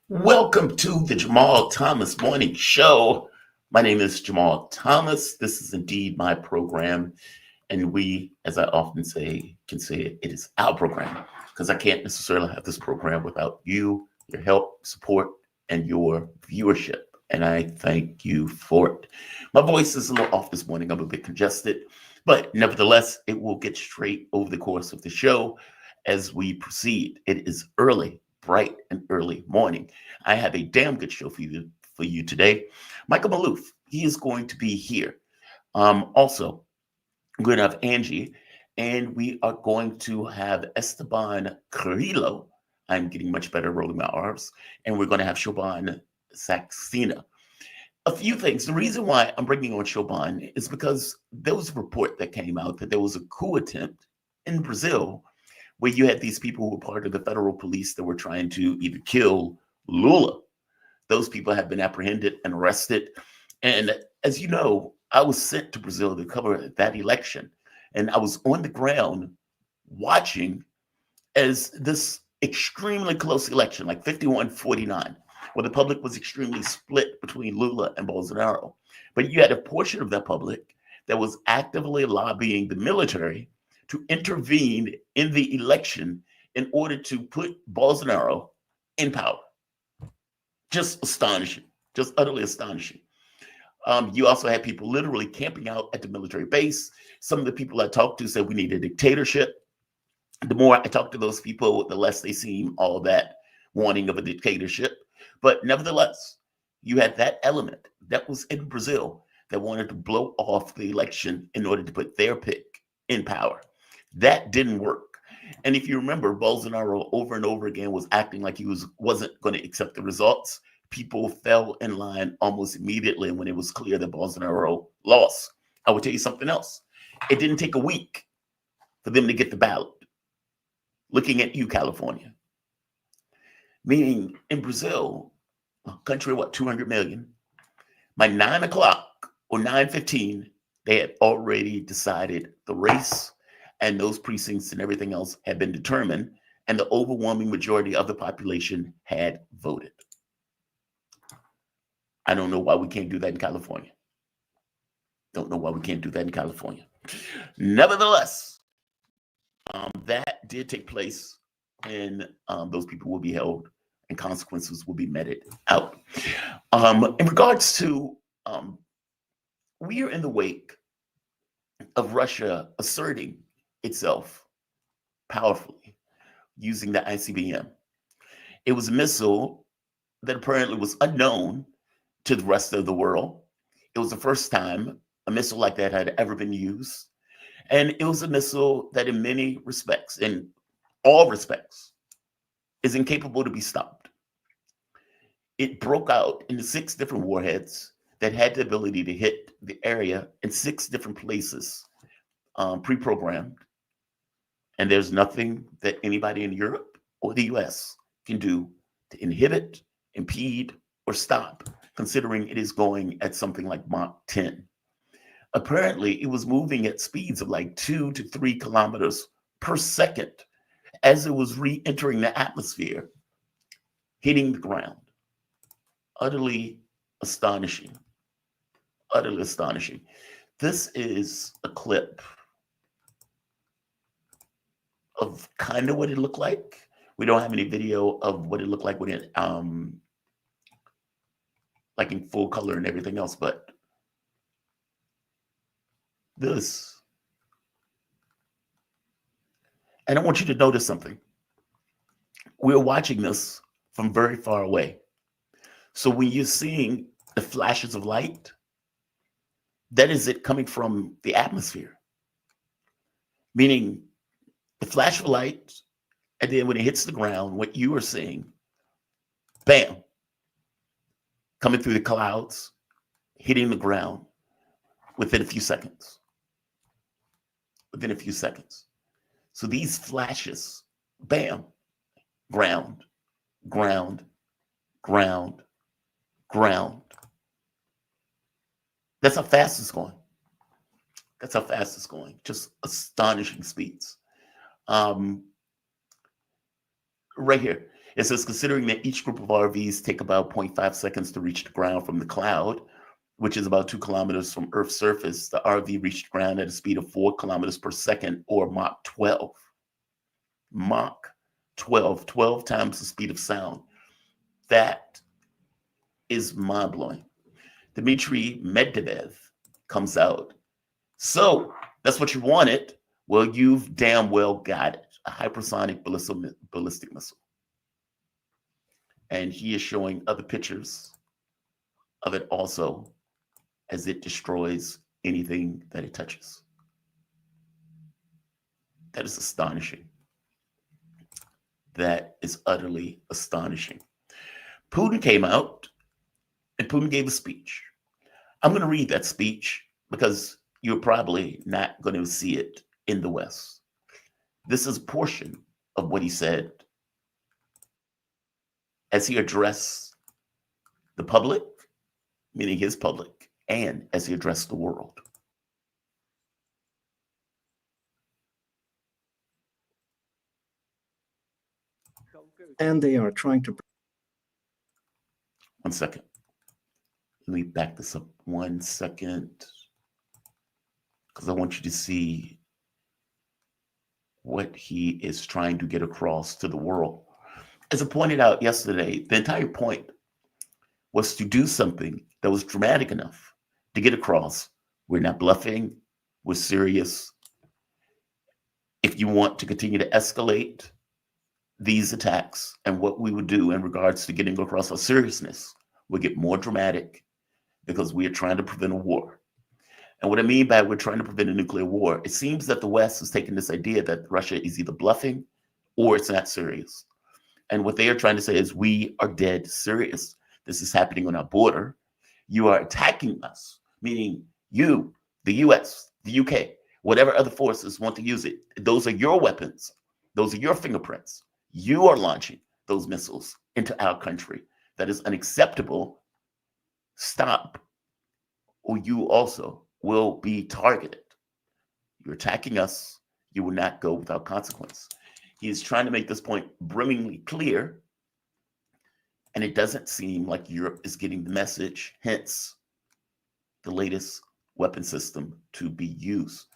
Welcome to the Jamal Thomas Morning Show. My name is Jamal Thomas. This is indeed my program. And we, as I often say, can say it is our program because I can't necessarily have this program without you, your help, support, and your viewership. And I thank you for it. My voice is a little off this morning. I'm a bit congested, but nevertheless, it will get straight over the course of the show as we proceed. It is early, bright and early morning. I have a damn good show for you today. Michael Maloof, he is going to be here. Also, we're going to have Angie, and we are going to have Esteban Carrillo. I'm getting much better rolling my R's. And we're going to have Shoban Saxena. A few things. The reason why I'm bringing on Shoban is because there was a report that came out that there was a coup attempt in Brazil where you had these people who were part of the federal police that were trying to either kill Lula. Those people have been apprehended and arrested. And as you know, I was sent to Brazil to cover that election. And I was on the ground watching as this extremely close election, like 51-49, where the public was extremely split between Lula and Bolsonaro. But you had a portion of that public that was actively lobbying the military to intervene in the election in order to put Bolsonaro in power. Just astonishing, just utterly astonishing. You also had people literally camping out at the military base. Some of the people I talked to said we need a dictatorship. The more I talk to those people, the less they seem all that wanting of a dictatorship. But nevertheless, you had that element that was in Brazil that wanted to blow off the election in order to put their pick in power. That didn't work. And if you remember, Bolsonaro over and over again was acting like he wasn't going to accept the results. People fell in line almost immediately when it was clear that Bolsonaro lost. I will tell you something else. It didn't take a week for them to get the ballot. Looking at you, California. Meaning in Brazil, a country of 200 million, by 9 o'clock or 9:15, they had already decided the race, and those precincts and everything else had been determined, and the overwhelming majority of the population had voted. I don't know why we can't do that in California. Don't know why we can't do that in California. Nevertheless, that did take place, and those people will be held, and consequences will be meted out. In regards to, we are in the wake of Russia asserting itself powerfully using the ICBM. It was a missile that apparently was unknown to the rest of the world. It was the first time a missile like that had ever been used. And it was a missile that in many respects, in all respects, is incapable to be stopped. It broke out into 6 different warheads that had the ability to hit the area in 6 different places, pre-programmed. And there's nothing that anybody in Europe or the US can do to inhibit, impede, or stop, considering it is going at something like Mach 10. Apparently, it was moving at speeds of like 2 to 3 kilometers per second as it was re-entering the atmosphere, hitting the ground. Utterly astonishing. Utterly astonishing. This is a clip of kind of what it looked like. We don't have any video of what it looked like when it, like in full color and everything else, but this. And I want you to notice something. We're watching this from very far away. So when you're seeing the flashes of light, that is it coming from the atmosphere. Meaning the flash of light, and then when it hits the ground, what you are seeing, bam, coming through the clouds, hitting the ground within a few seconds. Within a few seconds. So these flashes, bam, ground, ground, ground, ground. That's how fast it's going. That's how fast it's going. Just astonishing speeds. Right here. It says, considering that each group of RVs take about 0.5 seconds to reach the ground from the cloud, which is about 2 kilometers from Earth's surface, the RV reached ground at a speed of 4 kilometers per second, or Mach 12. Mach 12, 12 times the speed of sound. That is mind-blowing. Dmitry Medvedev comes out. So that's what you wanted. Well, you've damn well got it. A hypersonic ballistic missile. And he is showing other pictures of it also as it destroys anything that it touches. That is astonishing. That is utterly astonishing. Putin came out and Putin gave a speech. I'm going to read that speech because you're probably not going to see it in the West. This is a portion of what he said as he addressed the public, meaning his public, and as he addressed the world. And they are trying to... 1 second. Let me back this up 1 second, because I want you to see what he is trying to get across to the world. As I pointed out yesterday, the entire point was to do something that was dramatic enough to get across. We're not bluffing. We're serious. If you want to continue to escalate these attacks and what we would do in regards to getting across our seriousness, we'll get more dramatic because we are trying to prevent a war. And what I mean by we're trying to prevent a nuclear war, it seems that the West has taken this idea that Russia is either bluffing or it's not serious. And what they are trying to say is we are dead serious. This is happening on our border. You are attacking us, meaning you, the US, the UK, whatever other forces want to use it. Those are your weapons. Those are your fingerprints. You are launching those missiles into our country. That is unacceptable. Stop, or you also will be targeted. You're attacking us. You will not go without consequence. He is trying to make this point brimmingly clear, and it doesn't seem like Europe is getting the message, hence the latest weapon system to be used.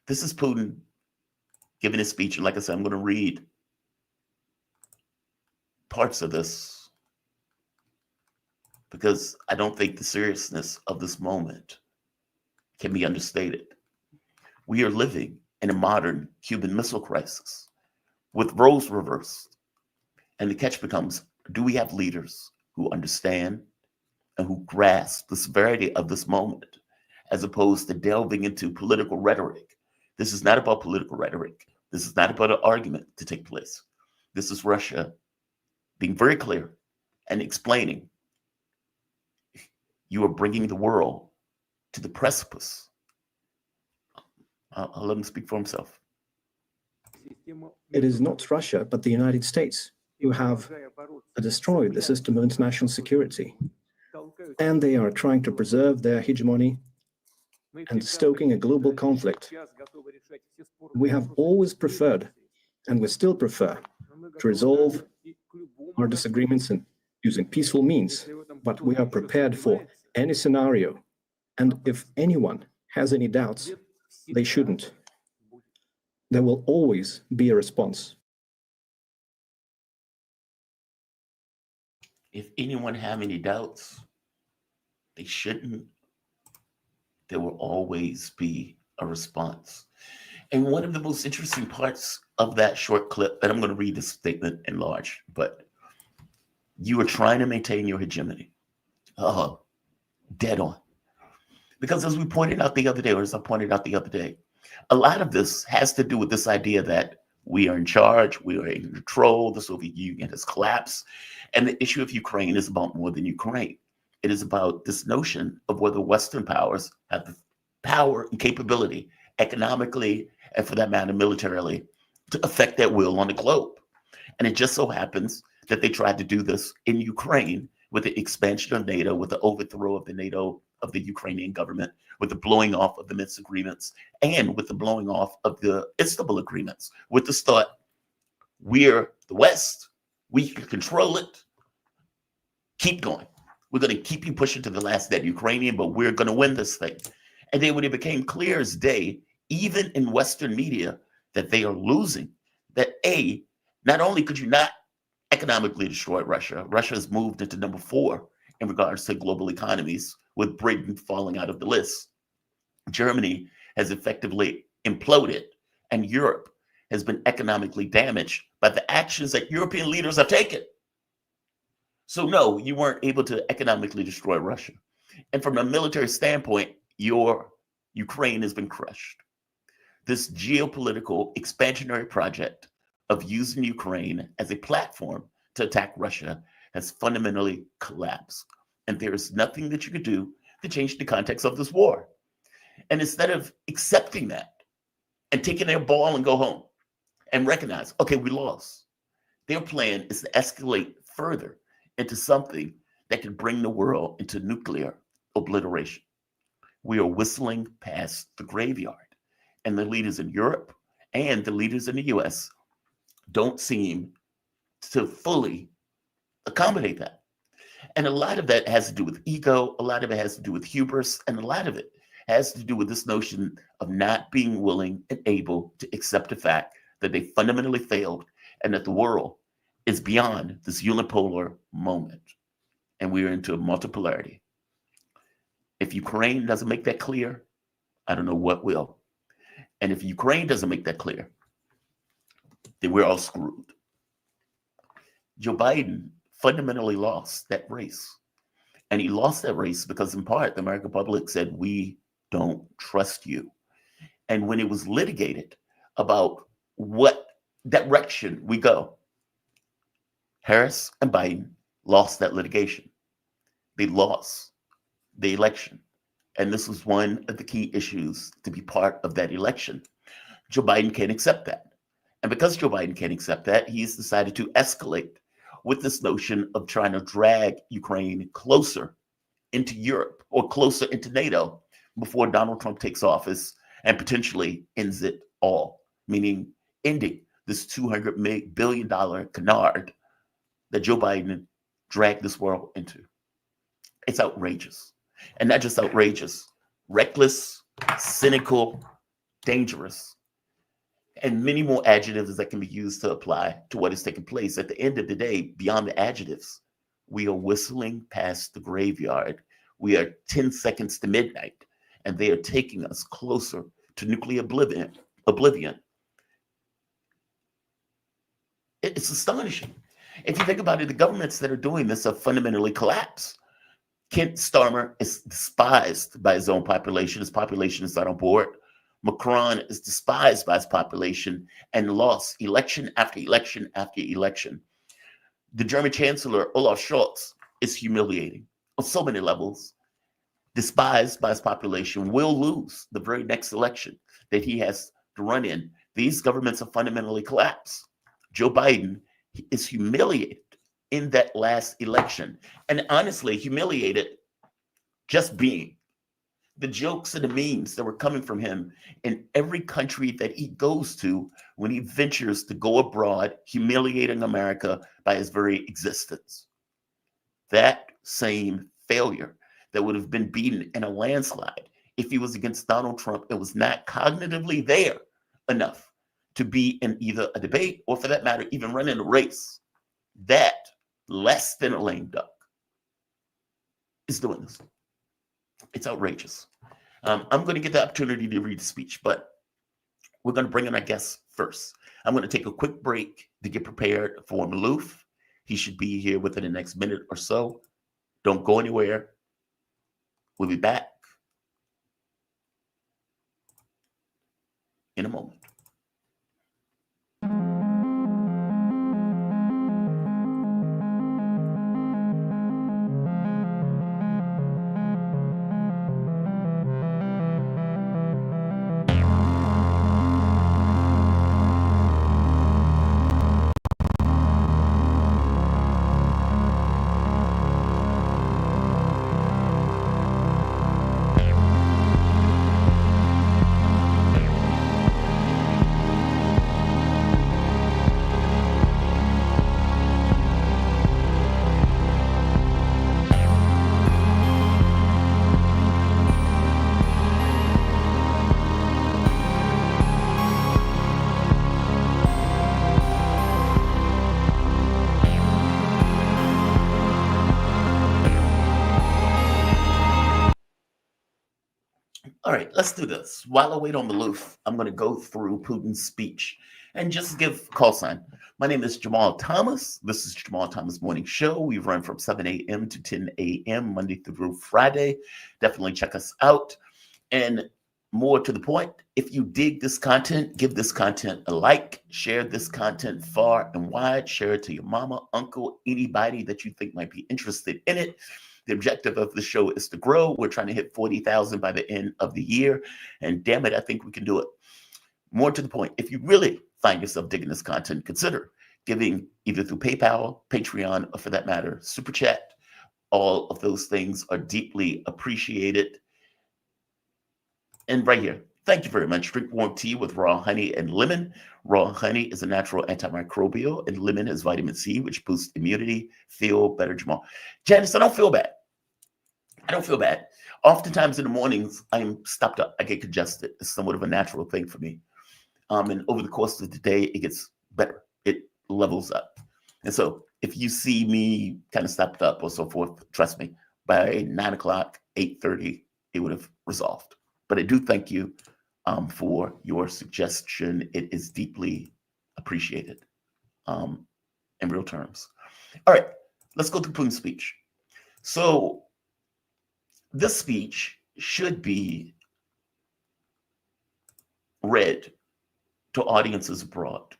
This is Putin giving his speech, and like I said, I'm going to read parts of this because I don't think the seriousness of this moment can be understated. We are living in a modern Cuban Missile Crisis with roles reversed. And the catch becomes, do we have leaders who understand and who grasp the severity of this moment, as opposed to delving into political rhetoric? This is not about political rhetoric. This is not about an argument to take place. This is Russia being very clear and explaining, you are bringing the world to the precipice. I'll let him speak for himself. It is not Russia, but the United States who have destroyed the system of international security. And they are trying to preserve their hegemony and stoking a global conflict. We have always preferred, and we still prefer, to resolve our disagreements and using peaceful means, but we are prepared for any scenario. And if anyone has any doubts, they shouldn't. There will always be a response. If anyone have any doubts, they shouldn't. There will always be a response. And one of the most interesting parts of that short clip, and I'm going to read this statement in large, but you are trying to maintain your hegemony. Dead on. Because as we pointed out the other day, or as I pointed out the other day, a lot of this has to do with this idea that we are in charge, we are in control, the Soviet Union has collapsed. And the issue of Ukraine is about more than Ukraine. It is about this notion of whether Western powers have the power and capability economically, and for that matter, militarily, to affect their will on the globe. And it just so happens that they tried to do this in Ukraine with the expansion of NATO, with the overthrow of the NATO, of the Ukrainian government, with the blowing off of the Minsk agreements, and with the blowing off of the Istanbul agreements, with the thought, we're the West, We can control it. Keep going. We're going to keep you pushing to the last dead Ukrainian, but we're going to win this thing. And then when it became clear as day, even in Western media, that they are losing, that not only could you not economically destroy Russia, Russia has moved into number 4 in regards to global economies, with Britain falling out of the list. Germany has effectively imploded, and Europe has been economically damaged by the actions that European leaders have taken. So no, you weren't able to economically destroy Russia. And from a military standpoint, your Ukraine has been crushed. This geopolitical expansionary project of using Ukraine as a platform to attack Russia has fundamentally collapsed. And there is nothing that you could do to change the context of this war. And instead of accepting that and taking their ball and go home and recognize, okay, we lost, their plan is to escalate further into something that can bring the world into nuclear obliteration. We are whistling past the graveyard, and the leaders in Europe and the leaders in the US don't seem to fully accommodate that. And a lot of that has to do with ego, a lot of it has to do with hubris, and a lot of it has to do with this notion of not being willing and able to accept the fact that they fundamentally failed and that the world is beyond this unipolar moment. And we're into a multipolarity. If Ukraine doesn't make that clear, I don't know what will. And if Ukraine doesn't make that clear, then we're all screwed. Joe Biden fundamentally lost that race. And he lost that race because, in part, the American public said, we don't trust you. And when it was litigated about what direction we go, Harris and Biden lost that litigation. They lost the election. And this was one of the key issues to be part of that election. Joe Biden can't accept that. And because Joe Biden can't accept that, he's decided to escalate with this notion of trying to drag Ukraine closer into Europe or closer into NATO before Donald Trump takes office and potentially ends it all, meaning ending this $200 billion canard that Joe Biden dragged this world into. It's outrageous. And not just outrageous, reckless, cynical, dangerous, and many more adjectives that can be used to apply to what is taking place. At the end of the day, beyond the adjectives, we are whistling past the graveyard. We are 10 seconds to midnight, and they are taking us closer to nuclear oblivion. It's astonishing. If you think about it, the governments that are doing this have fundamentally collapsed. Kent Starmer is despised by his own population. His population is not on board. Macron is despised by his population and lost election after election after election. The German Chancellor, Olaf Scholz, is humiliating on so many levels. Despised by his population, will lose the very next election that he has to run in. These governments have fundamentally collapsed. Joe Biden is humiliated in that last election, and honestly humiliated just being. The jokes and the memes that were coming from him in every country that he goes to when he ventures to go abroad, humiliating America by his very existence. That same failure that would have been beaten in a landslide if he was against Donald Trump, it was not cognitively there enough to be in either a debate or, for that matter, even run in a race. That less than a lame duck is doing this. It's outrageous. I'm going to get the opportunity to read the speech, but we're going to bring in our guests first. I'm going to take a quick break to get prepared for Maloof. He should be here within the next minute or so. Don't go anywhere. We'll be back in a moment. All right, let's do this. While I wait on Maloof, I'm going to go through Putin's speech and just give a call sign. My name is Jamal Thomas. This is Jamal Thomas Morning Show. We run from 7 a.m. to 10 a.m. Monday through Friday. Definitely check us out. And more to the point, if you dig this content, give this content a like, share this content far and wide, share it to your mama, uncle, anybody that you think might be interested in it. The objective of the show is to grow. We're trying to hit 40,000 by the end of the year. And damn it, I think we can do it. More to the point, if you really find yourself digging this content, consider giving either through PayPal, Patreon, or for that matter, Super Chat. All of those things are deeply appreciated. And right here, thank you very much. Drink warm tea with raw honey and lemon. Raw honey is a natural antimicrobial, and lemon is vitamin C, which boosts immunity. Feel better, Jamal. Janice, I don't feel bad. I don't feel bad. Oftentimes in the mornings, I'm stopped up. I get congested. It's somewhat of a natural thing for me. And over the course of the day, it gets better. It levels up. And so if you see me kind of stopped up or so forth, trust me, by 9 o'clock, 8:30, it would have resolved. But I do thank you for your suggestion. It is deeply appreciated in real terms. All right, let's go through Putin's speech. So this speech should be read to audiences abroad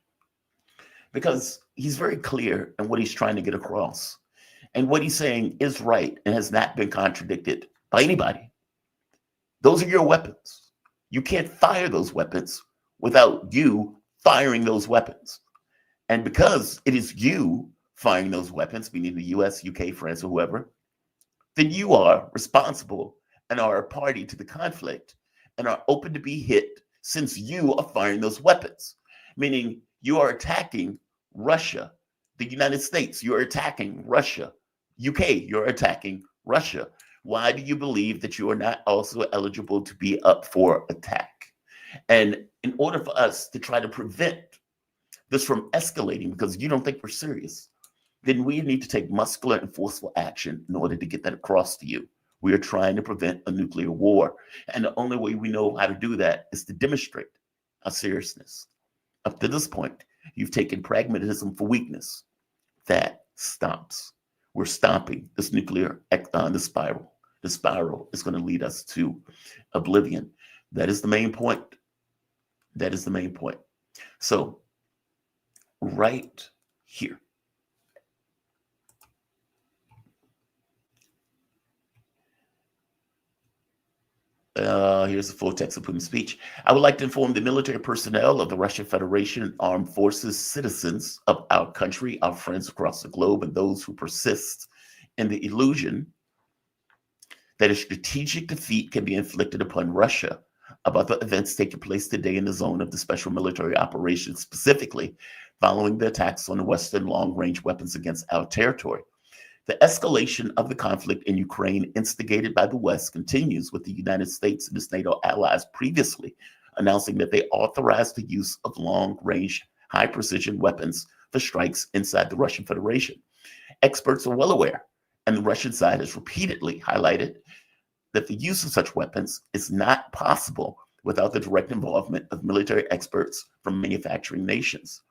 because he's very clear in what he's trying to get across. And what he's saying is right and has not been contradicted by anybody. Those are your weapons. You can't fire those weapons without you firing those weapons. And because it is you firing those weapons, meaning the US, UK, France, or whoever, then you are responsible and are a party to the conflict and are open to be hit since you are firing those weapons. Meaning you are attacking Russia, the United States, you're attacking Russia, UK, you're attacking Russia. Why do you believe that you are not also eligible to be up for attack? And in order for us to try to prevent this from escalating, because you don't think we're serious, then we need to take muscular and forceful action in order to get that across to you. We are trying to prevent a nuclear war. And the only way we know how to do that is to demonstrate our seriousness. Up to this point, you've taken pragmatism for weakness. That stops. We're stopping this nuclear, the spiral. The spiral is going to lead us to oblivion. That is the main point. That is the main point. So right here. Here's the full text of Putin's speech. I would like to inform the military personnel of the Russian Federation, armed forces, citizens of our country, our friends across the globe, and those who persist in the illusion that a strategic defeat can be inflicted upon Russia about the events taking place today in the zone of the special military operation, specifically following the attacks on the Western long-range weapons against our territory. The escalation of the conflict in Ukraine, instigated by the West, continues with the United States and its NATO allies previously announcing that they authorized the use of long-range, high-precision weapons for strikes inside the Russian Federation. Experts are well aware, and the Russian side has repeatedly highlighted that the use of such weapons is not possible without the direct involvement of military experts from manufacturing nations.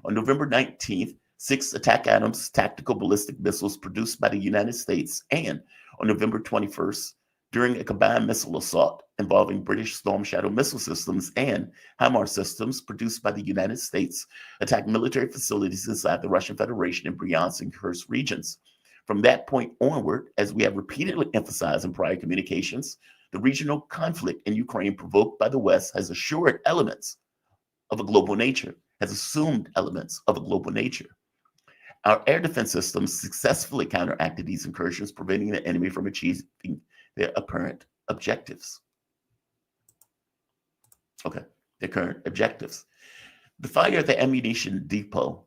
On November 19th, 6 Attack-Adams tactical ballistic missiles produced by the United States, and on November 21st, during a combined missile assault involving British Storm Shadow missile systems and HIMARS systems produced by the United States, attacked military facilities inside the Russian Federation in Bryansk and Kursk regions. From that point onward, as we have repeatedly emphasized in prior communications, the regional conflict in Ukraine provoked by the West has assumed elements of a global nature. Our air defense systems successfully counteracted these incursions, preventing the enemy from achieving their apparent objectives. Their current objectives. The fire at the ammunition depot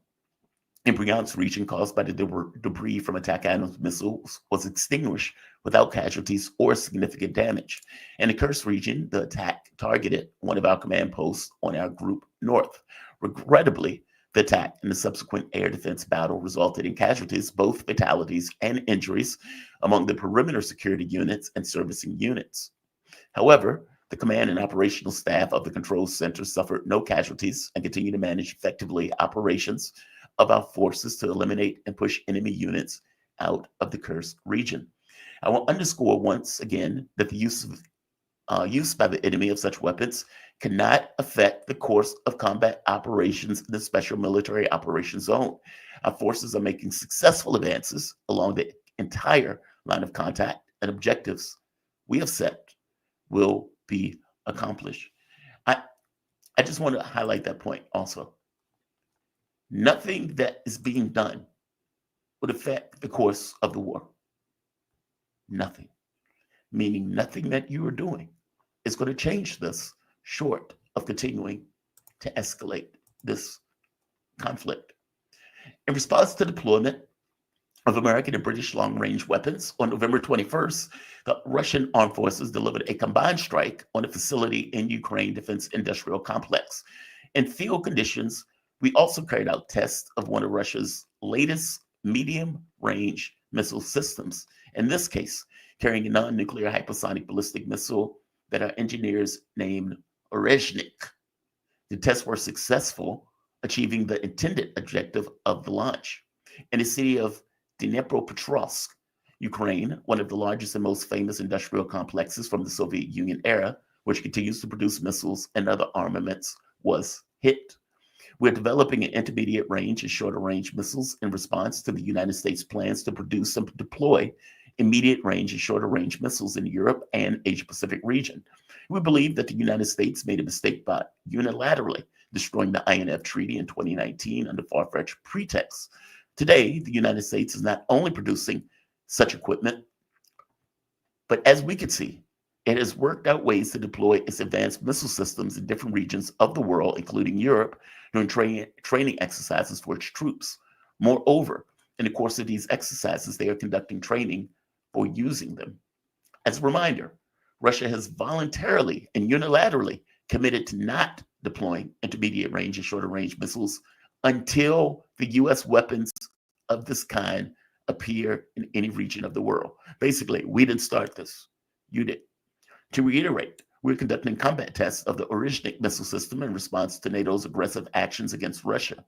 in Bryansk region caused by the debris from Attack-Adams missiles was extinguished without casualties or significant damage. In the Kursk region, the attack targeted one of our command posts on our group north. Regrettably, the attack and the subsequent air defense battle resulted in casualties, both fatalities and injuries, among the perimeter security units and servicing units. However, The command and operational staff of the control center suffered no casualties and continue to manage effectively operations of our forces to eliminate and push enemy units out of the Kursk region. I will underscore once again that the use by the enemy of such weapons cannot affect the course of combat operations in the special military operations zone. Our forces are making successful advances along the entire line of contact, and objectives we have set will be accomplished. I just want to highlight that point also. Nothing that is being done would affect the course of the war. Nothing. Meaning nothing that you are doing is going to change this, short of continuing to escalate this conflict. In response to deployment of American and British long-range weapons, on November 21st, the Russian armed forces delivered a combined strike on a facility in Ukraine Defense Industrial Complex. In field conditions, we also carried out tests of one of Russia's latest medium-range missile systems, in this case, carrying a non-nuclear hypersonic ballistic missile that our engineers named Arresst. The tests were successful, achieving the intended objective of the launch. In the city of Dnipropetrovsk, Ukraine, one of the largest and most famous industrial complexes from the Soviet Union era, which continues to produce missiles and other armaments, was hit. We're developing an intermediate range and shorter range missiles in response to the United States plans to produce and deploy immediate range and shorter range missiles in Europe and Asia Pacific region. We believe that the United States made a mistake by unilaterally destroying the INF Treaty in 2019 under far-fetched pretexts. Today, the United States is not only producing such equipment, but as we can see, it has worked out ways to deploy its advanced missile systems in different regions of the world, including Europe, during training exercises for its troops. Moreover, in the course of these exercises, they are conducting training for using them. As a reminder, Russia has voluntarily and unilaterally committed to not deploying intermediate range and shorter range missiles until the US weapons of this kind appear in any region of the world. Basically, we didn't start this, you did. To reiterate, we're conducting combat tests of the Arresst missile system in response to NATO's aggressive actions against Russia.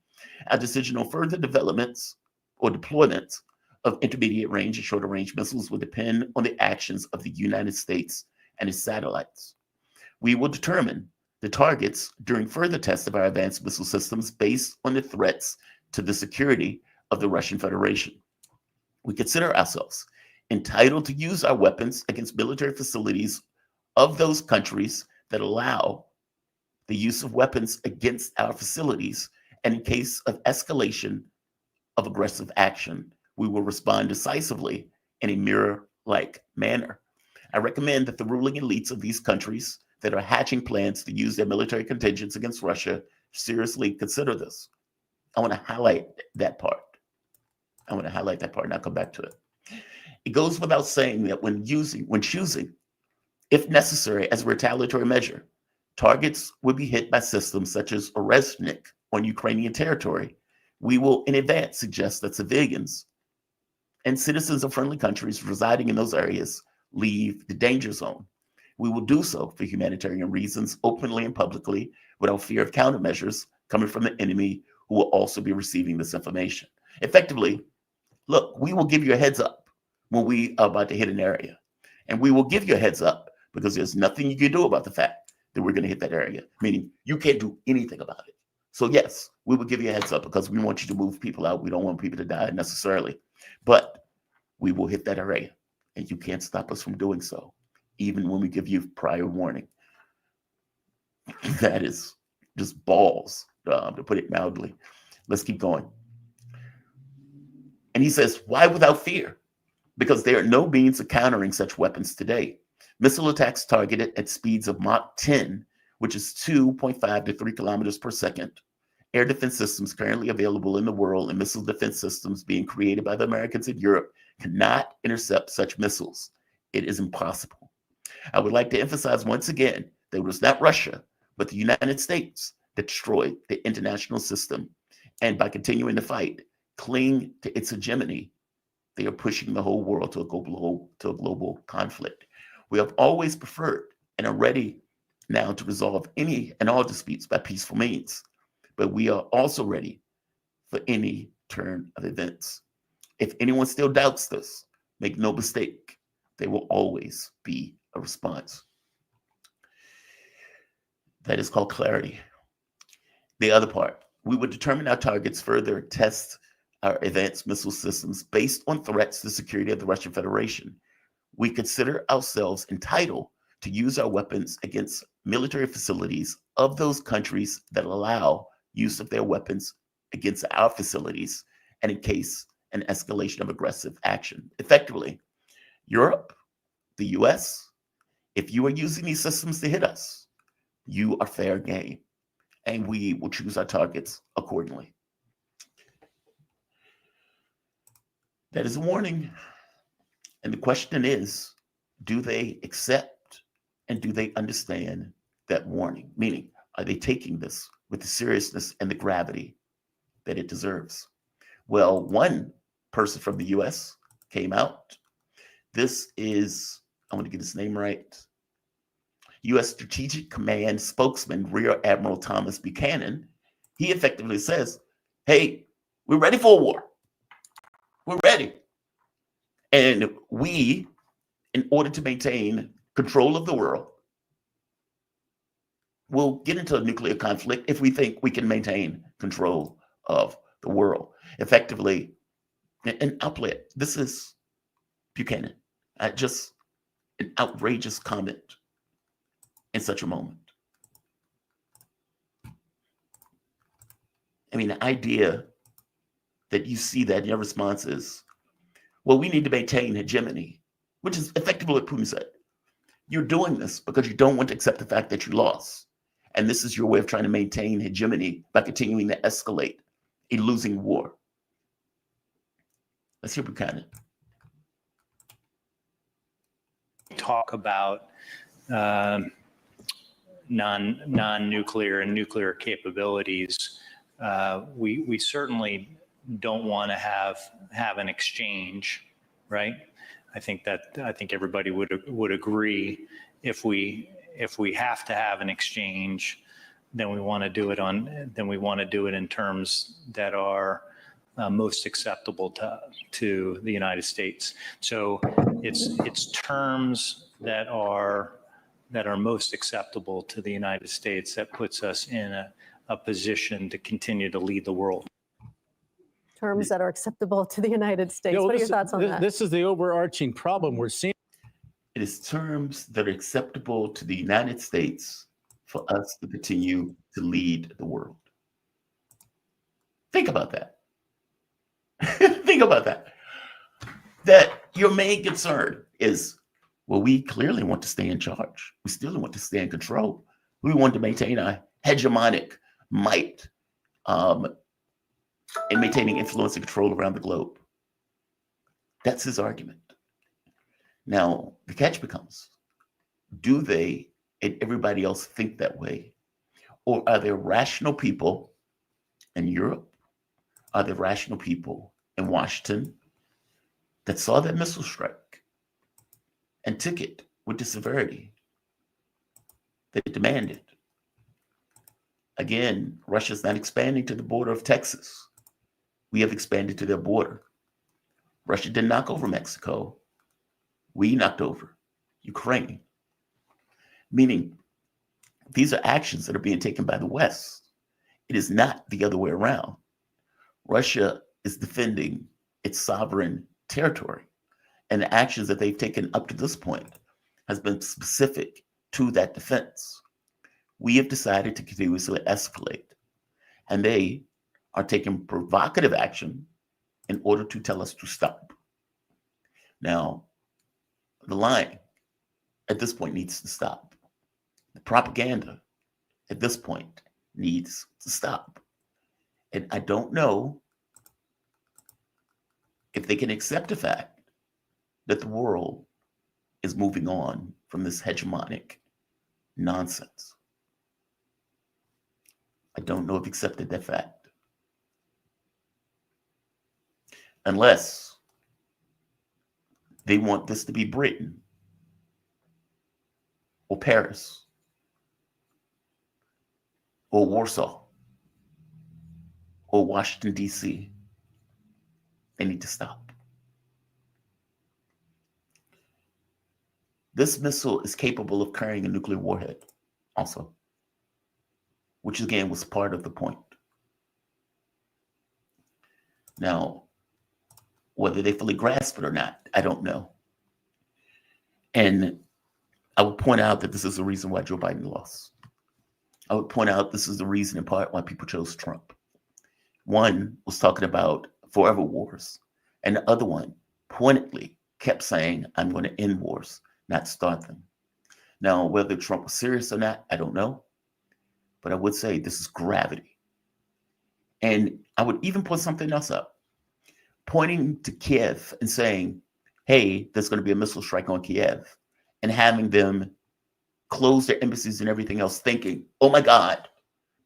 Our decision on further developments or deployments of intermediate range and shorter range missiles will depend on the actions of the United States and its satellites. We will determine the targets during further tests of our advanced missile systems based on the threats to the security of the Russian Federation. We consider ourselves entitled to use our weapons against military facilities of those countries that allow the use of weapons against our facilities, and in case of escalation of aggressive action, we will respond decisively in a mirror-like manner. I recommend that the ruling elites of these countries that are hatching plans to use their military contingents against Russia seriously consider this. I want to highlight that part. And I'll come back to it. It goes without saying that when choosing, if necessary, as a retaliatory measure, targets would be hit by systems such as Arresst on Ukrainian territory, we will in advance suggest that civilians and citizens of friendly countries residing in those areas leave the danger zone. We will do so for humanitarian reasons, openly and publicly, without fear of countermeasures coming from the enemy who will also be receiving this information. Effectively, look, we will give you a heads up when we are about to hit an area. And we will give you a heads up because there's nothing you can do about the fact that we're going to hit that area, meaning you can't do anything about it. So yes, we will give you a heads up because we want you to move people out. We don't want people to die necessarily, but we will hit that area and you can't stop us from doing so, even when we give you prior warning. That is just balls, to put it mildly. Let's keep going. And he says, why without fear? Because there are no means of countering such weapons today. Missile attacks targeted at speeds of Mach 10, which is 2.5 to 3 kilometers per second. Air defense systems currently available in the world and missile defense systems being created by the Americans in Europe cannot intercept such missiles. It is impossible. I would like to emphasize once again that it was not Russia, but the United States that destroyed the international system. And by continuing to fight, cling to its hegemony, they are pushing the whole world to a global conflict. We have always preferred and are ready now to resolve any and all disputes by peaceful means, but we are also ready for any turn of events. If anyone still doubts this, make no mistake, there will always be a response. That is called clarity. The other part, we would determine our targets, further test our advanced missile systems based on threats to the security of the Russian Federation. We consider ourselves entitled to use our weapons against military facilities of those countries that allow use of their weapons against our facilities, and in case an escalation of aggressive action. Effectively, Europe, the US, if you are using these systems to hit us, you are fair game, and we will choose our targets accordingly. That is a warning. And the question is, do they accept and do they understand that warning? Meaning, are they taking this with the seriousness and the gravity that it deserves? Well, one person from the US came out. This is, I want to get his name right, US Strategic Command spokesman, Rear Admiral Thomas Buchanan. He effectively says, hey, we're ready for a war. We're ready. And we, in order to maintain control of the world, will get into a nuclear conflict if we think we can maintain control of the world. Effectively, and I'll play it. This is Buchanan. Just an outrageous comment in such a moment. I mean, the idea that you see that your response is, well, we need to maintain hegemony, which is effectively what Putin said. You're doing this because you don't want to accept the fact that you lost. And this is your way of trying to maintain hegemony by continuing to escalate a losing war. Let's hear Buchanan. Talk about non-nuclear and nuclear capabilities. We certainly don't want to have an exchange, right? I think everybody would agree if we have to have an exchange, then we want to do it in terms that are most acceptable to the United States. So it's terms that are most acceptable to the United States that puts us in a position to continue to lead the world. Terms that are acceptable to the United States. What are your thoughts on that? This is the overarching problem we're seeing. It is terms that are acceptable to the United States for us to continue to lead the world. Think about that. Think about that. That your main concern is, well, we clearly want to stay in charge. We still want to stay in control. We want to maintain a hegemonic might in maintaining influence and control around the globe. That's his argument. Now, the catch becomes, do they and everybody else think that way? Or are there rational people in Europe? Are there rational people in Washington that saw that missile strike and took it with the severity that it demanded? Again, Russia's not expanding to the border of Texas. We have expanded to their border. Russia didn't knock over Mexico. We knocked over Ukraine. Meaning, these are actions that are being taken by the West. It is not the other way around. Russia is defending its sovereign territory, and the actions that they've taken up to this point has been specific to that defense. We have decided to continuously escalate, and they are taking provocative action in order to tell us to stop. Now, the lying at this point needs to stop. The propaganda at this point needs to stop. And I don't know if they can accept the fact that the world is moving on from this hegemonic nonsense. I don't know if accepted that fact. Unless they want this to be Britain or Paris or Warsaw or Washington, D.C. They need to stop. This missile is capable of carrying a nuclear warhead also, which again was part of the point. Now, whether they fully grasp it or not, I don't know. And I would point out that this is the reason why Joe Biden lost. I would point out this is the reason in part why people chose Trump. One was talking about forever wars, and the other one pointedly kept saying, I'm going to end wars, not start them. Now, whether Trump was serious or not, I don't know. But I would say this is gravity. And I would even put something else up, pointing to Kiev and saying, hey, there's going to be a missile strike on Kiev, and having them close their embassies and everything else, thinking, oh my God,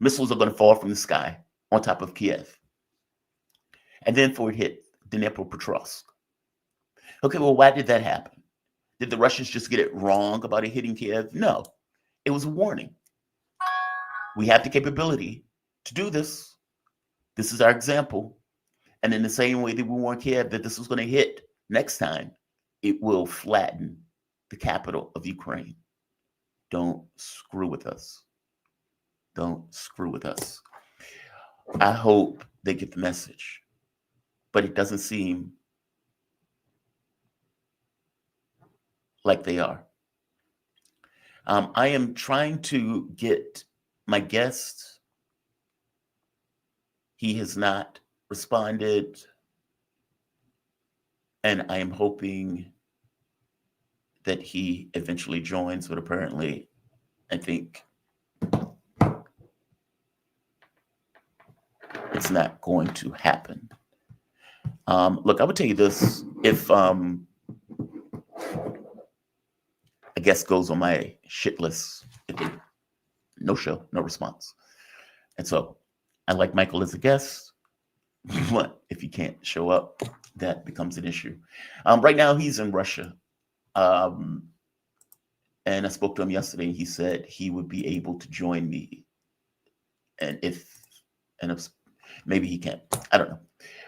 missiles are going to fall from the sky on top of Kiev. And then for it hit Dnipropetrovsk. Okay, well, why did that happen? Did the Russians just get it wrong about it hitting Kiev? No, it was a warning. We have the capability to do this. This is our example. And in the same way that we warned Kiev that this was going to hit next time, it will flatten the capital of Ukraine. Don't screw with us. Don't screw with us. I hope they get the message, but it doesn't seem like they are. I am trying to get my guest. He has not responded, and I am hoping that he eventually joins, but apparently I think it's not going to happen. Look, I would tell you this, if a guest goes on my shit list, no show, no response. And so I like Michael as a guest, but if he can't show up, that becomes an issue. Right now he's in Russia. And I spoke to him yesterday, and he said he would be able to join me. And if maybe he can't, I don't know.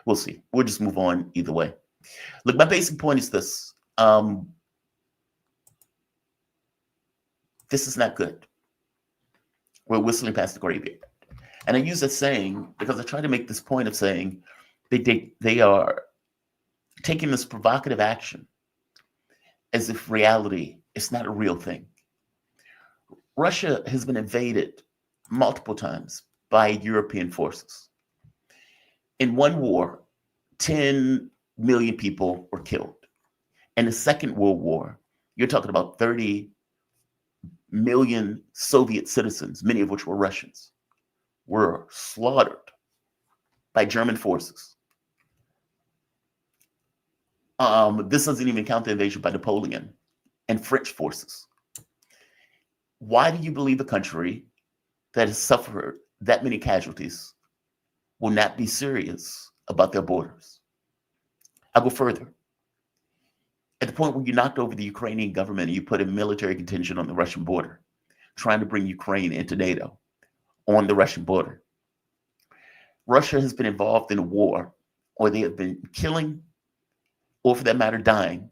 We'll see. We'll just move on either way. Look, my basic point is this. This is not good. We're whistling past the graveyard. And I use that saying because I try to make this point of saying they are taking this provocative action as if reality is not a real thing. Russia has been invaded multiple times by European forces. In one war, 10 million people were killed. In the Second World War, you're talking about 30 million Soviet citizens, many of which were Russians, were slaughtered by German forces. This doesn't even count the invasion by Napoleon and French forces. Why do you believe a country that has suffered that many casualties will not be serious about their borders? I'll go further. At the point where you knocked over the Ukrainian government and you put a military contingent on the Russian border, trying to bring Ukraine into NATO on the Russian border, Russia has been involved in a war, or they have been killing, or for that matter, dying,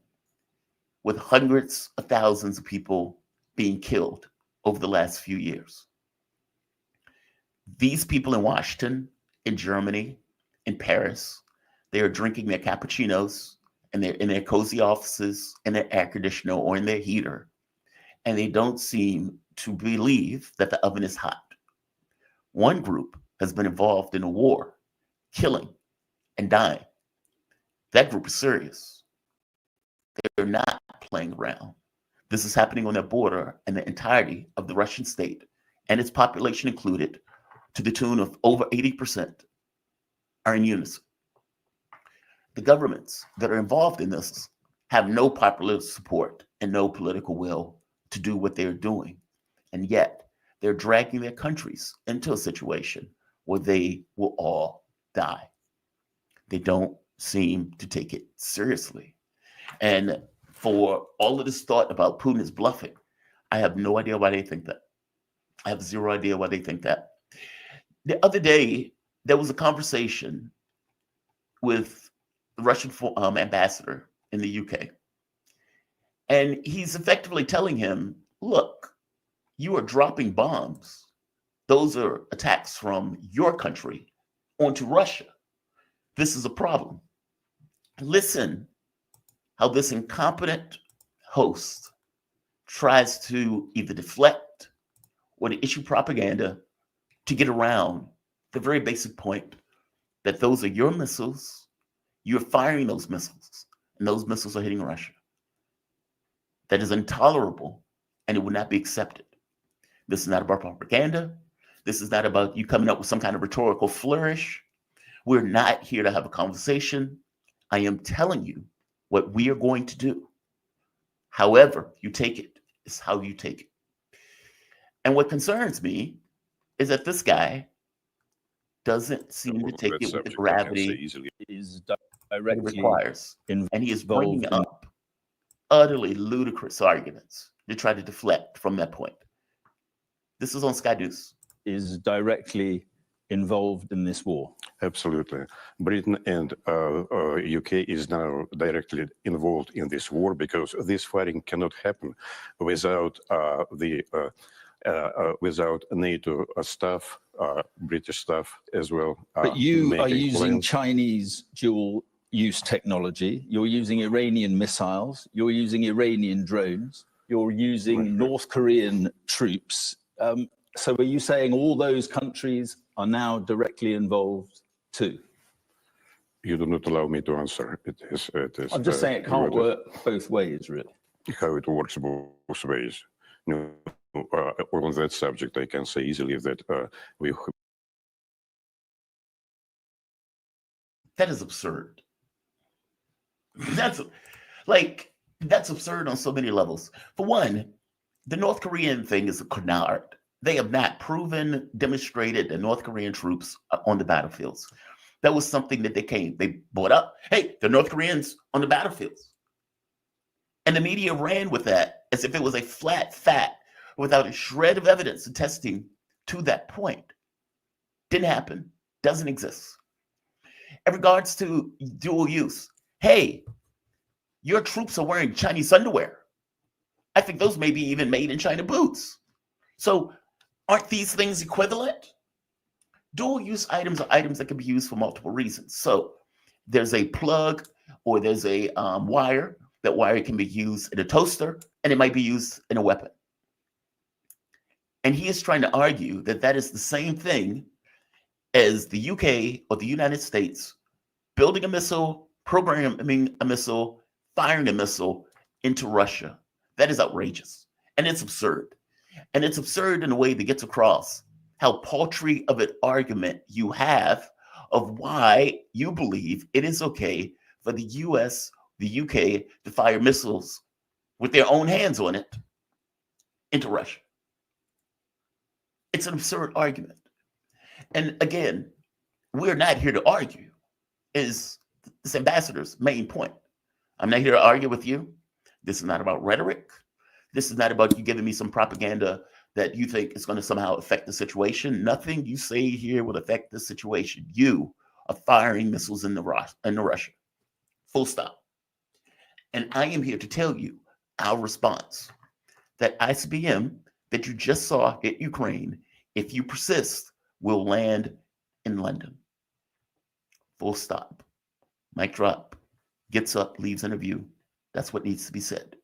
with hundreds of thousands of people being killed over the last few years. These people in Washington, in Germany, in Paris, they are drinking their cappuccinos, and they're in their cozy offices, in their air conditioner or in their heater, and they don't seem to believe that the oven is hot. One group has been involved in a war, killing and dying. That group is serious. They're not playing around. This is happening on their border, and the entirety of the Russian state, and its population included, to the tune of over 80%, are in unison. The governments that are involved in this have no popular support and no political will to do what they're doing. And yet they're dragging their countries into a situation where they will all die. They don't seem to take it seriously. And for all of this thought about Putin is bluffing, I have no idea why they think that. I have zero idea why they think that. The other day, there was a conversation with the Russian ambassador in the UK. And he's effectively telling him, look, you are dropping bombs. Those are attacks from your country onto Russia. This is a problem. Listen how this incompetent host tries to either deflect or to issue propaganda to get around the very basic point that those are your missiles. You're firing those missiles, and those missiles are hitting Russia. That is intolerable, and it would not be accepted. This is not about propaganda. This is not about you coming up with some kind of rhetorical flourish. We're not here to have a conversation. I am telling you what we are going to do. However you take it is how you take it. And what concerns me is that this guy doesn't seem to take it with the gravity it requires. And he is bringing up utterly ludicrous arguments to try to deflect from that point. This is on Sky News. Is directly involved in this war. Absolutely. Britain and UK is now directly involved in this war because this fighting cannot happen without without NATO staff, British staff as well. But you are using Chinese dual-use technology. You're using Iranian missiles. You're using Iranian drones. You're using North Korean troops. So are you saying all those countries are now directly involved too? You do not allow me to answer. It is I'm just saying it can't work both ways, really. How it works both ways. No, on that subject, I can say easily that That is absurd. That's absurd on so many levels. For one, the North Korean thing is a canard. They have not demonstrated that North Korean troops are on the battlefields. That was something that they brought up. Hey, the North Koreans on the battlefields. And the media ran with that as if it was a flat fact without a shred of evidence attesting to that point. Didn't happen. Doesn't exist. In regards to dual use, hey, your troops are wearing Chinese underwear. I think those may be even made in China boots. So aren't these things equivalent? Dual use items are items that can be used for multiple reasons. So there's a plug or there's a wire. That wire can be used in a toaster and it might be used in a weapon. And he is trying to argue that that is the same thing as the UK or the United States building a missile, programming a missile, firing a missile into Russia. That is outrageous. And it's absurd. And it's absurd in a way that gets across how paltry of an argument you have of why you believe it is okay for the US, the UK to fire missiles with their own hands on it into Russia. It's an absurd argument. And again, we're not here to argue, is this ambassador's main point. I'm not here to argue with you. This is not about rhetoric. This is not about you giving me some propaganda that you think is going to somehow affect the situation. Nothing you say here will affect the situation. You are firing missiles into Russia. Full stop. And I am here to tell you our response. That ICBM that you just saw hit Ukraine, if you persist, will land in London. Full stop. Mic drop. Gets up, leaves interview. That's what needs to be said.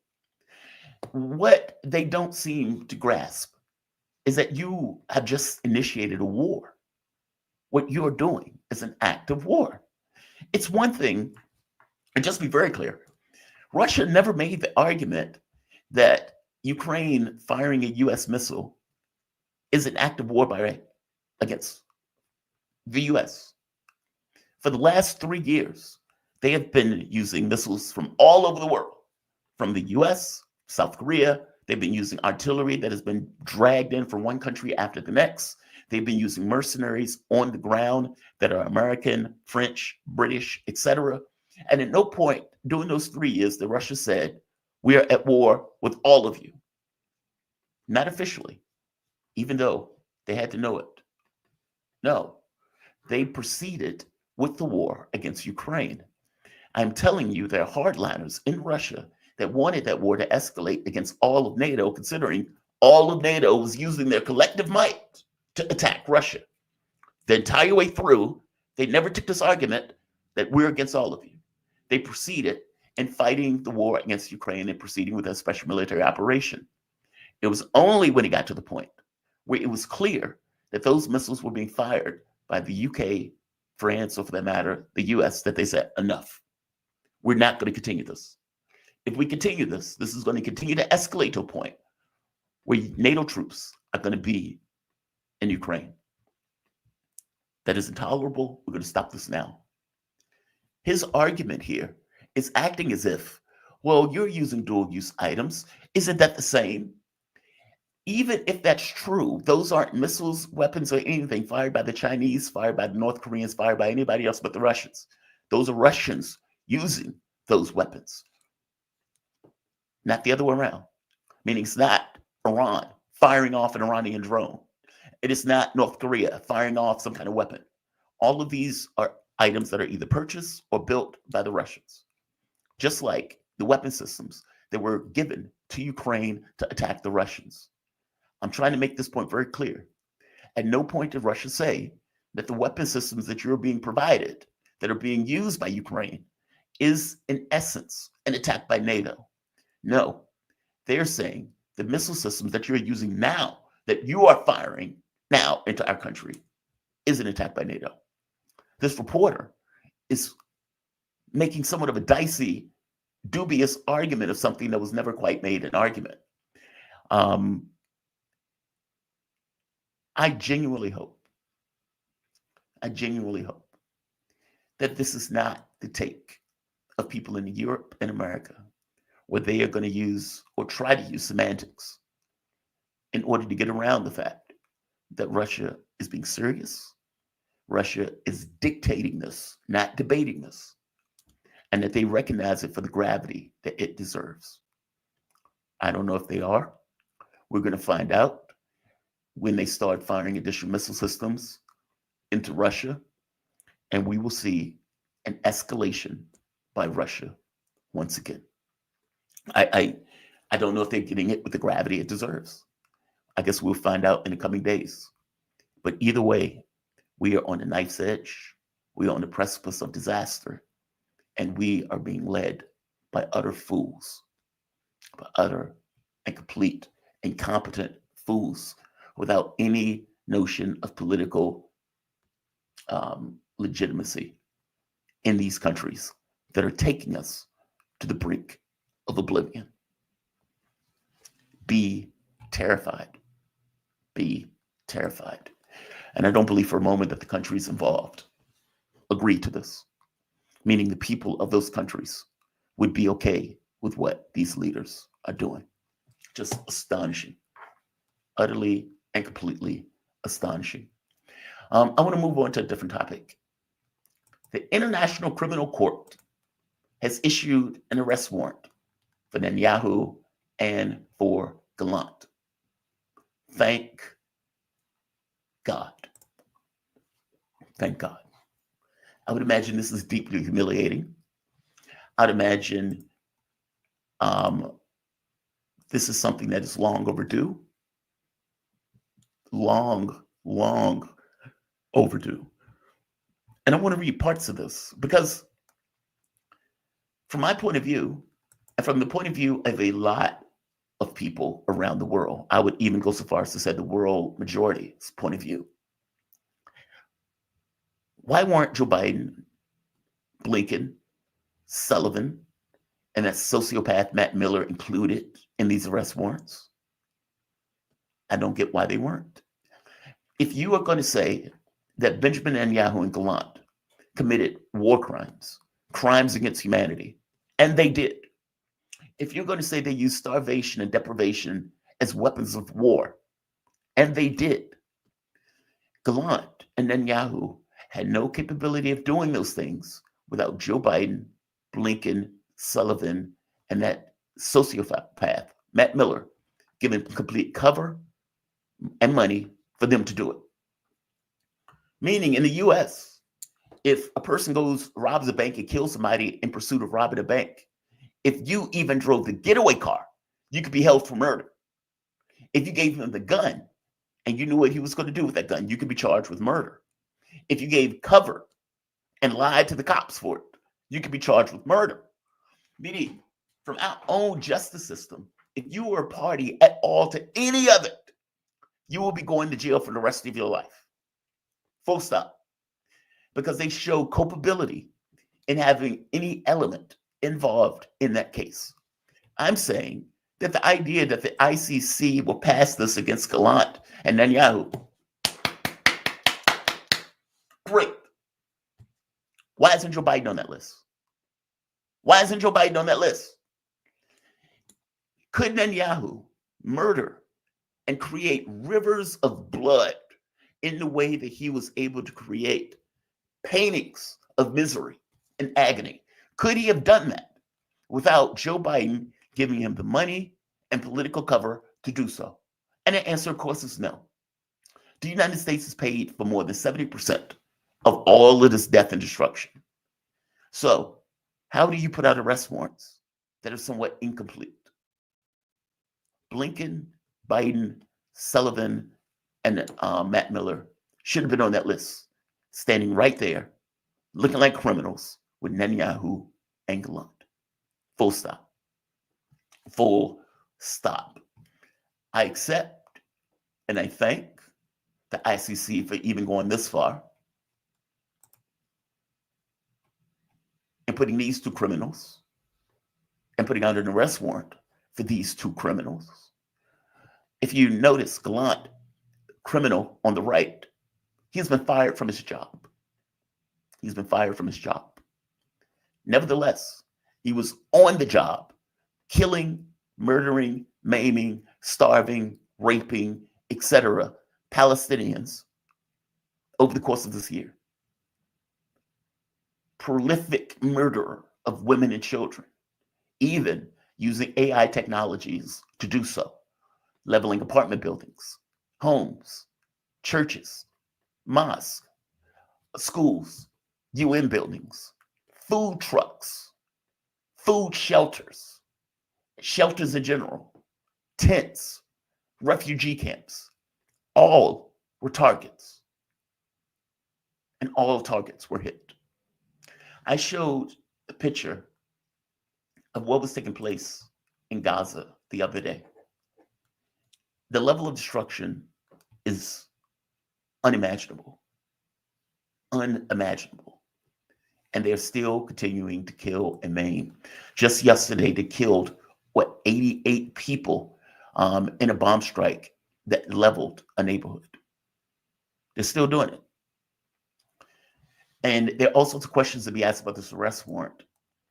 What they don't seem to grasp is that you have just initiated a war. What you're doing is an act of war. It's one thing, and just be very clear, Russia never made the argument that Ukraine firing a US missile is an act of war against the US. For the last 3 years, they have been using missiles from all over the world, from the US, South Korea. They've been using artillery that has been dragged in from one country after the next. They've been using mercenaries on the ground that are American, French, British, etc. And at no point during those 3 years that Russia said, we are at war with all of you. Not officially, even though they had to know it. No, they proceeded with the war against Ukraine. I'm telling you, there are hardliners in Russia that wanted that war to escalate against all of NATO, considering all of NATO was using their collective might to attack Russia. The entire way through, they never took this argument that we're against all of you. They proceeded in fighting the war against Ukraine and proceeding with a special military operation. It was only when it got to the point where it was clear that those missiles were being fired by the UK, France, or for that matter, the US, that they said, enough. We're not going to continue this. If we continue this, this is going to continue to escalate to a point where NATO troops are going to be in Ukraine. That is intolerable. We're going to stop this now. His argument here is acting as if, well, you're using dual use items. Isn't that the same? Even if that's true, those aren't missiles, weapons, or anything fired by the Chinese, fired by the North Koreans, fired by anybody else but the Russians. Those are Russians using those weapons, not the other way around. Meaning it's not Iran firing off an Iranian drone. It is not North Korea firing off some kind of weapon. All of these are items that are either purchased or built by the Russians, just like the weapon systems that were given to Ukraine to attack the Russians. I'm trying to make this point very clear. At no point did Russia say that the weapon systems that you're being provided, that are being used by Ukraine, is in essence an attack by NATO. No, they're saying the missile systems that you're using now, that you are firing now into our country, is an attack by NATO. This reporter is making somewhat of a dicey, dubious argument of something that was never quite made an argument. I genuinely hope that this is not the take of people in Europe and America, where they are going to use or try to use semantics in order to get around the fact that Russia is being serious. Russia is dictating this, not debating this, and that they recognize it for the gravity that it deserves. I don't know if they are. We're going to find out when they start firing additional missile systems into Russia, and we will see an escalation by Russia once again. I don't know if they're getting it with the gravity it deserves. I guess we'll find out in the coming days. But either way, we are on the knife's edge. We are on the precipice of disaster, and we are being led by utter fools, by utter and complete incompetent fools without any notion of political legitimacy in these countries that are taking us to the brink of oblivion. Be terrified. Be terrified. And I don't believe for a moment that the countries involved agree to this, meaning the people of those countries would be okay with what these leaders are doing. Just astonishing. Utterly and completely astonishing. I want to move on to a different topic. The International Criminal Court has issued an arrest warrant for Netanyahu and for Gallant. Thank God. Thank God. I would imagine this is deeply humiliating. I'd imagine this is something that is long overdue. Long overdue. And I want to read parts of this because from my point of view, and from the point of view of a lot of people around the world, I would even go so far as to say the world majority's point of view. Why weren't Joe Biden, Blinken, Sullivan, and that sociopath Matt Miller included in these arrest warrants? I don't get why they weren't. If you are going to say that Benjamin Netanyahu and Gallant committed war crimes, crimes against humanity, and they did. If you're going to say they used starvation and deprivation as weapons of war, and they did. Gallant and Netanyahu had no capability of doing those things without Joe Biden, Blinken, Sullivan, and that sociopath, Matt Miller, giving complete cover and money for them to do it. Meaning in the US, if a person robs a bank and kills somebody in pursuit of robbing a bank, if you even drove the getaway car, you could be held for murder. If you gave him the gun and you knew what he was going to do with that gun, you could be charged with murder. If you gave cover and lied to the cops for it, you could be charged with murder. Meaning, from our own justice system, if you were a party at all to any of it, you will be going to jail for the rest of your life. Full stop. Because they show culpability in having any element involved in that case. I'm saying that the idea that the ICC will pass this against Gallant and Netanyahu, great. Why isn't Joe Biden on that list? Why isn't Joe Biden on that list? Could Netanyahu murder and create rivers of blood in the way that he was able to create paintings of misery and agony? Could he have done that without Joe Biden giving him the money and political cover to do so? And the answer, of course, is no. The United States has paid for more than 70% of all of this death and destruction. So how do you put out arrest warrants that are somewhat incomplete? Blinken, Biden, Sullivan, and Matt Miller should have been on that list, standing right there, looking like criminals with Netanyahu and Gallant. Full stop. Full stop. I accept and I thank the ICC for even going this far and putting these two criminals and putting out an arrest warrant for these two criminals. If you notice, Gallant, criminal on the right, he's been fired from his job. He's been fired from his job. Nevertheless, he was on the job, killing, murdering, maiming, starving, raping, etc., Palestinians over the course of this year. Prolific murderer of women and children, even using AI technologies to do so, leveling apartment buildings, homes, churches, mosques, schools, UN buildings, food trucks, food shelters, shelters in general, tents, refugee camps, all were targets. And all targets were hit. I showed a picture of what was taking place in Gaza the other day. The level of destruction is unimaginable. Unimaginable. And they're still continuing to kill and maim. Just yesterday, they killed, 88 people in a bomb strike that leveled a neighborhood. They're still doing it. And there are all sorts of questions to be asked about this arrest warrant,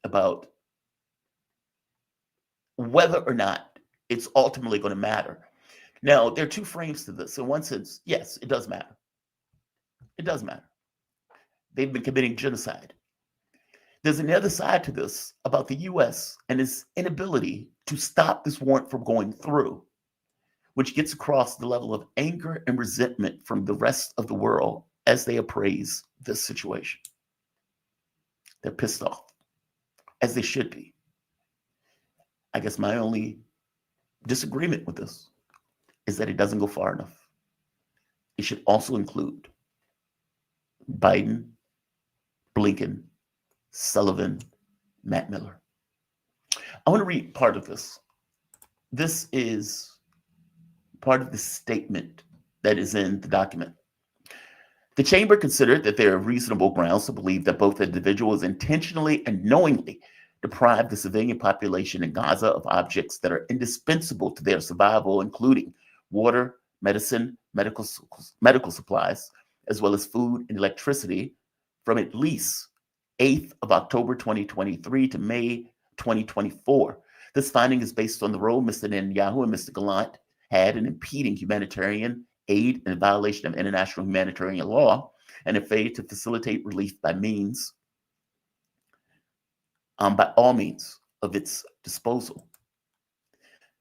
about whether or not it's ultimately going to matter. Now, there are two frames to this. In one sense, yes, it does matter. It does matter. They've been committing genocide. There's another side to this about the US and its inability to stop this warrant from going through, which gets across the level of anger and resentment from the rest of the world as they appraise this situation. They're pissed off, as they should be. I guess my only disagreement with this is that it doesn't go far enough. It should also include Biden, Blinken, Sullivan, Matt Miller. I want to read part of this. This is part of the statement that is in the document. The chamber considered that there are reasonable grounds to believe that both individuals intentionally and knowingly deprived the civilian population in Gaza of objects that are indispensable to their survival, including water, medicine, medical supplies, as well as food and electricity, from at least 8th of October 2023 to May 2024. This finding is based on the role Mr. Netanyahu and Mr. Gallant had in impeding humanitarian aid in violation of international humanitarian law and a failure to facilitate relief by all means of its disposal.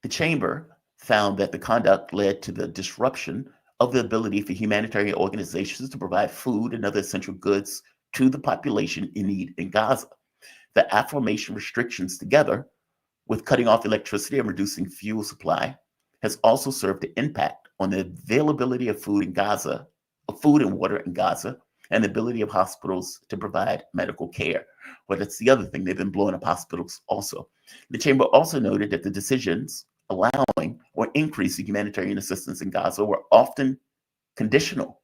The chamber found that the conduct led to the disruption of the ability for humanitarian organizations to provide food and other essential goods to the population in need in Gaza. The aforementioned restrictions, together with cutting off electricity and reducing fuel supply, has also served to impact on the availability of food in Gaza, of food and water in Gaza, and the ability of hospitals to provide medical care. Well, that's the other thing. They've been blowing up hospitals also. The chamber also noted that the decisions allowing or increasing humanitarian assistance in Gaza were often conditional.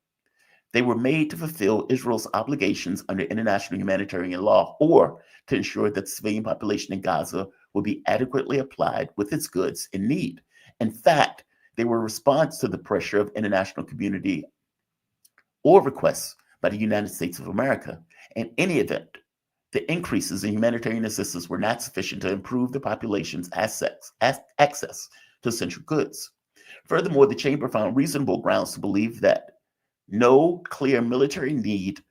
They were made to fulfill Israel's obligations under international humanitarian law, or to ensure that the civilian population in Gaza would be adequately applied with its goods in need. In fact, they were a response to the pressure of international community or requests by the United States of America. In any event, the increases in humanitarian assistance were not sufficient to improve the population's access to essential goods. Furthermore, the chamber found reasonable grounds to believe that no clear military need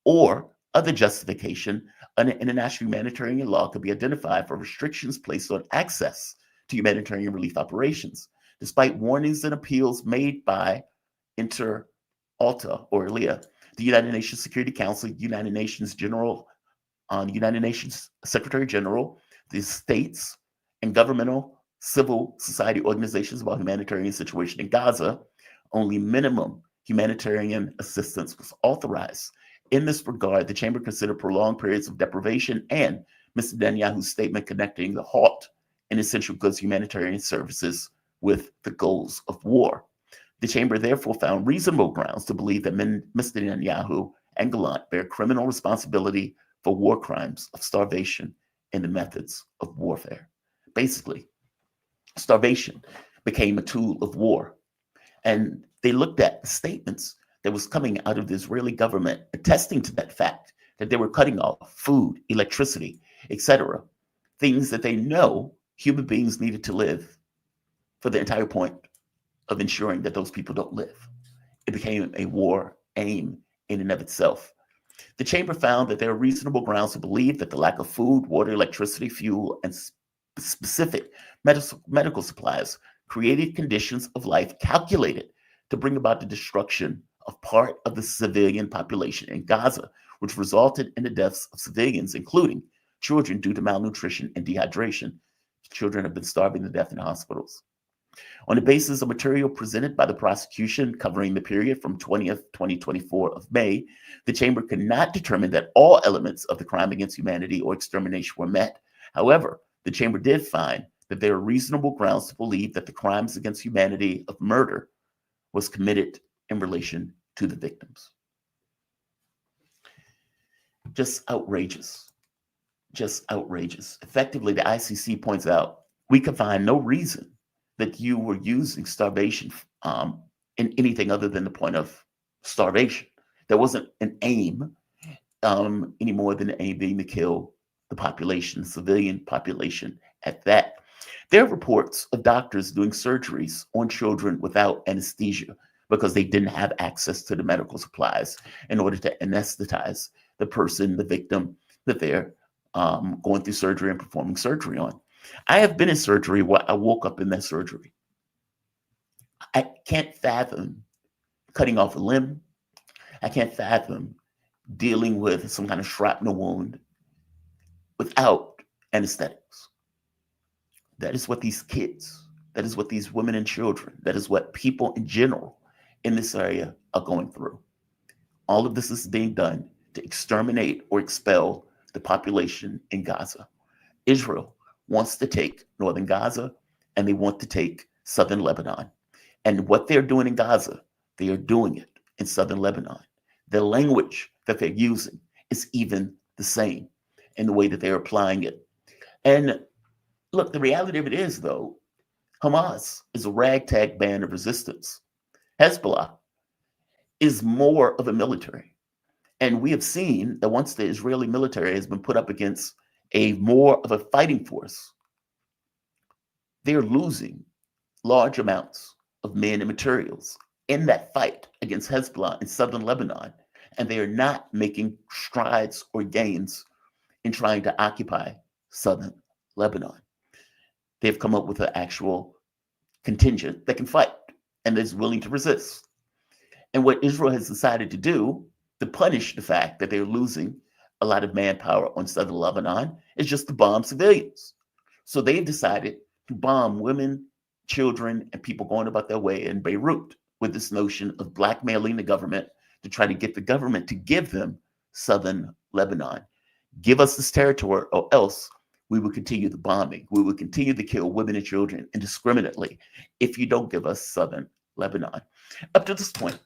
or other justification under international humanitarian law could be identified for restrictions placed on access to humanitarian relief operations, despite warnings and appeals made by Inter Alta or ELIA, the United Nations Security Council, United Nations Secretary General, the states and governmental civil society organizations about humanitarian situation in Gaza. Only minimum humanitarian assistance was authorized. In this regard, the chamber considered prolonged periods of deprivation and Mr. Netanyahu's statement connecting the halt in essential goods humanitarian services with the goals of war. The chamber therefore found reasonable grounds to believe that Mr. Netanyahu and Gallant bear criminal responsibility for war crimes of starvation and the methods of warfare. Basically, starvation became a tool of war. And they looked at the statements that was coming out of the Israeli government attesting to that fact, that they were cutting off food, electricity, etc., things that they know human beings needed to live for the entire point of ensuring that those people don't live. It became a war aim in and of itself. The chamber found that there are reasonable grounds to believe that the lack of food, water, electricity, fuel, and specific medical supplies created conditions of life calculated to bring about the destruction of part of the civilian population in Gaza, which resulted in the deaths of civilians, including children, due to malnutrition and dehydration. Children have been starving to death in hospitals. On the basis of material presented by the prosecution covering the period from 2024 of May, the chamber could not determine that all elements of the crime against humanity or extermination were met. However, the chamber did find that there are reasonable grounds to believe that the crimes against humanity of murder was committed in relation to the victims. Just outrageous. Just outrageous. Effectively, the ICC points out, we can find no reason that you were using starvation in anything other than the point of starvation. There wasn't an aim any more than the aim being to kill the population, the civilian population at that. There are reports of doctors doing surgeries on children without anesthesia because they didn't have access to the medical supplies in order to anesthetize the person, the victim that they're going through surgery and performing surgery on. I have been in surgery where I woke up in that surgery. I can't fathom cutting off a limb. I can't fathom dealing with some kind of shrapnel wound without anesthetics. That is what these kids, that is what these women and children, that is what people in general in this area are going through. All of this is being done to exterminate or expel the population in Gaza. Israel wants to take northern Gaza and they want to take southern Lebanon. And what they're doing in Gaza, they are doing it in southern Lebanon. The language that they're using is even the same in the way that they're applying it. And look, the reality of it is, though, Hamas is a ragtag band of resistance. Hezbollah is more of a military. And we have seen that once the Israeli military has been put up against a more of a fighting force, they're losing large amounts of men and materials in that fight against Hezbollah in southern Lebanon. And they are not making strides or gains in trying to occupy southern Lebanon. They've come up with an actual contingent that can fight and is willing to resist. And what Israel has decided to do to punish the fact that they're losing a lot of manpower on southern Lebanon is just to bomb civilians. So they've decided to bomb women, children, and people going about their way in Beirut with this notion of blackmailing the government to try to get the government to give them southern Lebanon. Give us this territory or else we will continue the bombing. We will continue to kill women and children indiscriminately if you don't give us southern Lebanon. Up to this point,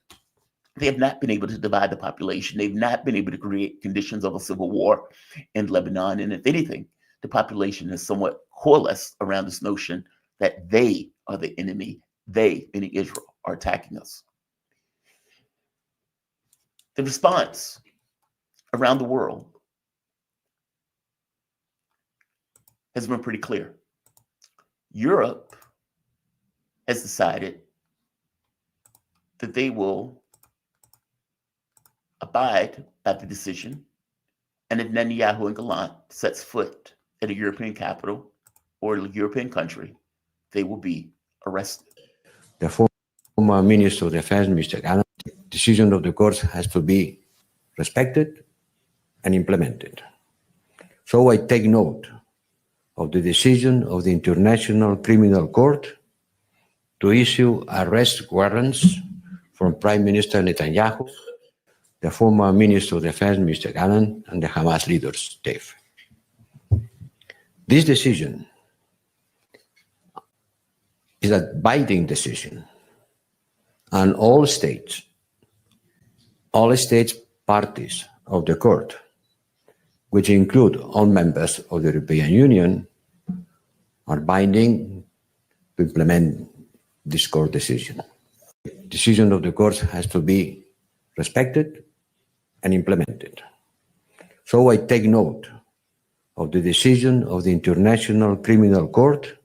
they have not been able to divide the population. They've not been able to create conditions of a civil war in Lebanon. And if anything, the population has somewhat coalesced around this notion that they are the enemy. They, meaning Israel, are attacking us. The response around the world has been pretty clear. Europe has decided that they will abide by the decision, and if Netanyahu and Gallant sets foot at a European capital or a European country, they will be arrested. The former Minister of Defense, Mr. Gallant, the decision of the court has to be respected and implemented. So I take note of the decision of the International Criminal Court to issue arrest warrants from Prime Minister Netanyahu, the former Minister of Defense, Mr. Gallant, and the Hamas leaders, Dave. This decision is a binding decision, and all states parties of the court, which include all members of the European Union, are binding to implement this court decision. The decision of the court has to be respected and implemented. So I take note of the decision of the International Criminal Court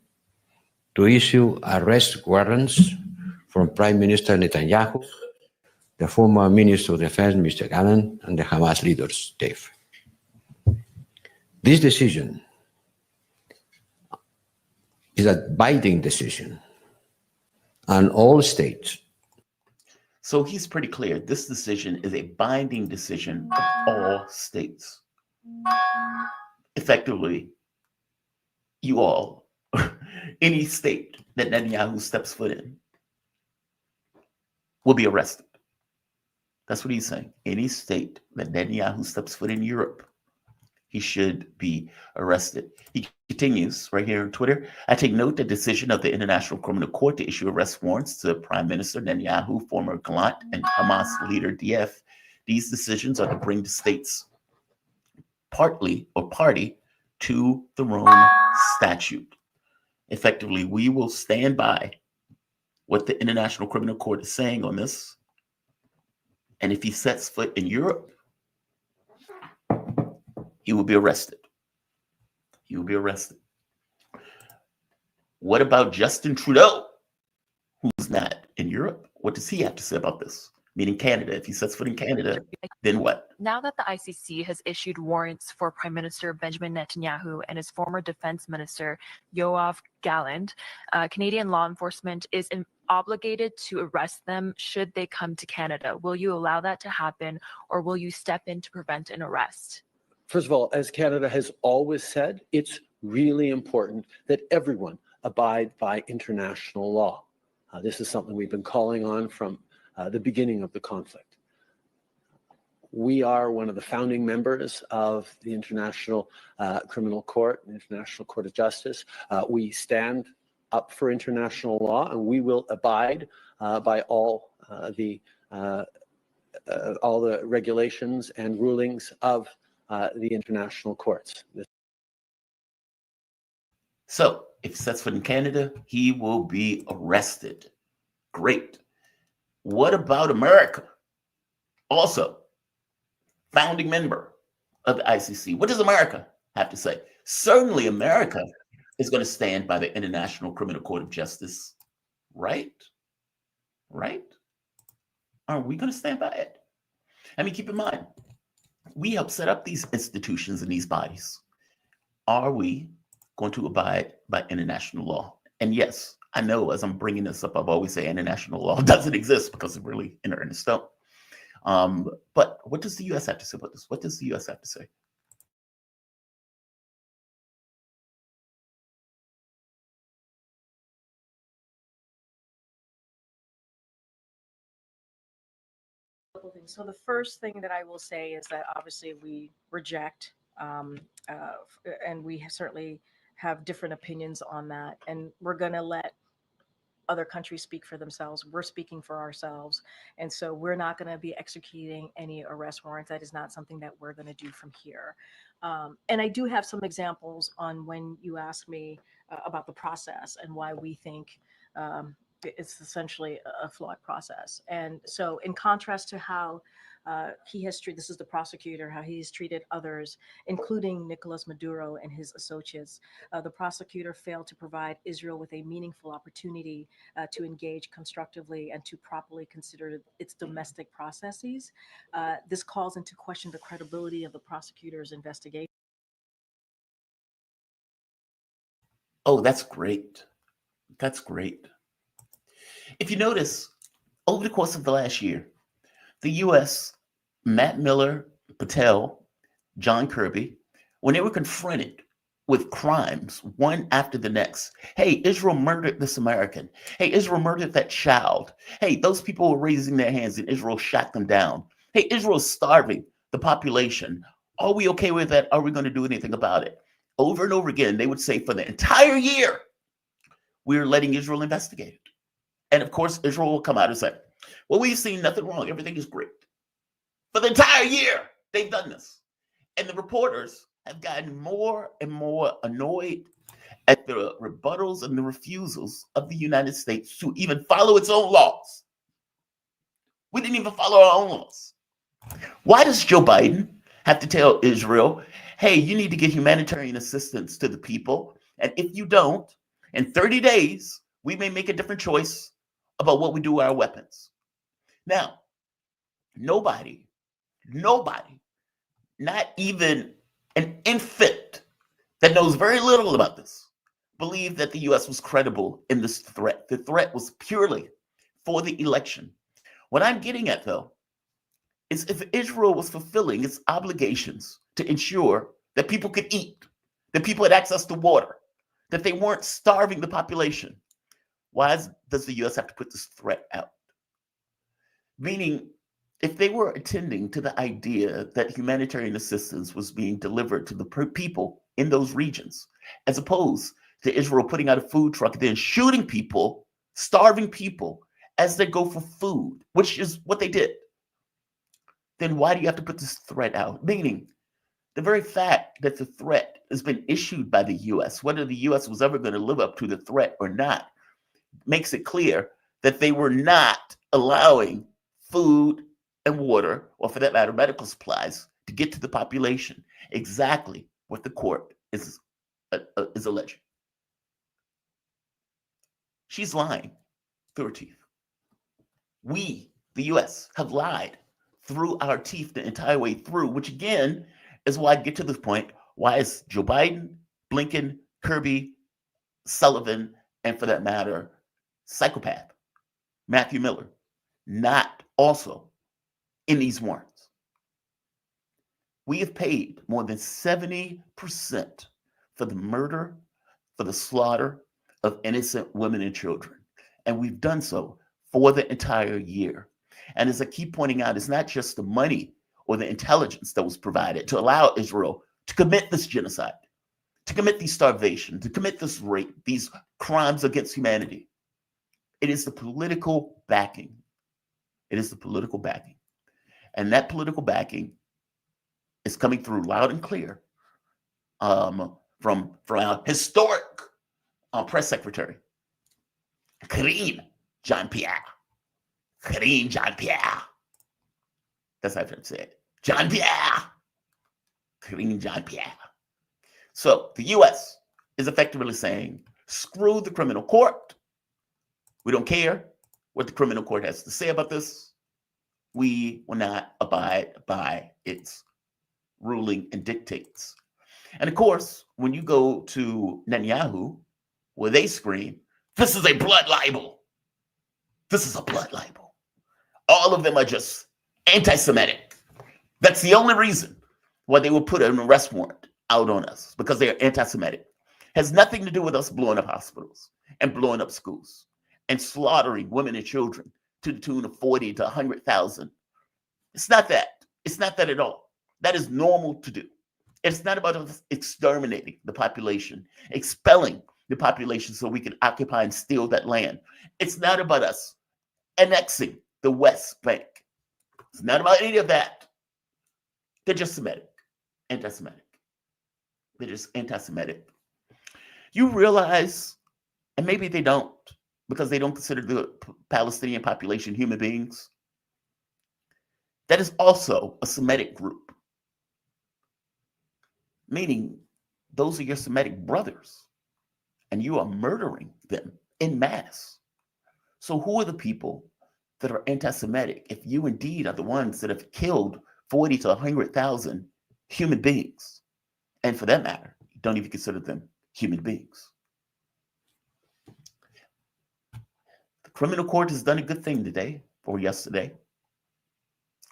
to issue arrest warrants from Prime Minister Netanyahu, the former Minister of Defense, Mr. Gallant, and the Hamas leaders, Dave. This decision is a binding decision, and all states. So he's pretty clear. This decision is a binding decision of all states. Effectively, you all, any state that Netanyahu steps foot in, will be arrested. That's what he's saying. Any state that Netanyahu steps foot in Europe, he should be arrested. He continues right here on Twitter. I take note the decision of the International Criminal Court to issue arrest warrants to Prime Minister Netanyahu, former Gallant, and Hamas leader Dief. These decisions are to bring the states party to the Rome Statute. Effectively, we will stand by what the International Criminal Court is saying on this. And if he sets foot in Europe, he will be arrested. He will be arrested. What about Justin Trudeau, who's not in Europe? What does he have to say about this? Meaning Canada. If he sets foot in Canada, then what? Now that the ICC has issued warrants for Prime Minister Benjamin Netanyahu and his former Defense Minister Yoav Gallant, Canadian law enforcement is obligated to arrest them should they come to Canada. Will you allow that to happen, or will you step in to prevent an arrest? First of all, as Canada has always said, it's really important that everyone abide by international law. This is something we've been calling on from the beginning of the conflict. We are one of the founding members of the International Criminal Court, International Court of Justice. We stand up for international law, and we will abide by all the regulations and rulings of the international courts. So if he sets foot in Canada, he will be arrested. Great. What about America? Also, founding member of the ICC. What does America have to say? Certainly America is going to stand by the International Criminal Court of Justice, right? Right? Are we going to stand by it? I mean, keep in mind, we help set up these institutions and these bodies. Are we going to abide by international law? And yes, I know as I'm bringing this up, I've always say international law doesn't exist because it really in earnest don't. But what does the U.S. have to say about this? What does the U.S. have to say? Couple things. So the first thing that I will say is that obviously we reject, and we certainly have different opinions on that, and we're going to let other countries speak for themselves. We're speaking for ourselves. And so we're not going to be executing any arrest warrants. That is not something that we're going to do from here. And I do have some examples on when you asked me about the process and why we think it's essentially a flawed process. And so in contrast to how he has treated, this is the prosecutor, how he's treated others, including Nicolas Maduro and his associates. The prosecutor failed to provide Israel with a meaningful opportunity to engage constructively and to properly consider its domestic processes. This calls into question the credibility of the prosecutor's investigation. Oh, that's great. That's great. If you notice, over the course of the last year, the U.S., Matt Miller, Patel, John Kirby, when they were confronted with crimes one after the next, hey, Israel murdered this American. Hey, Israel murdered that child. Hey, those people were raising their hands and Israel shot them down. Hey, Israel's starving the population. Are we okay with that? Are we going to do anything about it? Over and over again, they would say for the entire year, we're letting Israel investigate it. And of course, Israel will come out and say, well, we've seen nothing wrong. Everything is great. For the entire year, they've done this. And the reporters have gotten more and more annoyed at the rebuttals and the refusals of the United States to even follow its own laws. We didn't even follow our own laws. Why does Joe Biden have to tell Israel, hey, you need to get humanitarian assistance to the people, and if you don't, in 30 days, we may make a different choice about what we do with our weapons? Now, nobody, not even an infant that knows very little about this, believed that the U.S. was credible in this threat. The threat was purely for the election. What I'm getting at, though, is if Israel was fulfilling its obligations to ensure that people could eat, that people had access to water, that they weren't starving the population, why does the U.S. have to put this threat out? Meaning, if they were attending to the idea that humanitarian assistance was being delivered to the people in those regions, as opposed to Israel putting out a food truck and then shooting people, starving people as they go for food, which is what they did, then why do you have to put this threat out? Meaning, the very fact that the threat has been issued by the U.S., whether the U.S. was ever going to live up to the threat or not, makes it clear that they were not allowing food and water, or for that matter, medical supplies, to get to the population. Exactly what the court is alleging. She's lying through her teeth. We, the U.S., have lied through our teeth the entire way through, which again is why I get to this point. Why is Joe Biden, Blinken, Kirby, Sullivan, and for that matter, psychopath Matthew Miller not also in these warrants? We have paid more than 70% for the murder, for the slaughter of innocent women and children. And we've done so for the entire year. And as I keep pointing out, it's not just the money or the intelligence that was provided to allow Israel to commit this genocide, to commit these starvation, to commit this rape, these crimes against humanity. It is the political backing. It is the political backing. And that political backing is coming through loud and clear from our historic press secretary, Karine Jean-Pierre. Karine Jean-Pierre. That's how I say it. Jean-Pierre. Karine Jean-Pierre. So the U.S. is effectively saying, screw the criminal court. We don't care what the criminal court has to say about this. We will not abide by its ruling and dictates. And of course, when you go to Netanyahu, where they scream, This is a blood libel. This is a blood libel. All of them are just anti-Semitic. That's the only reason why they will put an arrest warrant out on us, because they are anti-Semitic. Has nothing to do with us blowing up hospitals and blowing up schools and slaughtering women and children to the tune of 40 to 100,000. It's not that. It's not that at all. That is normal to do. It's not about us exterminating the population, expelling the population so we can occupy and steal that land. It's not about us annexing the West Bank. It's not about any of that. They're just Semitic, anti-Semitic. They're just anti-Semitic. You realize, and maybe they don't, because they don't consider the Palestinian population human beings, that is also a Semitic group. Meaning, those are your Semitic brothers, and you are murdering them en masse. So who are the people that are anti-Semitic if you indeed are the ones that have killed 40 to 100,000 human beings? And for that matter, you don't even consider them human beings. The criminal court has done a good thing today or yesterday.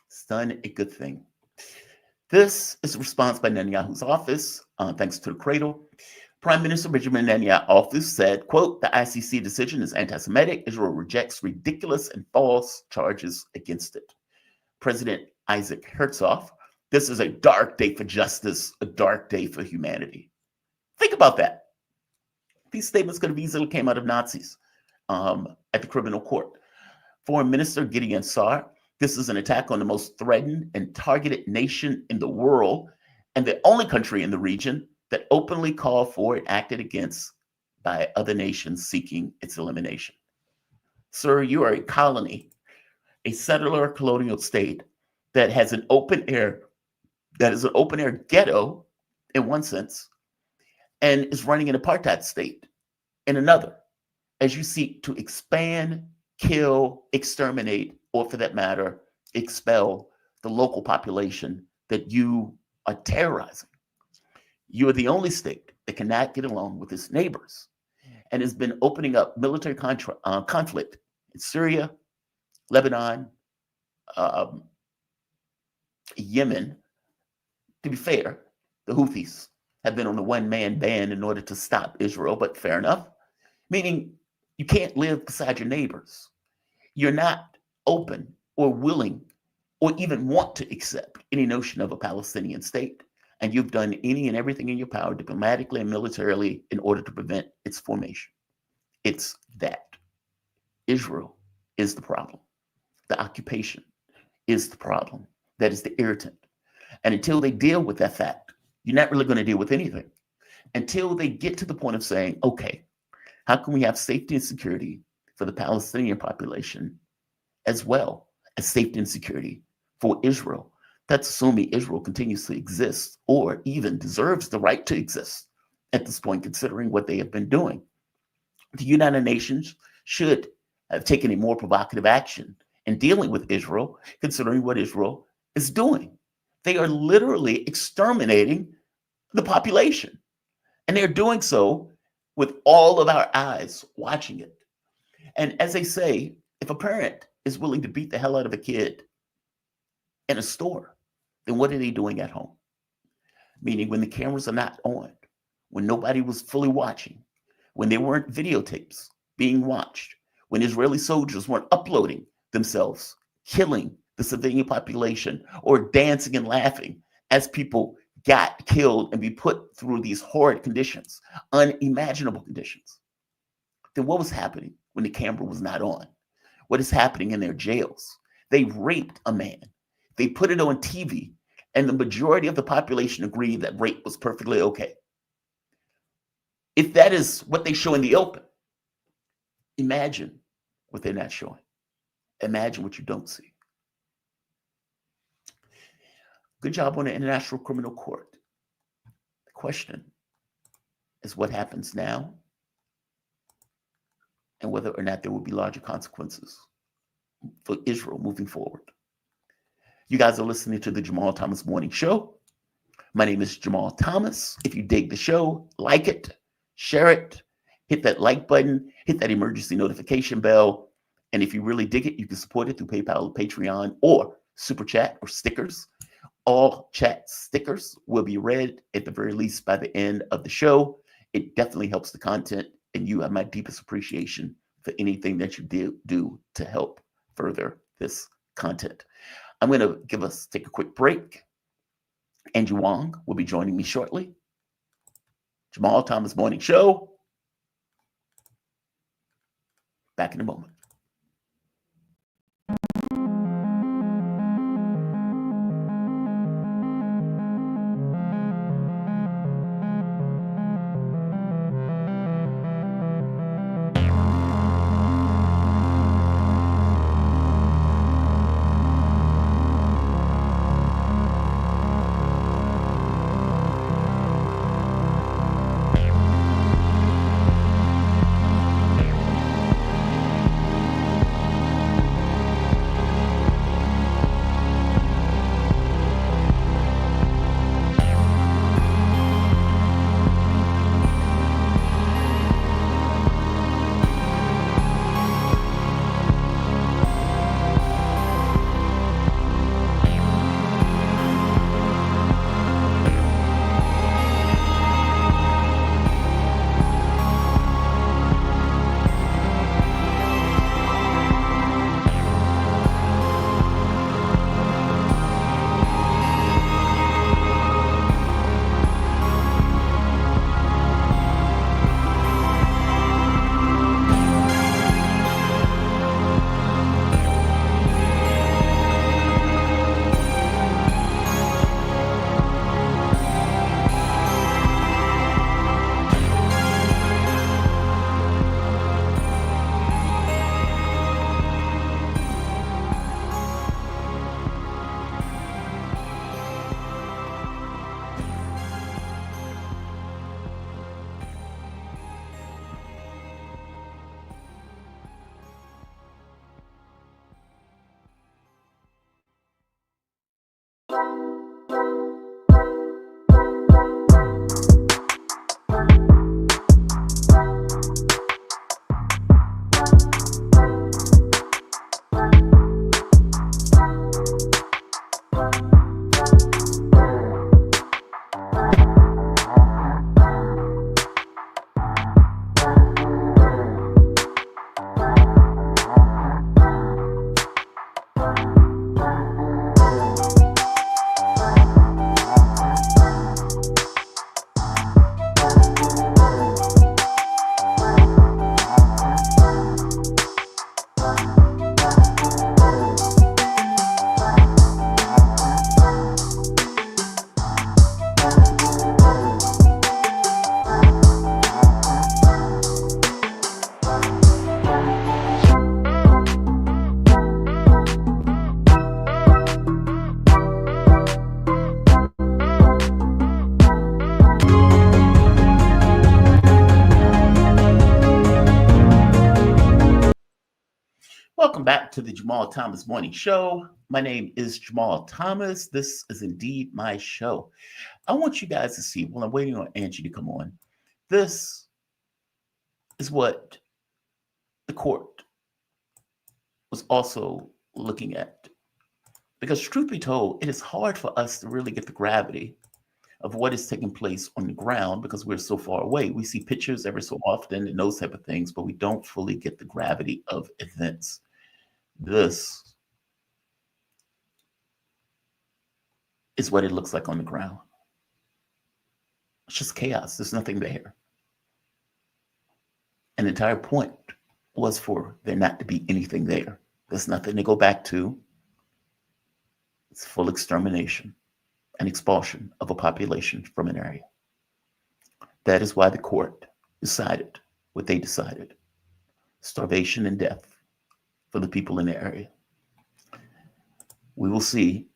It's done a good thing. This is a response by Netanyahu's office, thanks to the Cradle. Prime Minister Benjamin Netanyahu's office said, quote, the ICC decision is anti-Semitic. Israel rejects ridiculous and false charges against it. President Isaac Herzog, this is a dark day for justice, a dark day for humanity. Think about that. These statements could have easily came out of Nazis at the criminal court. Foreign Minister Gideon Saar, this is an attack on the most threatened and targeted nation in the world and the only country in the region that openly called for and acted against by other nations seeking its elimination. Sir, you are a colony, a settler colonial state that has an open air, that is an open air ghetto in one sense, and is running an apartheid state in another, as you seek to expand, kill, exterminate, or for that matter, expel the local population that you are terrorizing. You are the only state that cannot get along with its neighbors and has been opening up military conflict in Syria, Lebanon, Yemen. To be fair, the Houthis have been on a one-man band in order to stop Israel, but fair enough. Meaning you can't live beside your neighbors. You're not open or willing or even want to accept any notion of a Palestinian state. And you've done any and everything in your power diplomatically and militarily in order to prevent its formation. It's that. Israel is the problem. The occupation is the problem. That is the irritant. And until they deal with that fact, you're not really going to deal with anything. Until they get to the point of saying, okay, how can we have safety and security for the Palestinian population as well as safety and security for Israel? That's assuming Israel continues to exist or even deserves the right to exist at this point, considering what they have been doing. The United Nations should have taken a more provocative action in dealing with Israel, considering what Israel is doing. They are literally exterminating the population. And they're doing so with all of our eyes watching it. And as they say, if a parent is willing to beat the hell out of a kid in a store, then what are they doing at home? Meaning when the cameras are not on, when nobody was fully watching, when there weren't videotapes being watched, when Israeli soldiers weren't uploading themselves, killing the civilian population or dancing and laughing as people got killed and be put through these horrid conditions, unimaginable conditions. Then what was happening when the camera was not on? What is happening in their jails? They raped a man. They put it on TV, and the majority of the population agreed that rape was perfectly okay. If that is what they show in the open, imagine what they're not showing. Imagine what you don't see. Good job on the International Criminal Court. The question is what happens now and whether or not there will be larger consequences for Israel moving forward. You guys are listening to the Jamal Thomas Morning Show. My name is Jamal Thomas. If you dig the show, like it, share it, hit that like button, hit that emergency notification bell. And if you really dig it, you can support it through PayPal or Patreon or Super Chat or stickers. All chat stickers will be read at the very least by the end of the show. It definitely helps the content, and you have my deepest appreciation for anything that you do to help further this content. I'm going to take a quick break. Andrew Wong will be joining me shortly. Jamal Thomas Morning Show. Back in a moment. Welcome back to the Jamal Thomas Morning Show. My name is Jamal Thomas. This is indeed my show. I want you guys to see, while I'm waiting on Angie to come on, this is what the court was also looking at. Because truth be told, it is hard for us to really get the gravity of what is taking place on the ground because we're so far away. We see pictures every so often and those type of things, but we don't fully get the gravity of events. This is what it looks like on the ground. It's just chaos. There's nothing there. And the entire point was for there not to be anything there. There's nothing to go back to. It's full extermination and expulsion of a population from an area. That is why the court decided what they decided. Starvation and death for the people in the area. We will see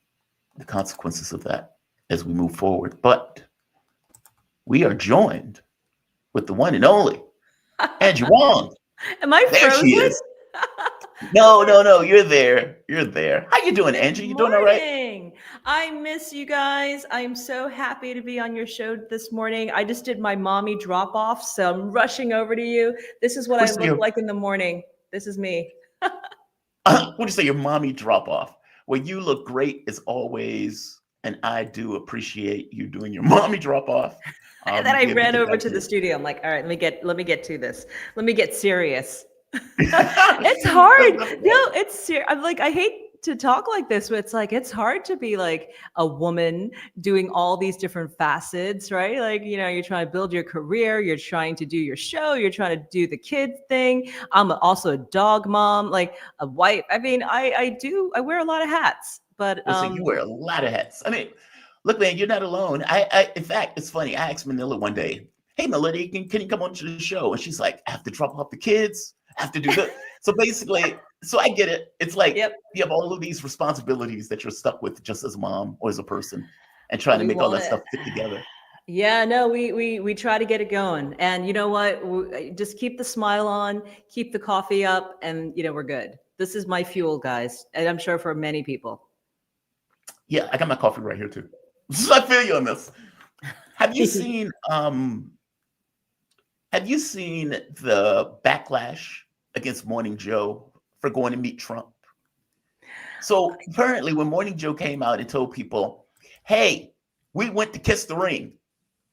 the consequences of that as we move forward. But we are joined with the one and only Angie Wong. Am I There frozen? she is. No. You're there. You're there. How you doing, Angie? You doing all right? Morning. I miss you guys. I'm so happy to be on your show this morning. I just did my mommy drop off, so I'm rushing over to you. This is what I look like in the morning. This is me. What do you say, your mommy drop off? Well, you look great as always, and I do appreciate you doing your mommy drop off. And then I ran over to the studio. I'm like, all right, let me get to this. Let me get serious. It's hard. No, it's serious. I'm like, I hate to talk like this, but it's like, it's hard to be like a woman doing all these different facets, right? Like, you know, you're trying to build your career, you're trying to do your show, you're trying to do the kid thing. I'm also a dog mom, like a wife. I mean, I wear a lot of hats, but so you wear a lot of hats. I mean, look, man, you're not alone. In fact, it's funny. I asked Manila one day, hey, Melody, can you come on to the show? And she's like, I have to drop off the kids. I have to do that. So basically, so I get it. It's like you have all of these responsibilities that you're stuck with just as a mom or as a person, and trying to make all that stuff fit together. Yeah, no, we try to get it going. And you know what? Just keep the smile on, keep the coffee up, and you know, we're good. This is my fuel, guys. And I'm sure for many people. Yeah, I got my coffee right here too. So I feel you on this. Have you seen the backlash against Morning Joe for going to meet Trump? So apparently when Morning Joe came out and told people, hey, we went to kiss the ring.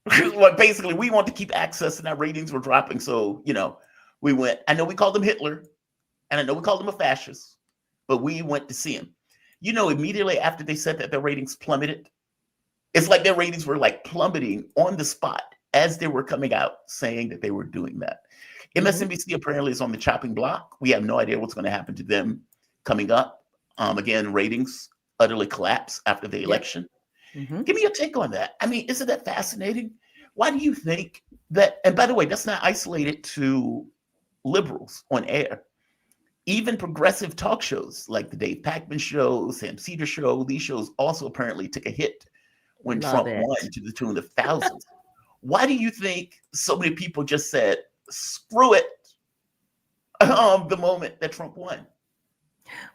Like basically we want to keep access and our ratings were dropping. So, you know, we went, I know we called him Hitler and I know we called him a fascist, but we went to see him. You know, immediately after they said that their ratings plummeted, it's like their ratings were like plummeting on the spot as they were coming out saying that they were doing that. MSNBC apparently is on the chopping block. We have no idea what's going to happen to them coming up. Again, ratings utterly collapse after the election. Give me your take on that. I mean, isn't that fascinating? Why do you think that? And by the way, that's not isolated to liberals on air. Even progressive talk shows like the Dave Pakman show, Sam Cedar show, these shows also apparently took a hit when Trump won to the tune of thousands. Why do you think so many people just said, screw it, the moment that Trump won?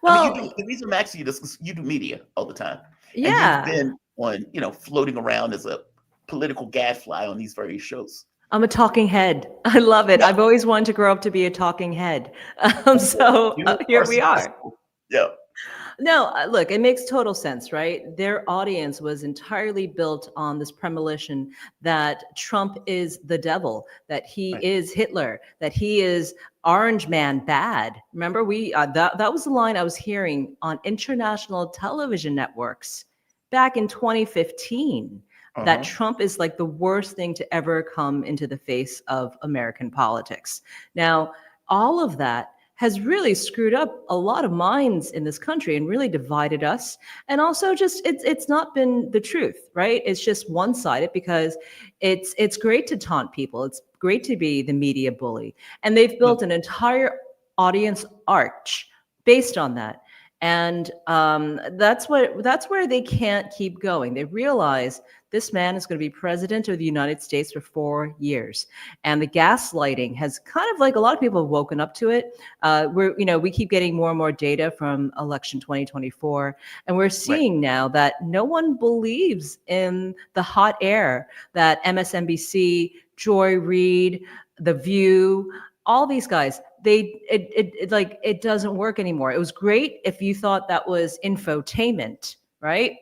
Well, I mean, the reason I'm asking you this is you do media all the time. Yeah. And you've been on, you know, floating around as a political gadfly on these various shows. I'm a talking head. I love it. I've always wanted to grow up to be a talking head. So here we are. Yeah. No, look, it makes total sense, right? Their audience was entirely built on this premonition that Trump is the devil, that he is Hitler, that he is Orange Man bad. Remember, that was the line I was hearing on international television networks back in 2015. That Trump is like the worst thing to ever come into the face of American politics. Now, all of that has really screwed up a lot of minds in this country and really divided us. And also just, it's not been the truth, right? It's just one-sided because it's great to taunt people. It's great to be the media bully. And they've built an entire audience arch based on that. And that's where they can't keep going. They realize this man is going to be president of the United States for 4 years. And the gaslighting has kind of, like, a lot of people have woken up to it. We keep getting more and more data from election 2024. And we're seeing now that no one believes in the hot air that MSNBC, Joy Reid, The View, all these guys, it doesn't work anymore. It was great if you thought that was infotainment, right?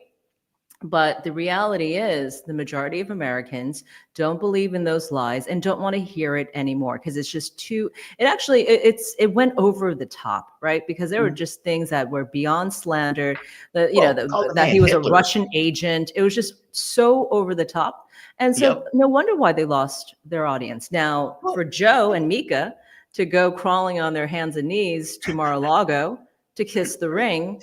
But the reality is the majority of Americans don't believe in those lies and don't want to hear it anymore because it's just it went over the top, right? Because there were just things that were beyond slander, that he was a Russian agent. It was just so over the top. And so no wonder why they lost their audience. Now, for Joe and Mika to go crawling on their hands and knees to Mar-a-Lago to kiss the ring,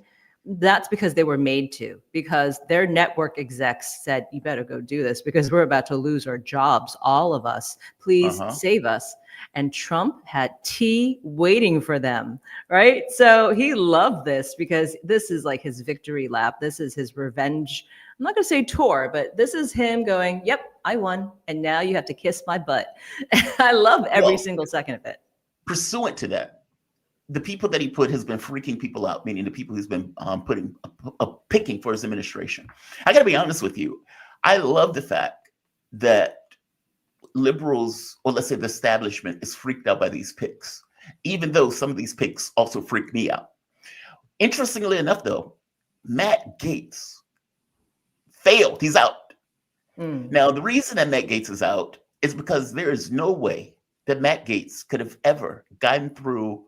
that's because they were made to, because their network execs said, you better go do this because we're about to lose our jobs, all of us. Please save us. And Trump had tea waiting for them, right? So he loved this because this is like his victory lap. This is his revenge. I'm not going to say tour, but this is him going, yep, I won. And now you have to kiss my butt. I love every single second of it. Pursuant to that, the people that he put has been freaking people out, meaning the people he's been picking for his administration. I got to be honest with you. I love the fact that liberals, or let's say the establishment, is freaked out by these picks, even though some of these picks also freak me out. Interestingly enough, though, Matt Gaetz failed. He's out. Now, the reason that Matt Gaetz is out is because there is no way that Matt Gaetz could have ever gotten through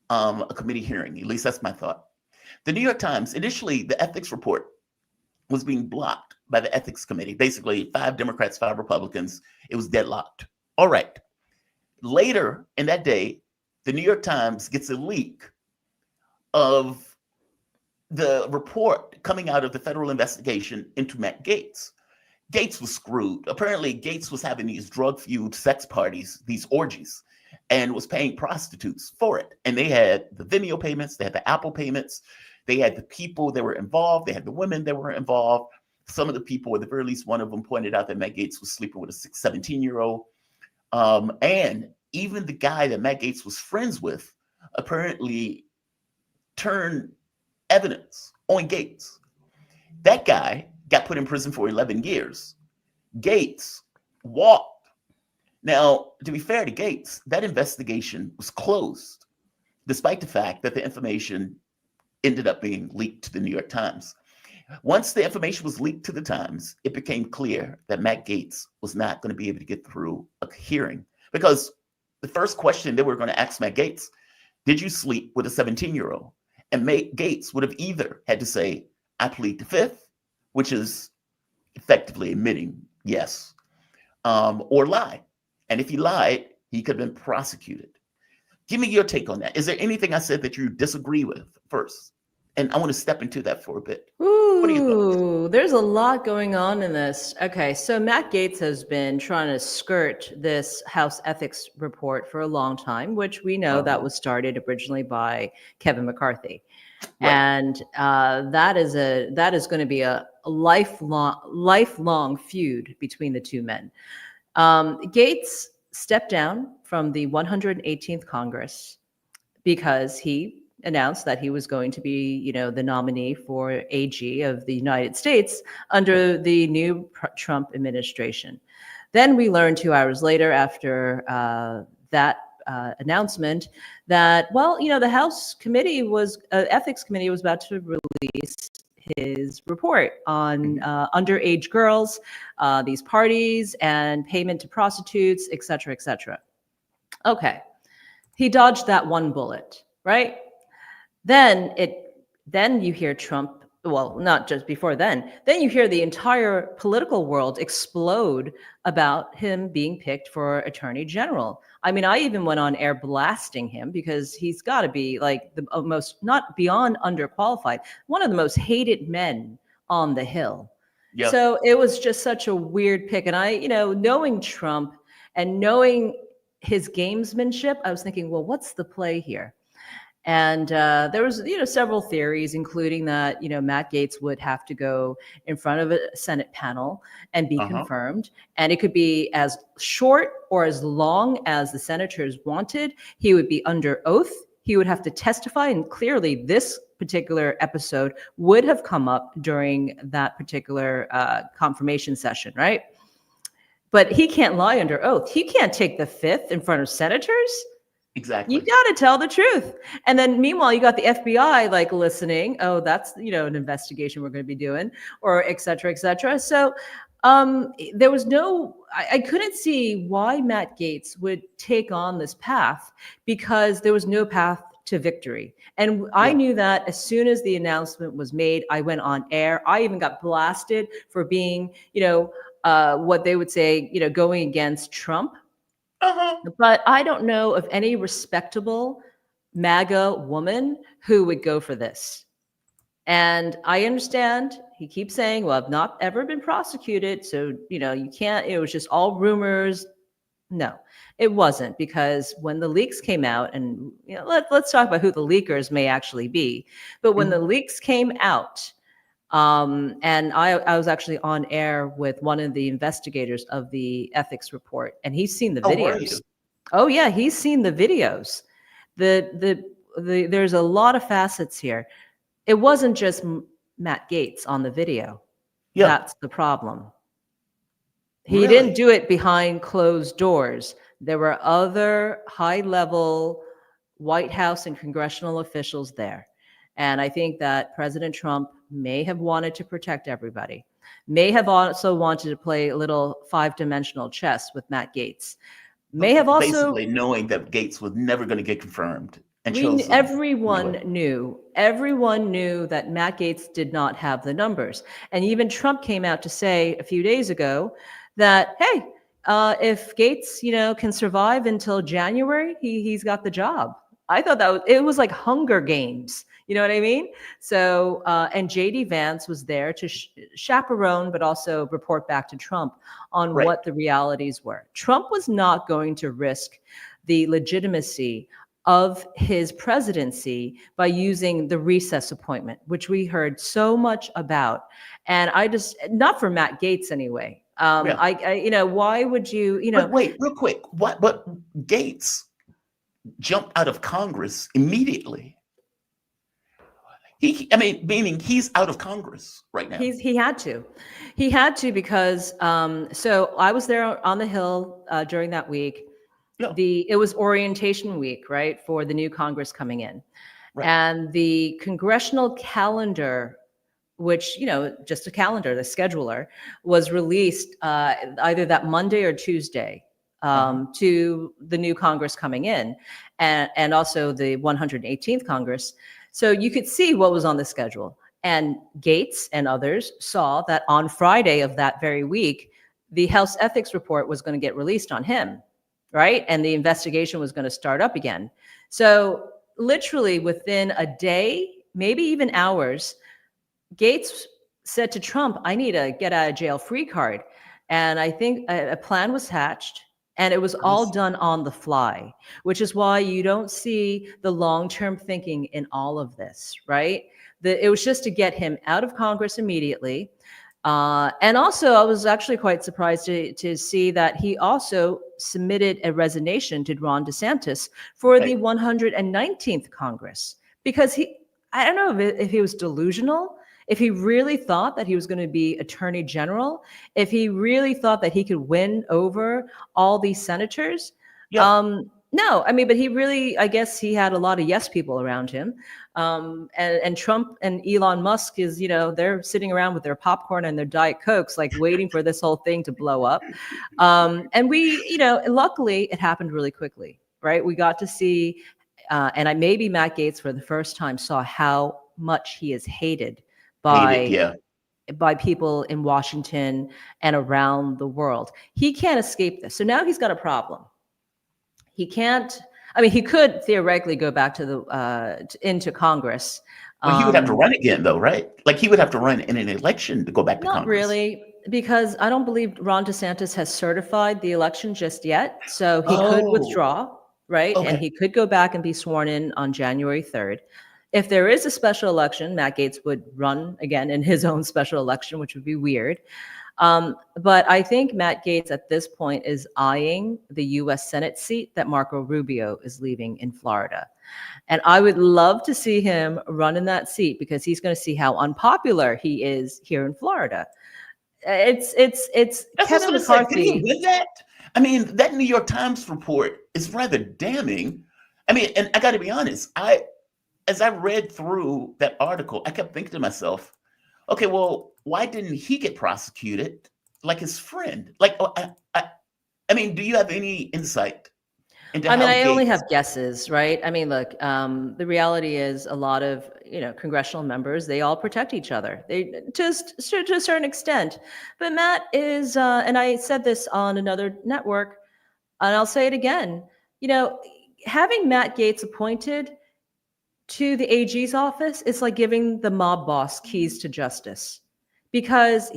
a committee hearing. At least that's my thought. The New York Times, initially, the ethics report was being blocked by the ethics committee. Basically, 5 Democrats, 5 Republicans. It was deadlocked. All right. Later in that day, the New York Times gets a leak of the report coming out of the federal investigation into Matt Gaetz. Gaetz was screwed. Apparently, Gaetz was having these drug-fueled sex parties, these orgies, and was paying prostitutes for it. And they had the Vimeo payments, they had the Apple payments, they had the people that were involved, they had the women that were involved. Some of the people, or at the very least one of them, pointed out that Matt Gaetz was sleeping with a 17-year-old. And even the guy that Matt Gaetz was friends with apparently turned evidence on Gaetz. That guy got put in prison for 11 years. Gaetz walked. Now, to be fair to Gaetz, that investigation was closed, despite the fact that the information ended up being leaked to the New York Times. Once the information was leaked to the Times, it became clear that Matt Gaetz was not going to be able to get through a hearing, because the first question they were going to ask Matt Gaetz, did you sleep with a 17-year-old? And Matt Gaetz would have either had to say, I plead the fifth, which is effectively admitting yes, or lie. And if he lied, he could have been prosecuted. Give me your take on that. Is there anything I said that you disagree with first? And I want to step into that for a bit. Ooh, there's a lot going on in this. Okay, so Matt Gaetz has been trying to skirt this House ethics report for a long time, which we know that was started originally by Kevin McCarthy. Right. And that is going to be a lifelong feud between the two men. Gaetz stepped down from the 118th Congress because he announced that he was going to be, the nominee for AG of the United States under the new Trump administration. Then we learned 2 hours later, after that announcement, that, the House committee ethics committee was about to release his report on underage girls, these parties, and payment to prostitutes, et cetera, et cetera. Okay, he dodged that one bullet, right? Then you hear Trump, well, not just before then you hear the entire political world explode about him being picked for Attorney General. I mean, I even went on air blasting him because he's got to be like the most, not beyond underqualified, one of the most hated men on the Hill. Yep. So it was just such a weird pick. And I, knowing Trump and knowing his gamesmanship, I was thinking, well, what's the play here? And there was, several theories, including that, Matt Gaetz would have to go in front of a Senate panel and be confirmed. And it could be as short or as long as the senators wanted. He would be under oath. He would have to testify. And clearly this particular episode would have come up during that particular confirmation session, right? But he can't lie under oath. He can't take the fifth in front of senators. Exactly. You got to tell the truth. And then meanwhile, you got the FBI like listening. Oh, that's, an investigation we're going to be doing, or et cetera, et cetera. So there was I couldn't see why Matt Gaetz would take on this path, because there was no path to victory. And I knew that as soon as the announcement was made, I went on air. I even got blasted for being, what they would say, going against Trump. But I don't know of any respectable MAGA woman who would go for this. And I understand he keeps saying, well, I've not ever been prosecuted. So, you can't, it was just all rumors. No, it wasn't, because when the leaks came out, and let's talk about who the leakers may actually be. But when the leaks came out, and I was actually on air with one of the investigators of the ethics report, and he's seen the videos. Oh yeah, he's seen the videos. there's a lot of facets here. It wasn't just Matt Gaetz on the video. Yeah. That's the problem. He Really? didn't do it behind closed doors. There were other high-level White House and congressional officials there. And I think that President Trump may have wanted to protect everybody, may have also wanted to play a little five-dimensional chess with Matt Gaetz, may have also— basically knowing that Gates was never going to get confirmed. And everyone knew that Matt Gaetz did not have the numbers. And even Trump came out to say a few days ago that, hey, if Gaetz, can survive until January, he's got the job. I thought it was like Hunger Games. You know what I mean? So, and JD Vance was there to chaperone, but also report back to Trump on what the realities were. Trump was not going to risk the legitimacy of his presidency by using the recess appointment, which we heard so much about. And I just, not for Matt Gaetz anyway. Why would you, But wait, real quick. But Gaetz jumped out of Congress immediately. Meaning he's out of Congress right now. He had to because, so I was there on the Hill during that week. Yeah. It was orientation week, right, for the new Congress coming in. Right. And the congressional calendar, which, just a calendar, the scheduler, was released either that Monday or Tuesday to the new Congress coming in, and also the 118th Congress. So you could see what was on the schedule. And Gaetz and others saw that on Friday of that very week, the House Ethics Report was going to get released on him. Right? And the investigation was going to start up again. So literally within a day, maybe even hours, Gaetz said to Trump, I need a get out of jail free card. And I think a plan was hatched, and it was all done on the fly, which is why you don't see the long-term thinking in all of this, right? It was just to get him out of Congress immediately. And also, I was actually quite surprised to see that he also submitted a resignation to Ron DeSantis for the 119th Congress, because I don't know if he was delusional, if he really thought that he was going to be Attorney General, if he really thought that he could win over all these senators. Yeah. No, but he really, I guess he had a lot of yes people around him. And Trump and Elon Musk is, they're sitting around with their popcorn and their Diet Cokes, like waiting for this whole thing to blow up. And we, luckily it happened really quickly, right? We got to see, and maybe Matt Gaetz for the first time saw how much he is hated by people in Washington and around the world. He can't escape this. So now he's got a problem. He can't. He could theoretically go back to into Congress. Well, he would have to run again, though, right? Like he would have to run in an election to go back to Congress. Not really, because I don't believe Ron DeSantis has certified the election just yet. So he could withdraw, right? Okay. And he could go back and be sworn in on January 3rd. If there is a special election, Matt Gaetz would run again in his own special election, which would be weird. But I think Matt Gaetz at this point is eyeing the U.S. Senate seat that Marco Rubio is leaving in Florida. And I would love to see him run in that seat, because he's going to see how unpopular he is here in Florida. It's Kevin McCarthy. Can you win that? That New York Times report is rather damning. And I got to be honest, as I read through that article, I kept thinking to myself, okay, well, why didn't he get prosecuted like his friend? Like, do you have any insight into how I only have guesses, right? Look, the reality is a lot of, congressional members, they all protect each other. They just to a certain extent. But Matt is, and I said this on another network, and I'll say it again, having Matt Gaetz appointed to the AG's office, it's like giving the mob boss keys to justice, because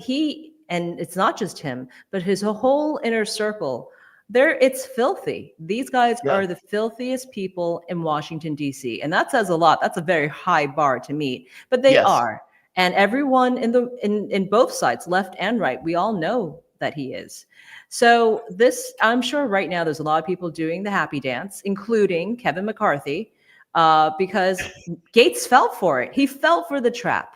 and it's not just him, but his whole inner circle, it's filthy. These guys are the filthiest people in Washington, D.C. And that says a lot. That's a very high bar to meet, but they are. And everyone in both sides, left and right, we all know that he is. So I'm sure right now there's a lot of people doing the happy dance, including Kevin McCarthy, because Gates fell for it. He fell for the trap.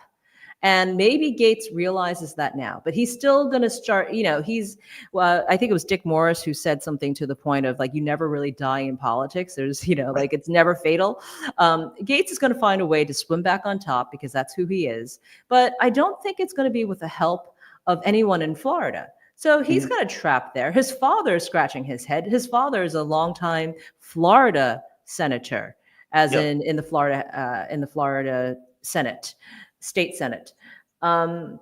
And maybe Gates realizes that now, but he's still going to start, I think it was Dick Morris who said something to the point of like, you never really die in politics. There's, like it's never fatal. Gates is going to find a way to swim back on top because that's who he is. But I don't think it's going to be with the help of anyone in Florida. So he's got a trap there. His father is scratching his head. His father is a longtime Florida senator, as in the Florida Senate. State Senate. I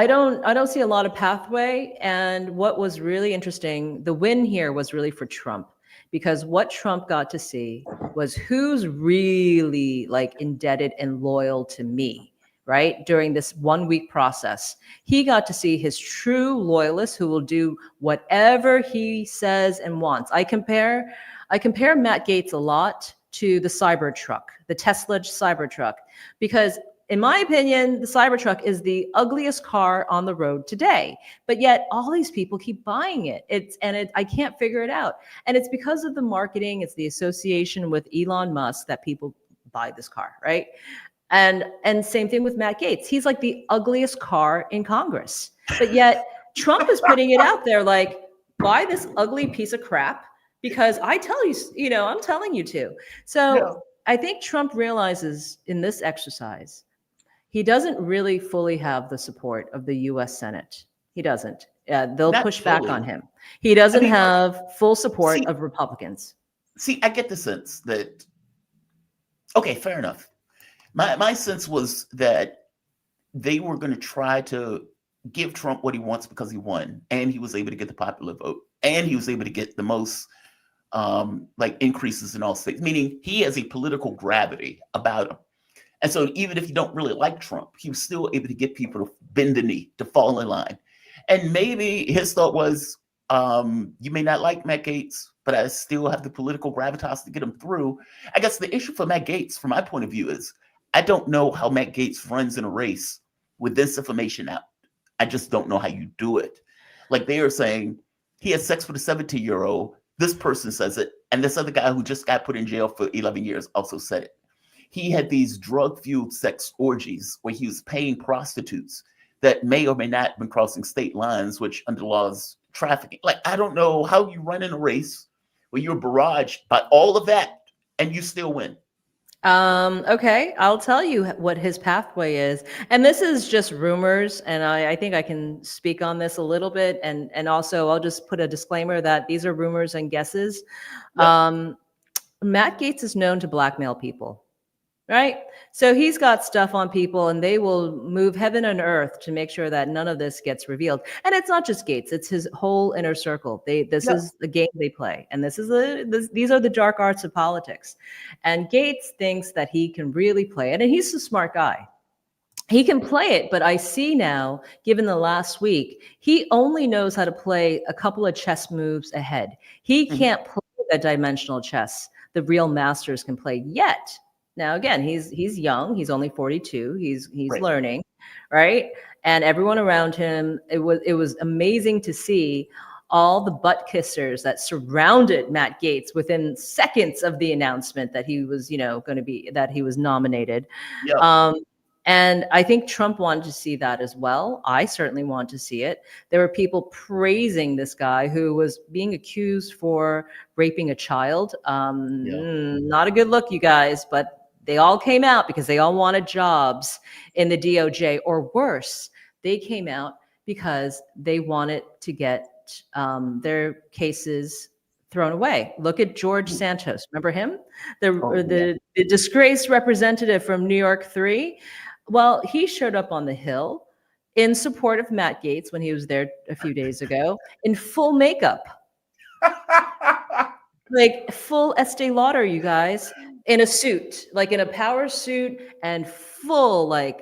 don't see a lot of pathway. And what was really interesting, the win here was really for Trump, because what Trump got to see was who's really like indebted and loyal to me, right? During this 1 week process, he got to see his true loyalists who will do whatever he says and wants. I compare Matt Gaetz a lot to the Cybertruck, the Tesla Cybertruck, because in my opinion, the Cybertruck is the ugliest car on the road today, but yet all these people keep buying it. I can't figure it out. And it's because of the marketing, it's the association with Elon Musk that people buy this car, right? And same thing with Matt Gaetz. He's like the ugliest car in Congress, but yet Trump is putting it out there like, buy this ugly piece of crap, because I tell you, I'm telling you to. So I think Trump realizes in this exercise, he doesn't really fully have the support of the US Senate. He doesn't. They'll push back on him. He doesn't have full support of Republicans. See, I get the sense that, okay, fair enough. My sense was that they were going to try to give Trump what he wants because he won, and he was able to get the popular vote, and he was able to get the most increases in all states, meaning he has a political gravity about him. And so even if you don't really like Trump, he was still able to get people to bend the knee, to fall in line. And maybe his thought was, you may not like Matt Gaetz, but I still have the political gravitas to get him through. I guess the issue for Matt Gaetz, from my point of view, is I don't know how Matt Gaetz runs in a race with this information out. I just don't know how you do it. Like they are saying, he had sex with a 17-year-old. This person says it, and this other guy who just got put in jail for 11 years also said it. He had these drug-fueled sex orgies where he was paying prostitutes that may or may not have been crossing state lines, which under the law is trafficking. Like, I don't know how you run in a race where you're barraged by all of that and you still win. Okay, I'll tell you what his pathway is. And this is just rumors, and I think I can speak on this a little bit. And also, I'll just put a disclaimer that these are rumors and guesses. Yep. Matt Gaetz is known to blackmail people, right? So he's got stuff on people, and they will move heaven and earth to make sure that none of this gets revealed. And it's not just Gaetz; it's his whole inner circle. This is the game they play, and these are the dark arts of politics. And Gaetz thinks that he can really play it, and he's a smart guy. He can play it, but I see now, given the last week, he only knows how to play a couple of chess moves ahead. He can't play that dimensional chess the real masters can play yet. Now, again, he's young. He's only 42. He's right. Learning, right? And everyone around him, it was amazing to see all the butt kissers that surrounded Matt Gaetz within seconds of the announcement that he was, that he was nominated. Yep. And I think Trump wanted to see that as well. I certainly want to see it. There were people praising this guy who was being accused for raping a child. Not a good look, you guys, but they all came out because they all wanted jobs in the DOJ, or worse, they came out because they wanted to get their cases thrown away. Look at George Santos. Remember him? The disgraced representative from New York 3. Well, he showed up on the Hill in support of Matt Gaetz when he was there a few days ago in full makeup. Like full Estee Lauder, you guys, in a suit, like in a power suit and full, I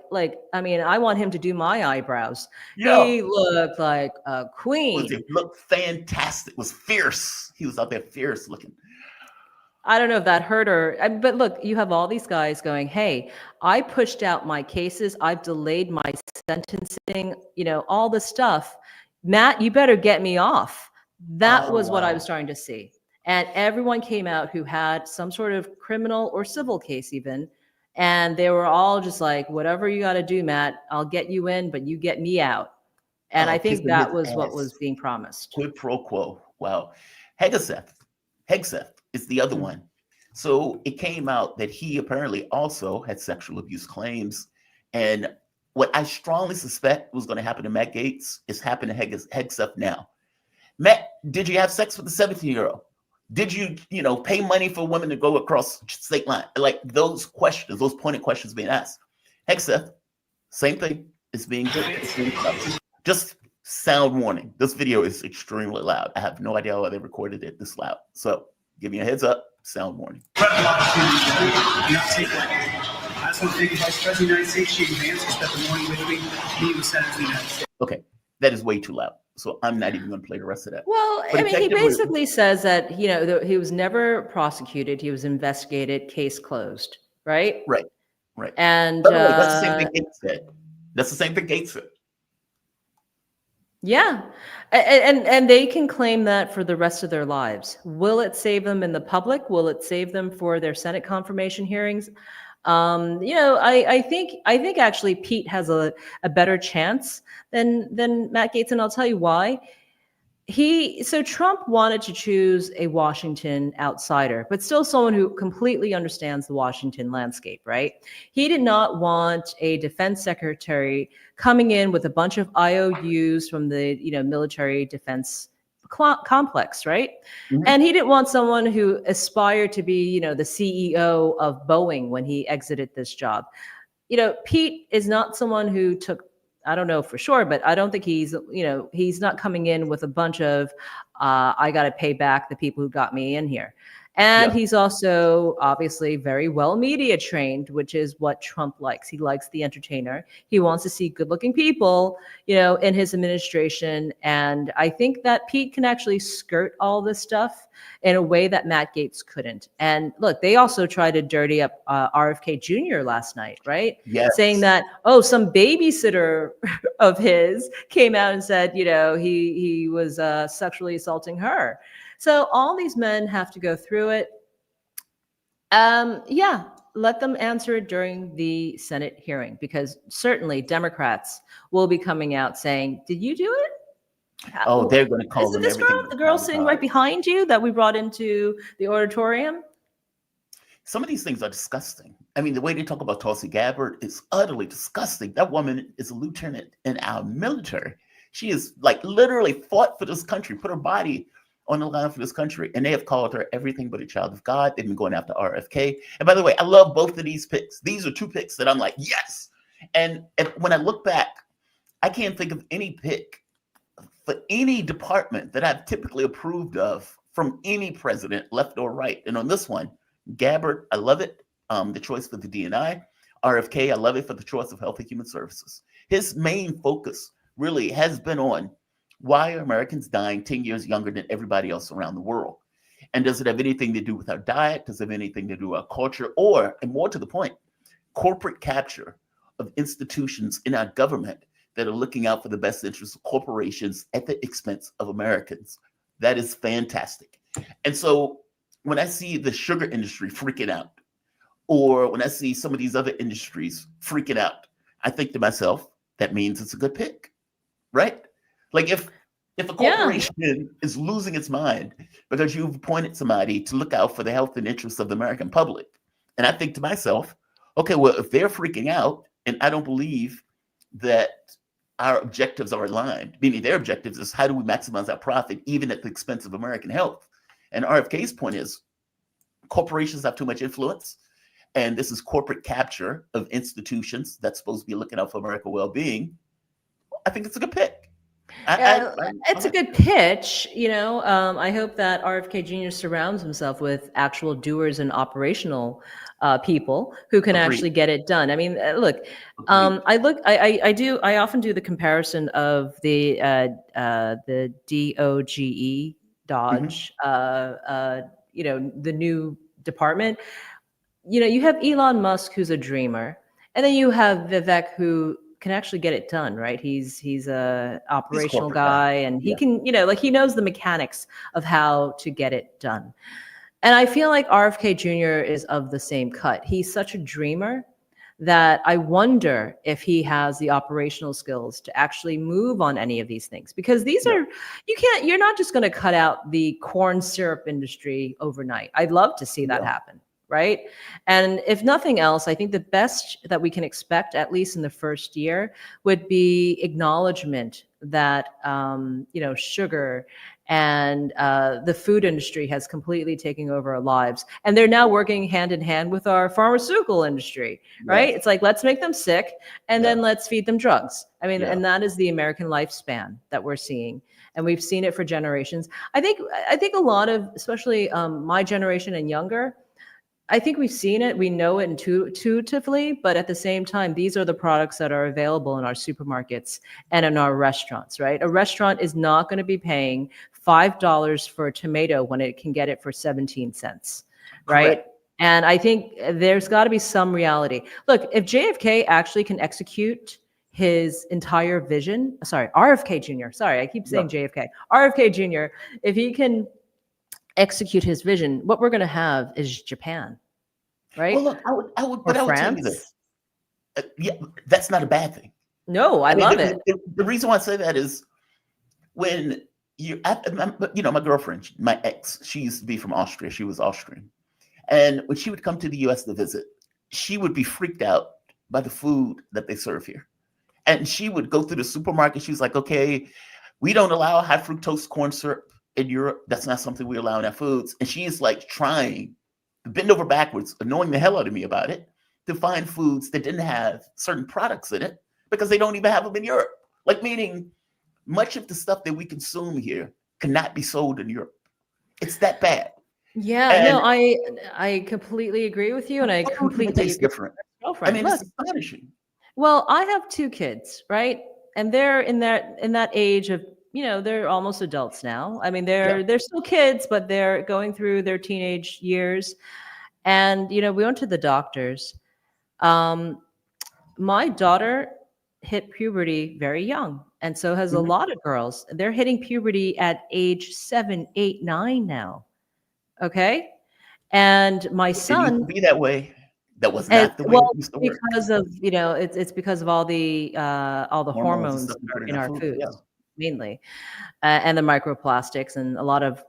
want him to do my eyebrows. Yeah. He looked like a queen. He looked fantastic. Was fierce. He was out there fierce looking. I don't know if that hurt her, but look, you have all these guys going, hey, I pushed out my cases. I've delayed my sentencing, all the stuff. Matt, you better get me off. That was what I was starting to see. And everyone came out who had some sort of criminal or civil case even. And they were all just like, whatever you got to do, Matt, I'll get you in, but you get me out. And I think Kissing that his was what ass. was being promised. Quid pro quo. Wow. Hegseth is the other one. So it came out that he apparently also had sexual abuse claims. And what I strongly suspect was going to happen to Matt Gaetz is happening to Hegseth now. Matt, did you have sex with a 17-year-old? Did you, pay money for women to go across state line? Like those questions, those pointed questions being asked. Hegseth, same thing. It's being just sound warning. This video is extremely loud. I have no idea why they recorded it this loud. So give me a heads up, sound warning. I just want to thank the Vice President of the United States, J.D. Vance, who spent the morning with me, meeting with Senators of the United States. Okay, that is way too loud. So I'm not even going to play the rest of that. Well, But I mean, he effectively- basically says that, he was never prosecuted. He was investigated, case closed, right? Right. And By the way, that's the same thing Gates said. That's the same thing Gates said. yeah, and they can claim that for the rest of their lives. Will it save them in the public? Will it save them for their Senate confirmation hearings? I think actually Pete has a better chance than Matt Gaetz, and I'll tell you why. So Trump wanted to choose a Washington outsider, but still someone who completely understands the Washington landscape, right? He did not want a defense secretary coming in with a bunch of IOUs from the, military defense complex, right? Mhm. And he didn't want someone who aspired to be, the CEO of Boeing when he exited this job. Pete is not someone who took, I don't know for sure, but I don't think he's not coming in with a bunch of, I got to pay back the people who got me in here. And he's also obviously very well media trained, which is what Trump likes. He likes the entertainer. He wants to see good looking people, in his administration. And I think that Pete can actually skirt all this stuff in a way that Matt Gaetz couldn't. And look, they also tried to dirty up RFK Jr. last night, right? Yes. Saying that, some babysitter of his came out and said, he was sexually assaulting her. So all these men have to go through it. Let them answer it during the Senate hearing, because certainly Democrats will be coming out saying, did you do it? Oh, they're going to call Is it them this everything. girl, the girl sitting right behind you that we brought into the auditorium? Some of these things are disgusting. I mean, the way they talk about Tulsi Gabbard is utterly disgusting. That woman is a lieutenant in our military. She is literally fought for this country, put her body on the line for this country, and they have called her everything but a child of God. They've been going after RFK. And by the way, I love both of these picks. These are two picks that I'm like, yes. And when I look back, I can't think of any pick for any department that I've typically approved of from any president, left or right. And on this one, Gabbard, I love it. The choice for the DNI. RFK, I love it for the choice of Health and Human Services. His main focus really has been on why are Americans dying 10 years younger than everybody else around the world? And does it have anything to do with our diet? Does it have anything to do with our culture? Or, and more to the point, corporate capture of institutions in our government that are looking out for the best interests of corporations at the expense of Americans? That is fantastic. And so when I see the sugar industry freaking out, or when I see some of these other industries freaking out, I think to myself, that means it's a good pick, right? Like if a corporation is losing its mind because you've appointed somebody to look out for the health and interests of the American public, and I think to myself, okay, well, if they're freaking out, and I don't believe that our objectives are aligned, meaning their objectives is how do we maximize our profit even at the expense of American health? And RFK's point is corporations have too much influence, and this is corporate capture of institutions that's supposed to be looking out for American well-being. I think it's a good pick. It's a good pitch, I hope that RFK Jr. surrounds himself with actual doers and operational people who can actually get it done. I mean, look, I often do the comparison of the DOGE, Dodge, the new department. You have Elon Musk, who's a dreamer, and then you have Vivek, who can actually get it done, right? He's a operational corporate guy. guy, and he Yeah. can, like he knows the mechanics of how to get it done. And I feel like RFK Jr. is of the same cut. He's such a dreamer that I wonder if he has the operational skills to actually move on any of these things, because these are, you're not just going to cut out the corn syrup industry overnight. I'd love to see that happen. Right. And if nothing else, I think the best that we can expect, at least in the first year, would be acknowledgement that, sugar and the food industry has completely taken over our lives. And they're now working hand in hand with our pharmaceutical industry, right? Yes. It's like, let's make them sick and then let's feed them drugs. I mean, Yeah. and that is the American lifespan that we're seeing. And we've seen it for generations. I think a lot of, especially my generation and younger, I think we've seen it, we know it intuitively, but at the same time, these are the products that are available in our supermarkets and in our restaurants, right? A restaurant is not going to be paying $5 for a tomato when it can get it for 17 cents, right? Correct. And I think there's got to be some reality. Look, if JFK actually can execute his entire vision, sorry, RFK Jr., sorry, I keep saying JFK, RFK Jr., if he can execute his vision, what we're going to have is Japan, right? Well, look, I would Or tell you France. this. Yeah, that's not a bad thing. No, I mean, love it. The reason why I say that is when my girlfriend, my ex, she used to be from Austria. She was Austrian. And when she would come to the US to visit, she would be freaked out by the food that they serve here. And she would go through the supermarket. She was like, okay, we don't allow high fructose corn syrup in Europe. That's not something we allow in our foods. And she's like trying to bend over backwards, annoying the hell out of me about it, to find foods that didn't have certain products in it because they don't even have them in Europe. Like, meaning much of the stuff that we consume here cannot be sold in Europe. It's that bad. Yeah, And no, I completely agree with you, and I completely tastes agree different. with my I girlfriend. mean, Look, it's astonishing. well, I have 2 kids, right? And they're in that age of, they're almost adults now. I mean, they're still kids, but they're going through their teenage years. And, we went to the doctors. My daughter hit puberty very young, and so has a lot of girls. They're hitting puberty at age 7, 8, 9 now. Okay. And my It used son, to be that way. That was not the way it used to work. because of, it's because of all the and hormones stuff we that put are in in our our food, foods, yeah. mainly, and the microplastics and a lot of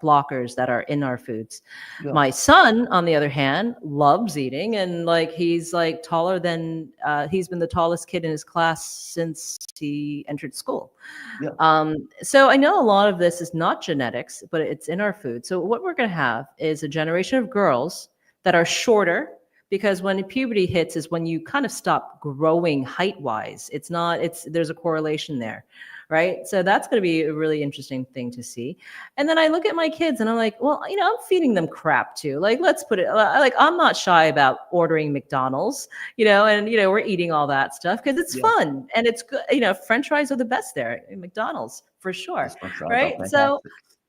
blockers that are in our foods. Yeah. My son, on the other hand, loves eating, and he's taller than he's been the tallest kid in his class since he entered school. Yeah. So I know a lot of this is not genetics, but it's in our food. So what we're going to have is a generation of girls that are shorter, because when puberty hits is when you kind of stop growing height-wise. There's a correlation there, right? So that's going to be a really interesting thing to see. And then I look at my kids and I'm like, well, I'm feeding them crap too. Let's put it, I'm not shy about ordering McDonald's, and, we're eating all that stuff because it's fun and it's good. French fries are the best there at McDonald's for sure, right? So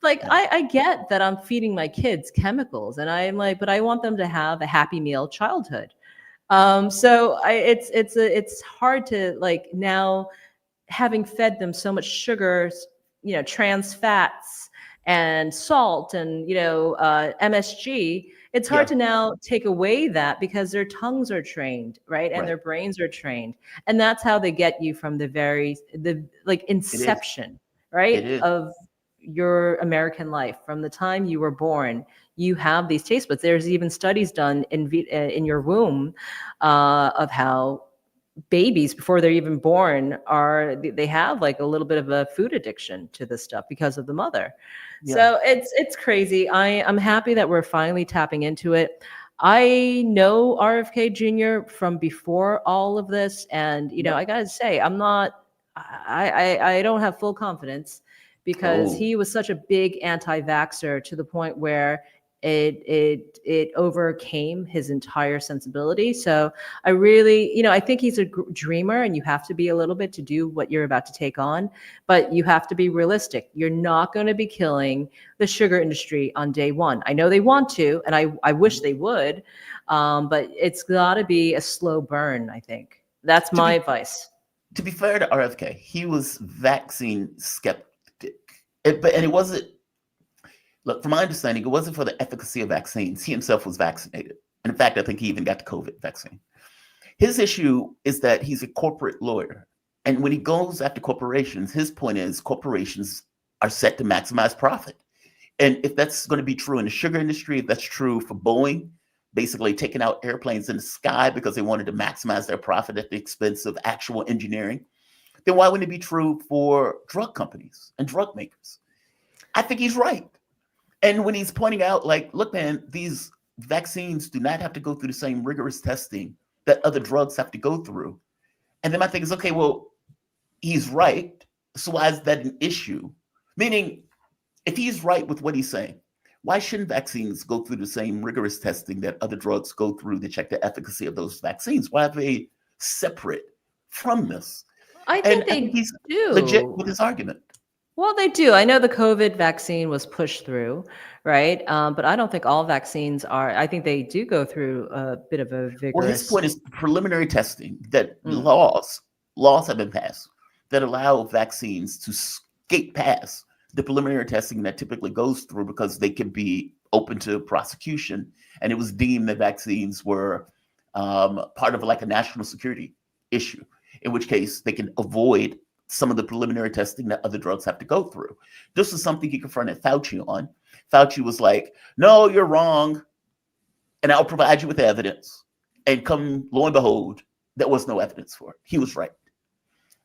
I get that I'm feeding my kids chemicals, and I'm like, but I want them to have a Happy Meal childhood. So it's hard to now, having fed them so much sugars, trans fats and salt and MSG. It's hard to now take away that because their tongues are trained, right, and their brains are trained, and that's how they get you from the inception, right, of your American life. From the time you were born, you have these taste buds. There's even studies done in your womb of how babies, before they're even born, they have a little bit of a food addiction to this stuff because of the mother. So it's crazy. I'm happy that we're finally tapping into it. I know RFK Jr. from before all of this, and I gotta say, I don't have full confidence, because he was such a big anti-vaxxer to the point where it overcame his entire sensibility. So I really, I think he's a dreamer, and you have to be a little bit to do what you're about to take on, but you have to be realistic. You're not going to be killing the sugar industry on day one. I know they want to, and I wish they would, but it's got to be a slow burn, I think. That's my advice. To be fair to RFK, he was vaccine skeptic. And it wasn't, look, from my understanding, it wasn't for the efficacy of vaccines. He himself was vaccinated. And in fact, I think he even got the COVID vaccine. His issue is that he's a corporate lawyer. And when he goes after corporations, his point is corporations are set to maximize profit. And if that's going to be true in the sugar industry, if that's true for Boeing, basically taking out airplanes in the sky because they wanted to maximize their profit at the expense of actual engineering, then why wouldn't it be true for drug companies and drug makers? I think he's right. And when he's pointing out, like, look, man, these vaccines do not have to go through the same rigorous testing that other drugs have to go through. And then my thing is, okay, well, he's right. So why is that an issue? Meaning, if he's right with what he's saying, why shouldn't vaccines go through the same rigorous testing that other drugs go through to check the efficacy of those vaccines? Why are they separate from this? I think he's do. legit with his argument. Well, they do. I know the COVID vaccine was pushed through, right? But I don't think all vaccines are. I think they do go through a bit of a vigorous. Well, his point is preliminary testing, that laws have been passed that allow vaccines to skate past the preliminary testing that typically goes through because they can be open to prosecution. And it was deemed that vaccines were part of like a national security issue, in which case they can avoid some of the preliminary testing that other drugs have to go through. This is something he confronted Fauci on. Fauci was like, no, you're wrong. And I'll provide you with evidence. And come, lo and behold, there was no evidence for it. He was right.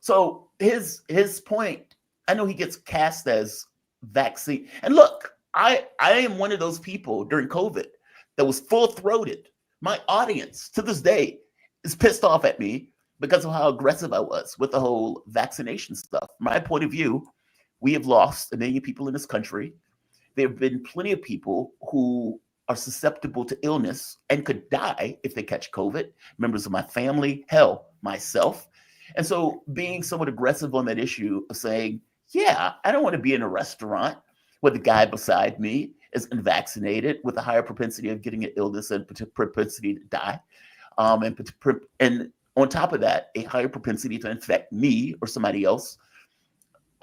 So his point, I know he gets cast as vaccine. And look, I am one of those people during COVID that was full-throated. My audience to this day is pissed off at me because of how aggressive I was with the whole vaccination stuff. From my point of view, we have lost 1 million people in this country. There have been plenty of people who are susceptible to illness and could die if they catch COVID, members of my family, hell, myself. And so being somewhat aggressive on that issue of saying, yeah, I don't want to be in a restaurant where the guy beside me is unvaccinated with a higher propensity of getting an illness and propensity to die. And on top of that, a higher propensity to infect me or somebody else.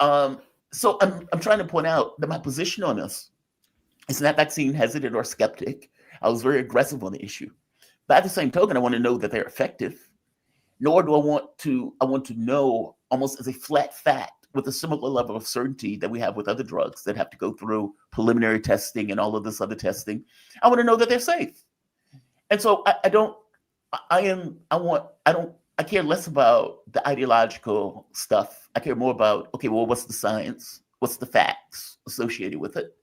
So I'm trying to point out that my position on this is not vaccine hesitant or skeptic. I was very aggressive on the issue. But at the same token, I want to know that they're effective. Nor do I want to know almost as a flat fact with a similar level of certainty that we have with other drugs that have to go through preliminary testing and all of this other testing. I want to know that they're safe. And so I care less about the ideological stuff. I care more about, okay, well, what's the science? What's the facts associated with it?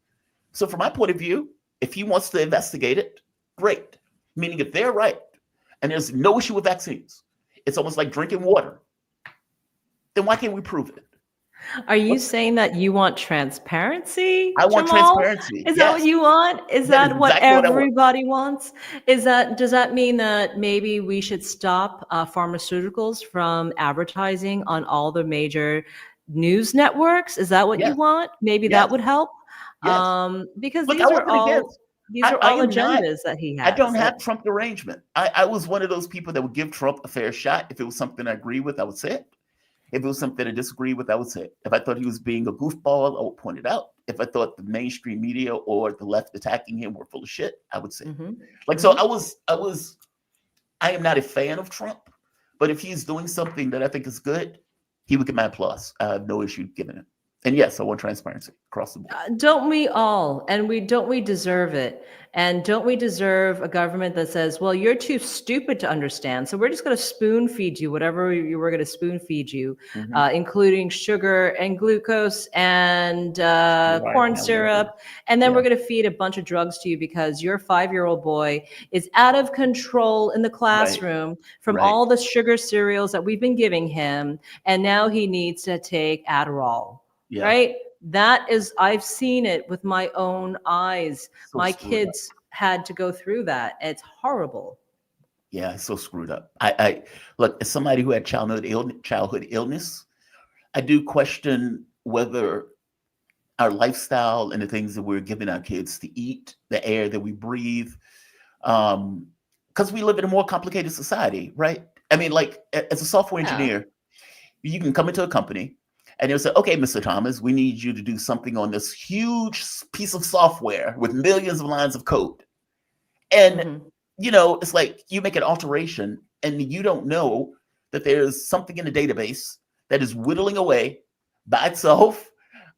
So from my point of view, if he wants to investigate it, great. Meaning if they're right and there's no issue with vaccines, it's almost like drinking water, then why can't we prove it? Are you saying that you want transparency? I want Jamal? transparency. Is that what you want? Is that what exactly everybody wants? Does that mean that maybe we should stop pharmaceuticals from advertising on all the major news networks? Is that what you want? Maybe that would help. Because Look, these are all agendas that he has. I don't have Trump derangement. I was one of those people that would give Trump a fair shot. If it was something I agree with, I would say it. If it was something I disagree with, I would say it. If I thought he was being a goofball, I would point it out. If I thought the mainstream media or the left attacking him were full of shit, I would say it. So I am not a fan of Trump, but if he's doing something that I think is good, he would get my applause. I have no issue giving it. And yes, I want transparency across the board. Don't we all? And don't we deserve it? And don't we deserve a government that says, well, you're too stupid to understand, so we're just going to spoon feed you whatever we're going to spoon feed you, including sugar and glucose and corn syrup. And then we're going to feed a bunch of drugs to you because your 5-year-old boy is out of control in the classroom from all the sugar cereals that we've been giving him. And now he needs to take Adderall. Right? That is, I've seen it with my own eyes. My kids had to go through that. It's horrible. Yeah, it's so screwed up. I look, as somebody who had childhood illness, I do question whether our lifestyle and the things that we're giving our kids to eat, the air that we breathe, because we live in a more complicated society, right? I mean, like as a software engineer, you can come into a company and they'll say, okay, Mr. Thomas, we need you to do something on this huge piece of software with millions of lines of code. And, you know, it's like you make an alteration and you don't know that there's something in the database that is whittling away by itself.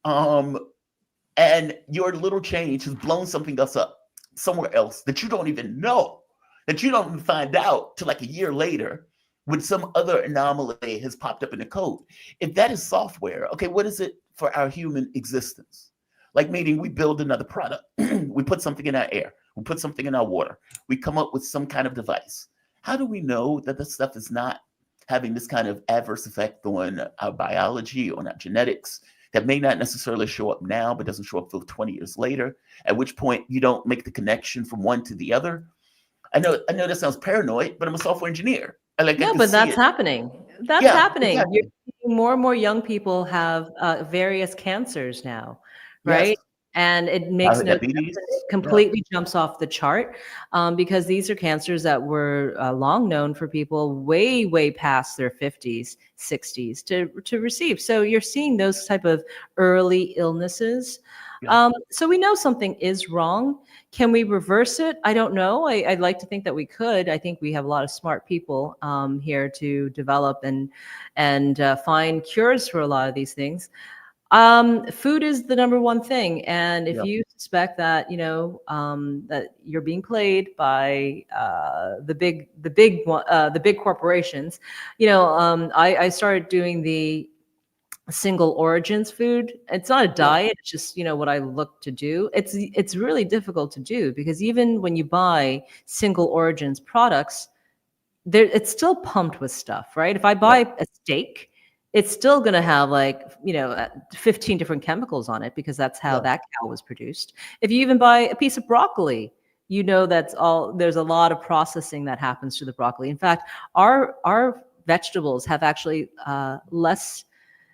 And your little change has blown something else up somewhere else that you don't even know, that you don't even find out till like a year later when some other anomaly has popped up in the code. If that is software, okay, what is it for our human existence? Like meaning we build another product, we put something in our air, we put something in our water, we come up with some kind of device. How do we know that this stuff is not having this kind of adverse effect on our biology, on our genetics, that may not necessarily show up now, but doesn't show up till 20 years later, at which point you don't make the connection from one to the other? I know that sounds paranoid, but I'm a software engineer. No, but that's happening. That's happening. Exactly. You're seeing more and more young people have various cancers now, right? Yes. And it makes no sense. Diabetes. It completely jumps off the chart because these are cancers that were long known for people way, way past their 50s, 60s to receive. So you're seeing those type of early illnesses. So we know something is wrong. Can we reverse it? I don't know. I'd like to think that we could. I think we have a lot of smart people here to develop and find cures for a lot of these things. Food is the number one thing. And if you suspect that, you know, that you're being played by the big corporations, you know, I started doing the single origins food. It's not a diet, it's just, you know, what I look to do. It's really difficult to do because even when you buy single origins products, it's still pumped with stuff, right? If I buy a steak, it's still going to have like, you know, 15 different chemicals on it because that's how that cow was produced. If you even buy a piece of broccoli, you know, there's a lot of processing that happens to the broccoli. In fact, our vegetables have actually less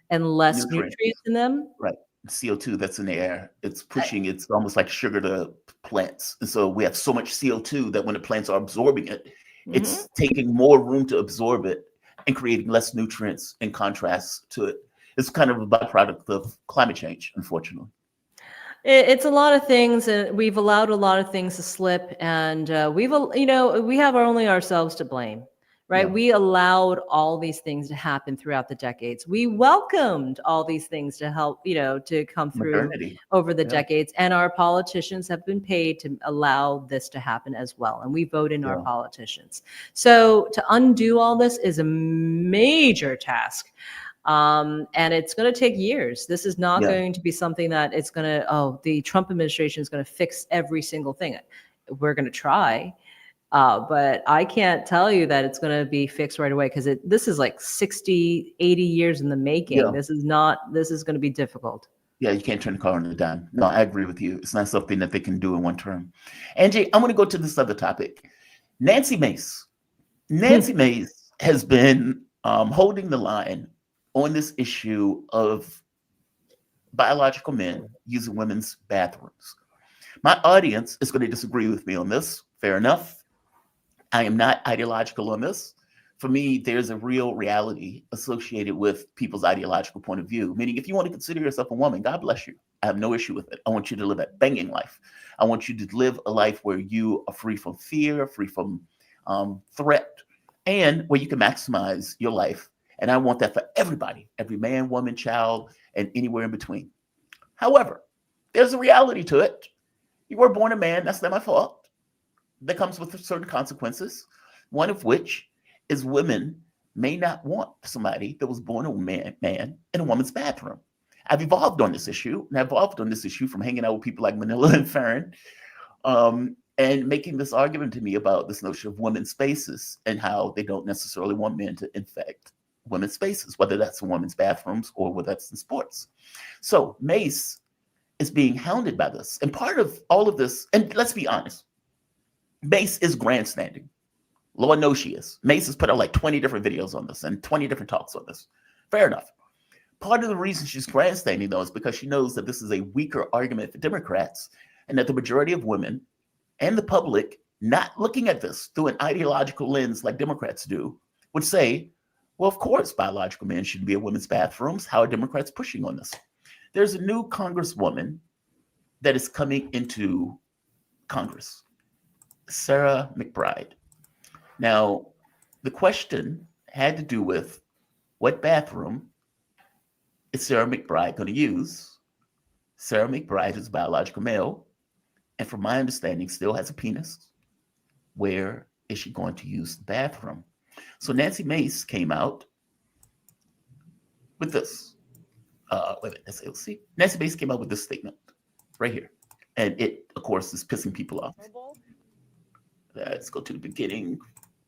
and less nutrients in them. Right. CO2 that's in the air, it's pushing, it's almost like sugar to plants. And so we have so much CO2 that when the plants are absorbing it, it's taking more room to absorb it and creating less nutrients in contrast to it. It's kind of a byproduct of climate change, unfortunately. It's a lot of things, and we've allowed a lot of things to slip, and we have only ourselves to blame. Right? We allowed all these things to happen throughout the decades. We welcomed all these things to help, you know, to come through over the decades. And our politicians have been paid to allow this to happen as well. And we vote in our politicians. So to undo all this is a major task. And it's going to take years. This is not going to be something that it's going to, the Trump administration is going to fix every single thing. We're going to try. But I can't tell you that it's going to be fixed right away because this is like 60, 80 years in the making. This is going to be difficult. Yeah, you can't turn the car on a dime. No, I agree with you. It's not something that they can do in one term. Angie, I'm going to go to this other topic. Nancy Mace. Nancy Mace has been holding the line on this issue of biological men using women's bathrooms. My audience is going to disagree with me on this. Fair enough. I am not ideological on this. For me, there's a real reality associated with people's ideological point of view, meaning if you want to consider yourself a woman, God bless you. I have no issue with it. I want you to live a banging life. I want you to live a life where you are free from fear, free from threat, and where you can maximize your life. And I want that for everybody, every man, woman, child, and anywhere in between. However, there's a reality to it. You were born a man. That's not my fault. That comes with certain consequences, one of which is women may not want somebody that was born a man in a woman's bathroom. I've evolved on this issue, and I've evolved on this issue from hanging out with people like Manila and Farron, and making this argument to me about this notion of women's spaces and how they don't necessarily want men to infect women's spaces, whether that's in women's bathrooms or whether that's in sports. So Mace is being hounded by this. And part of all of this, and let's be honest, Mace is grandstanding. Lord knows she is. Mace has put out like 20 different videos on this and 20 different talks on this. Fair enough. Part of the reason she's grandstanding, though, is because she knows that this is a weaker argument for Democrats and that the majority of women and the public not looking at this through an ideological lens like Democrats do would say, well, of course, biological men should be in women's bathrooms. How are Democrats pushing on this? There's a new congresswoman that is coming into Congress, Sarah McBride. Now, the question had to do with what bathroom is Sarah McBride going to use? Sarah McBride is a biological male, and from my understanding, still has a penis. Where is she going to use the bathroom? So Nancy Mace came out with this. Wait a minute, let's see. Nancy Mace came out with this statement right here. And it, of course, is pissing people off. Let's go to the beginning.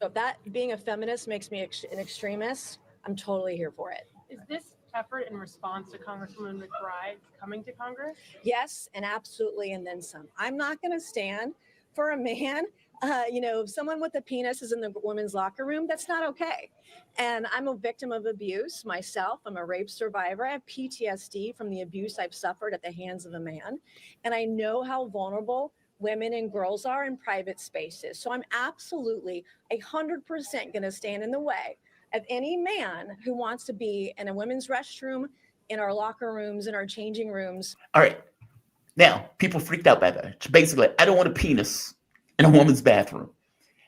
So if that being a feminist makes me an extremist, I'm totally here for it. Is this effort in response to Congresswoman McBride coming to Congress? Yes, and absolutely, and then some. I'm not going to stand for a man. If someone with a penis is in the women's locker room, that's not okay. And I'm a victim of abuse myself. I'm a rape survivor. I have PTSD from the abuse I've suffered at the hands of a man. And I know how vulnerable women and girls are in private spaces. So I'm absolutely 100% going to stand in the way of any man who wants to be in a women's restroom, in our locker rooms, in our changing rooms. All right. Now, people freaked out by that. Basically, I don't want a penis in a woman's bathroom.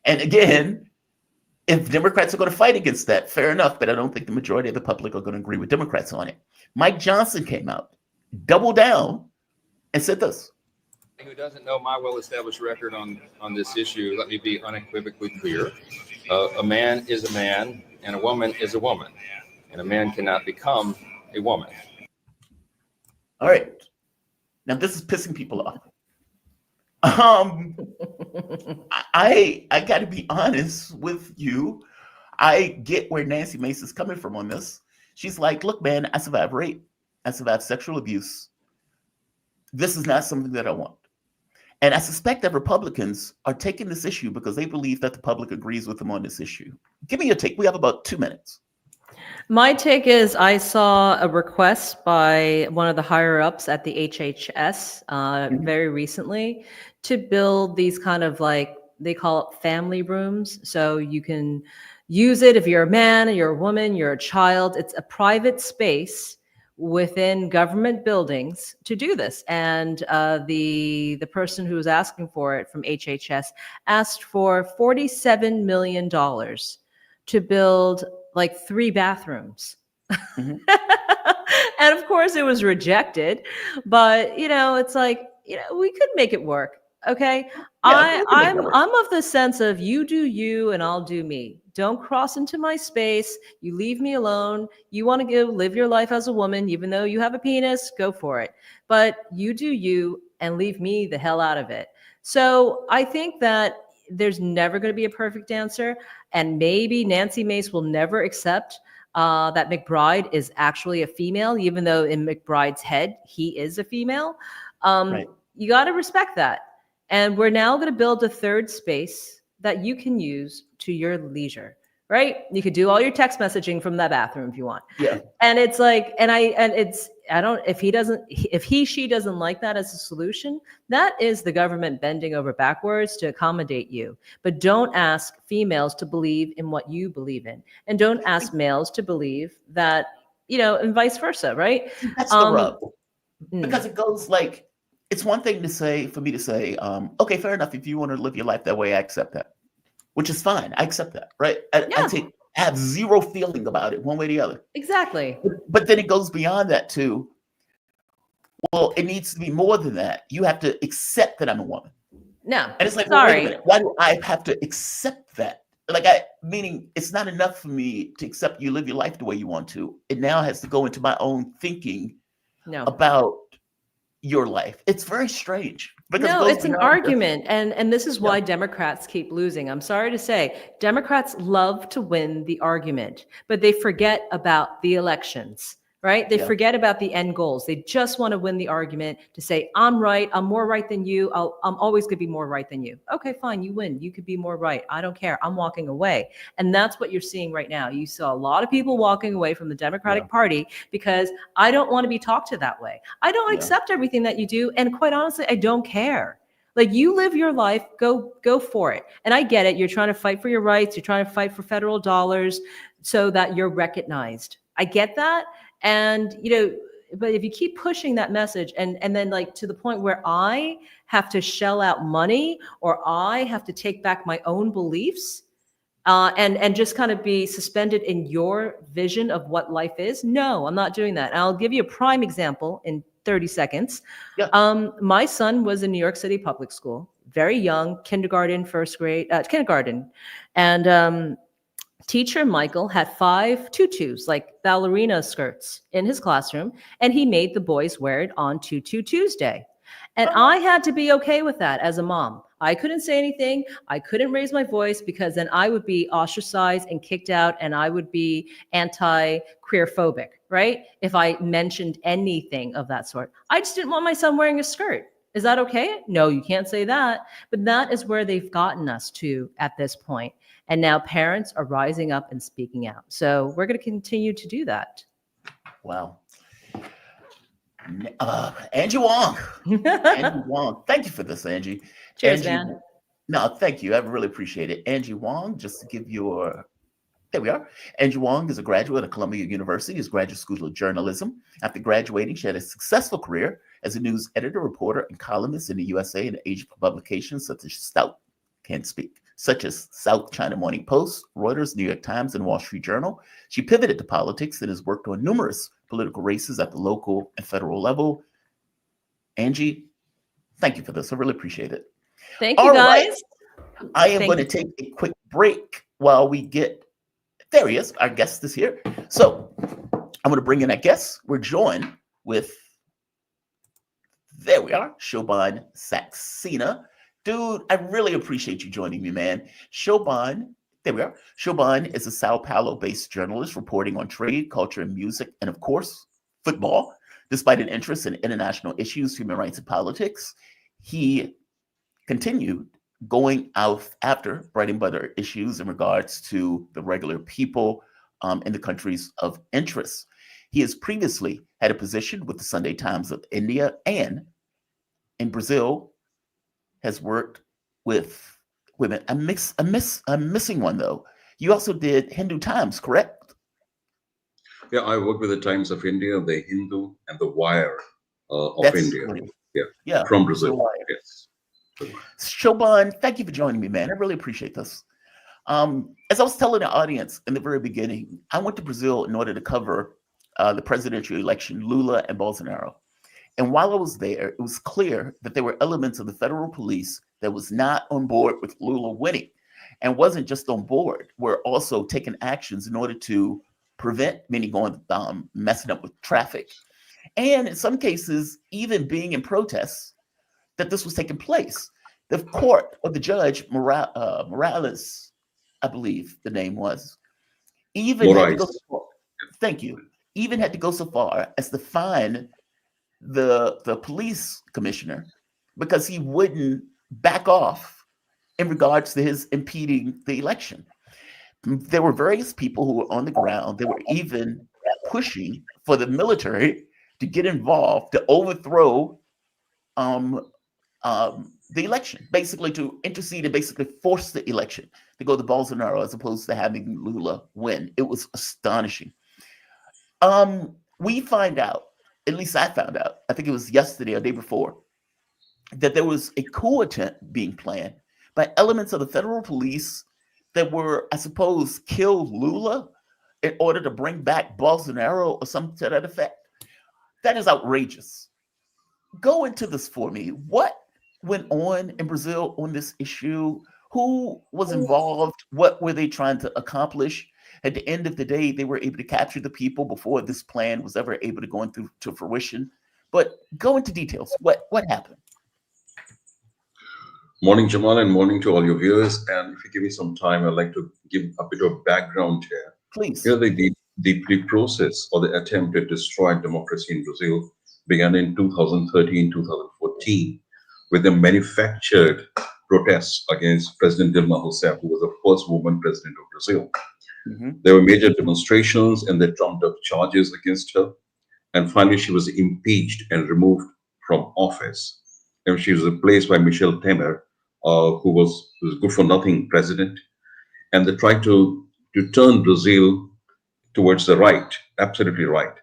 And again, if Democrats are going to fight against that, fair enough, but I don't think the majority of the public are going to agree with Democrats on it. Mike Johnson came out, doubled down, and said this. Who doesn't know my well-established record on this issue, let me be unequivocally clear. A man is a man, and a woman is a woman, and a man cannot become a woman. All right. Now, this is pissing people off. I got to be honest with you. I get where Nancy Mace is coming from on this. She's like, look, man, I survived rape. I survived sexual abuse. This is not something that I want. And I suspect that Republicans are taking this issue because they believe that the public agrees with them on this issue. Give me your take. We have about 2 minutes. My take is I saw a request by one of the higher ups at the HHS very recently to build these kind of like, they call it family rooms. So you can use it if you're a man, you're a woman, you're a child. It's a private space within government buildings to do this. And the person who was asking for it from HHS asked for $47 million to build like 3 bathrooms. Mm-hmm. And of course it was rejected, but it's like, we could make it work. Okay. Yeah, I'm of the sense of you do you and I'll do me. Don't cross into my space. You leave me alone. You want to live your life as a woman, even though you have a penis, go for it. But you do you and leave me the hell out of it. So I think that there's never going to be a perfect answer. And maybe Nancy Mace will never accept that McBride is actually a female, even though in McBride's head, he is a female. Right. You got to respect that. And we're now going to build a third space that you can use to your leisure, right? You could do all your text messaging from that bathroom if you want. Yeah. And it's like, if she doesn't like that as a solution, that is the government bending over backwards to accommodate you. But don't ask females to believe in what you believe in. And don't ask males to believe that, and vice versa, right? That's the rub. Because it goes like, it's one thing for me to say, okay, fair enough. If you want to live your life that way, I accept that, which is fine. I accept that, right? I have zero feeling about it one way or the other. Exactly. But then it goes beyond that too. Well, it needs to be more than that. You have to accept that I'm a woman. No, and it's like, sorry. Well, wait a minute. Why do I have to accept that? Meaning it's not enough for me to accept you live your life the way you want to. It now has to go into my own thinking about your life. It's very strange. No, it's an argument. And this is why Democrats keep losing. I'm sorry to say, Democrats love to win the argument, but they forget about the elections, right? They forget about the end goals. They just want to win the argument to say, I'm right. I'm more right than you. I'm always going to be more right than you. Okay, fine. You win. You could be more right. I don't care. I'm walking away. And that's what you're seeing right now. You saw a lot of people walking away from the Democratic Party because I don't want to be talked to that way. I don't accept everything that you do. And quite honestly, I don't care. Like, you live your life, go for it. And I get it. You're trying to fight for your rights. You're trying to fight for federal dollars so that you're recognized. I get that. And, but if you keep pushing that message and then like to the point where I have to shell out money or I have to take back my own beliefs and just kind of be suspended in your vision of what life is. No, I'm not doing that. And I'll give you a prime example in 30 seconds. Yeah. My son was in New York City public school, very young, kindergarten, kindergarten. And teacher Michael had 5 tutus, like ballerina skirts, in his classroom, and he made the boys wear it on Tutu Tuesday. And I had to be okay with that as a mom. I couldn't say anything. I couldn't raise my voice because then I would be ostracized and kicked out and I would be anti-queer phobic, right? If I mentioned anything of that sort. I just didn't want my son wearing a skirt. Is that okay? No, you can't say that. But that is where they've gotten us to at this point. And now parents are rising up and speaking out. So we're going to continue to do that. Wow. Angie Wong. Angie Wong. Thank you for this, Angie. Cheers, Angie, man. No, thank you. I really appreciate it. Angie Wong, just to give you there we are. Angie Wong is a graduate of Columbia University's Graduate School of Journalism. After graduating, she had a successful career as a news editor, reporter, and columnist in the USA and Asia publications such as South China Morning Post, Reuters, New York Times, and Wall Street Journal. She pivoted to politics and has worked on numerous political races at the local and federal level. Angie, thank you for this. I really appreciate it. Thank you, guys. I am going to take a quick break while we get, there he is, our guest is here. So I'm going to bring in our guest. We're joined with, there we are, Shobhan Saxena. Dude, I really appreciate you joining me, man. Shobhan, there we are. Shobhan is a Sao Paulo-based journalist reporting on trade, culture, and music, and of course, football. Despite an interest in international issues, human rights, and politics, he continued going out after writing about other issues in regards to the regular people in the countries of interest. He has previously had a position with the Sunday Times of India and in Brazil has worked with women. I'm missing one though. You also did Hindu Times, correct? Yeah, I work with the Times of India, the Hindu, and the Wire of That's India. funny. Yeah, from Brazil. Yes. Shobhan, thank you for joining me, man. I really appreciate this. As I was telling the audience in the very beginning, I went to Brazil in order to cover the presidential election, Lula and Bolsonaro. And while I was there, it was clear that there were elements of the federal police that was not on board with Lula winning, and wasn't just on board, were also taking actions in order to prevent many going messing up with traffic. And in some cases, even being in protests that this was taking place. The court or the judge, Morales, I believe the name was, even had to go so far, thank you, even had to go so far as to fine the police commissioner because he wouldn't back off in regards to his impeding the election. There were various people who were on the ground. They were even pushing for the military to get involved to overthrow the election, basically to intercede and basically force the election to go to Bolsonaro as opposed to having Lula win. It was astonishing. We find out, at least I found out, I think it was yesterday or the day before, that there was a coup attempt being planned by elements of the federal police that were, I suppose, kill Lula in order to bring back Bolsonaro or something to that effect. That is outrageous. Go into this for me. What went on in Brazil on this issue? Who was involved? What were they trying to accomplish? At the end of the day, they were able to capture the people before this plan was ever able to go into fruition. But go into details. What happened? Morning, Jamal, and morning to all your viewers. And if you give me some time, I'd like to give a bit of background here. Please. Here, the process or the attempt to destroy democracy in Brazil began in 2013, 2014, with the manufactured protests against President Dilma Rousseff, who was the first woman president of Brazil. There were major demonstrations and they trumped up charges against her. And finally, she was impeached and removed from office. and she was replaced by Michel Temer, who was good for nothing president. And they tried to turn Brazil towards the right, absolutely right.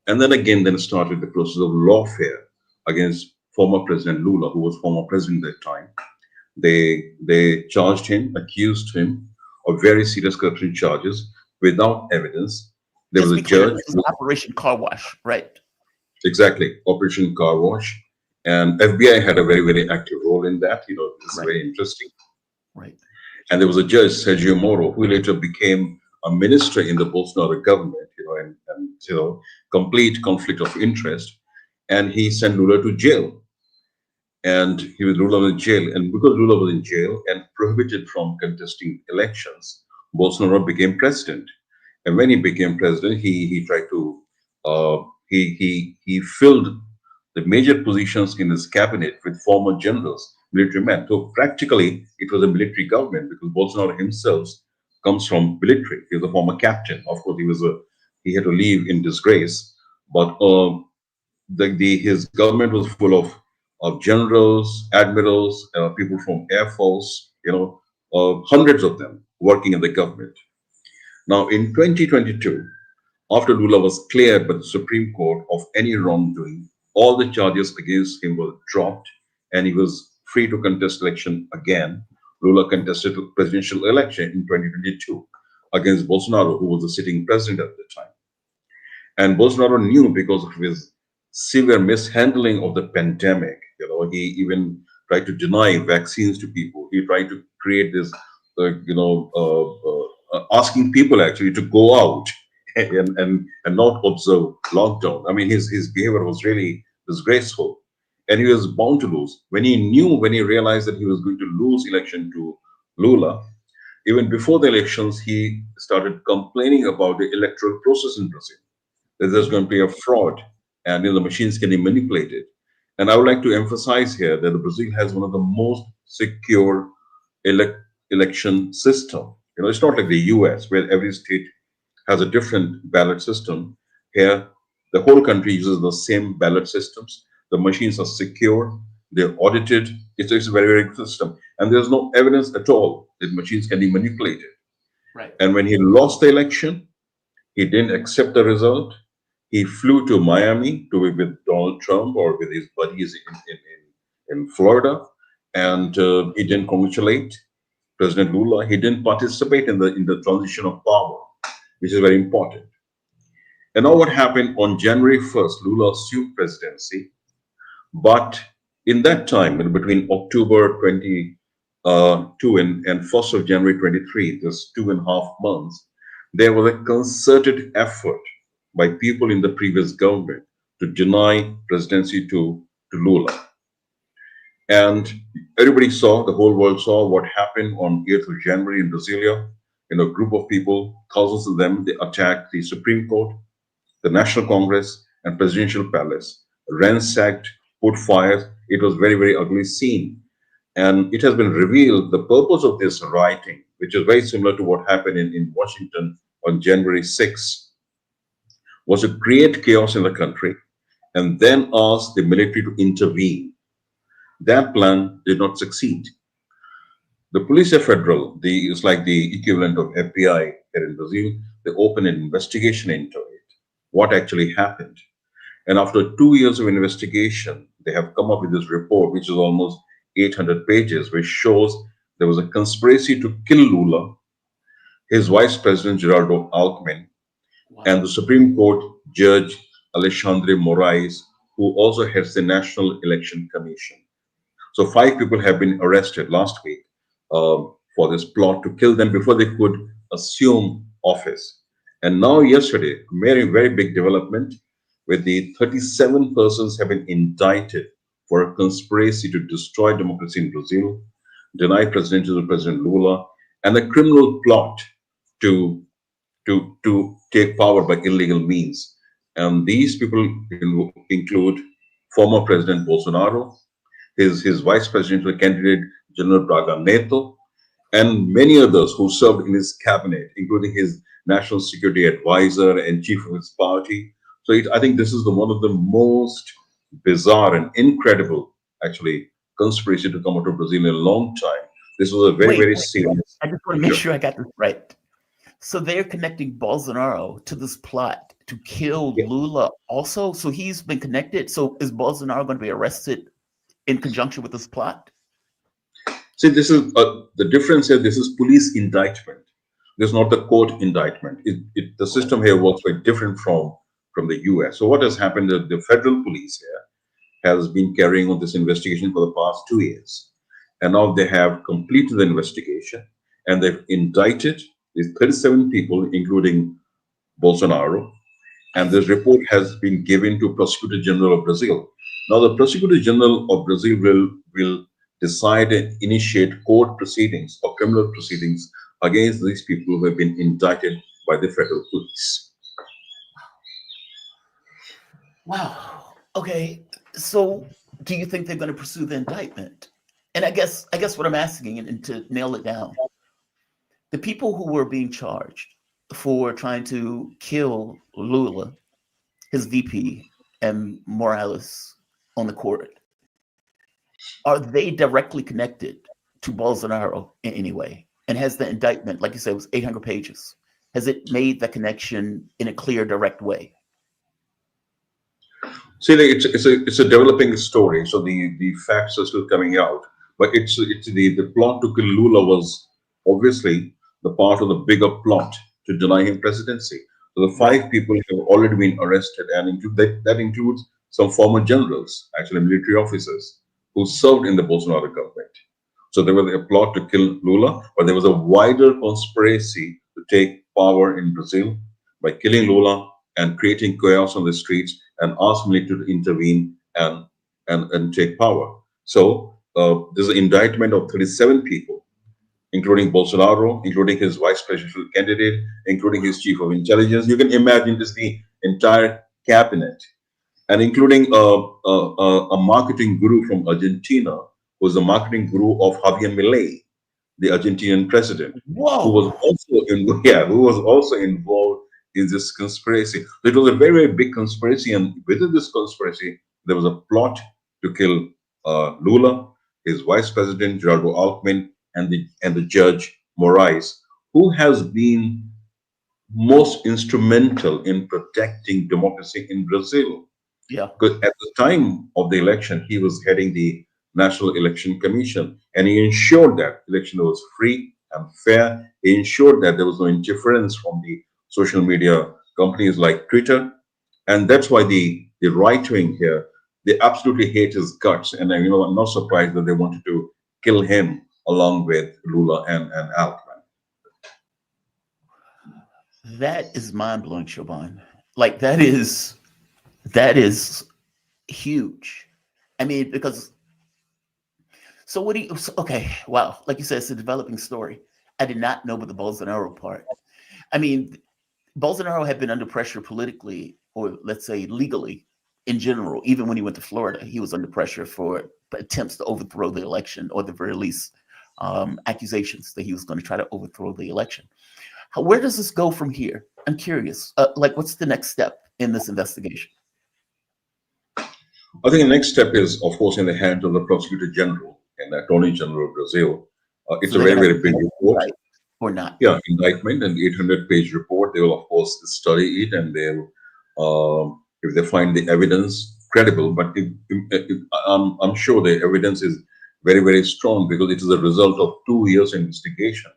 And then again, then started the process of lawfare against former President Lula, who was former president at that time. They charged him, accused him of very serious corruption charges without evidence. There Just was a be clear, judge. this is Operation Car Wash, right? Exactly, Operation Car Wash. And FBI had a very, very active role in that. It's very interesting. Right. And there was a judge, Sergio Moro, who later became a minister in the Bolsonaro government, and complete conflict of interest. And he sent Lula to jail. And Lula was in jail. And because Lula was in jail and prohibited from contesting elections, Bolsonaro became president. And when he became president, he tried to he filled the major positions in his cabinet with former generals, military men. So practically, it was a military government because Bolsonaro himself comes from military. He was a former captain. Of course, he had to leave in disgrace, but his government was full of generals, admirals, people from Air Force. Hundreds of them working in the government. Now, in 2022, after Lula was cleared by the Supreme Court of any wrongdoing, all the charges against him were dropped and he was free to contest election again. Lula contested the presidential election in 2022 against Bolsonaro, who was the sitting president at the time. And Bolsonaro knew, because of his severe mishandling of the pandemic, he even tried to deny vaccines to people. He tried to create this, asking people actually to go out and not observe lockdown. I mean, his behavior was really disgraceful, and he was bound to lose. When he realized that he was going to lose election to Lula, even before the elections, he started complaining about the electoral process in Brazil, that there's going to be a fraud and the machines can be manipulated. And I would like to emphasize here that Brazil has one of the most secure election system. It's not like the US, where every state has a different ballot system. Here, the whole country uses the same ballot systems. The machines are secure, they're audited. It's a very, very good system. And there's no evidence at all that machines can be manipulated. Right. And when he lost the election, he didn't accept the result. He flew to Miami to be with Donald Trump or with his buddies in Florida, and he didn't congratulate President Lula. He didn't participate in the transition of power, which is very important. And now what happened on January 1st, Lula assumed presidency, but in that time, between October 22 and 1st of January 23, this 2.5 months, there was a concerted effort by people in the previous government to deny presidency to Lula. And everybody saw, the whole world saw what happened on 8th of January in Brasilia. A group of people, thousands of them, they attacked the Supreme Court, the National Congress, and Presidential Palace, ransacked, put fires. It was very, very ugly scene. And it has been revealed the purpose of this rioting, which is very similar to what happened in Washington on January 6th, was to create chaos in the country and then ask the military to intervene. That plan did not succeed. The Polícia Federal, it's like the equivalent of FBI here in Brazil, they opened an investigation into it, what actually happened. And after 2 years of investigation, they have come up with this report, which is almost 800 pages, which shows there was a conspiracy to kill Lula, his vice president, Geraldo Alckmin, and the Supreme Court Judge Alexandre Moraes, who also heads the National Election Commission. So 5 people have been arrested last week for this plot to kill them before they could assume office. And now yesterday, very, very big development, with the 37 persons have been indicted for a conspiracy to destroy democracy in Brazil, deny presidency to President Lula, and a criminal plot to take power by illegal means. And these people include former President Bolsonaro, his vice presidential candidate, General Braga Neto, and many others who served in his cabinet, including his national security advisor and chief of his party. So I think this is one of the most bizarre and incredible actually conspiracy to come out of Brazil in a long time. This was a very, very serious. I just want to make sure I got this right. So they're connecting Bolsonaro to this plot to kill Lula also. So he's been connected. So is Bolsonaro going to be arrested in conjunction with this plot? See, this is the difference here. This is police indictment. This is not the court indictment. The system here works very different from the US. So what has happened is the federal police here has been carrying on this investigation for the past 2 years. And now they have completed the investigation and they've indicted these 37 people, including Bolsonaro. And this report has been given to Prosecutor General of Brazil. Now, the Prosecutor General of Brazil will decide and initiate court proceedings or criminal proceedings against these people who have been indicted by the federal police. Wow. Okay. So do you think they're going to pursue the indictment? And I guess what I'm asking, and to nail it down, the people who were being charged for trying to kill Lula, his VP, and Morales on the court, are they directly connected to Bolsonaro in any way? And has the indictment, like you said, it was 800 pages, has it made the connection in a clear, direct way? See, it's a developing story, so the facts are still coming out. But it's the plot to kill Lula was obviously the part of the bigger plot to deny him presidency. So the 5 people have already been arrested, and that includes some former generals, actually military officers, who served in the Bolsonaro government. So there was a plot to kill Lula, but there was a wider conspiracy to take power in Brazil by killing Lula and creating chaos on the streets and ask military to intervene and take power. So there's an indictment of 37 people, including Bolsonaro, including his vice presidential candidate, including his chief of intelligence. You can imagine this the entire cabinet, and including a marketing guru from Argentina, who was the marketing guru of Javier Milei, the Argentinian president, who was also involved in this conspiracy. It was a very, very big conspiracy, and within this conspiracy, there was a plot to kill Lula, his vice president Gerardo Alckmin, and the judge Moraes, who has been most instrumental in protecting democracy in Brazil. Yeah. Because at the time of the election, he was heading the National Election Commission, and he ensured that election was free and fair. He ensured that there was no interference from the social media companies like Twitter, and that's why the right wing here, they absolutely hate his guts, and I'm not surprised that they wanted to kill him along with Lula and Alckmin. That is mind-blowing, Shaban. Like that is huge. I mean, because so what do you, okay, wow, like you said, it's a developing story. I did not know about the Bolsonaro part. I mean, Bolsonaro had been under pressure politically, or let's say legally in general. Even when he went to Florida, he was under pressure for attempts to overthrow the election, or at the very least, accusations that he was going to try to overthrow the election. Where does this go from here? I'm curious. Like, what's the next step in this investigation? I think the next step is, of course, in the hands of the Prosecutor General and the Attorney General of Brazil. It's So a they very, have very big report. right or not? Yeah, indictment, an 800-page report. They will, of course, study it, and they'll, if they find the evidence credible, but I'm sure the evidence is very, very strong because it is a result of 2 years investigation.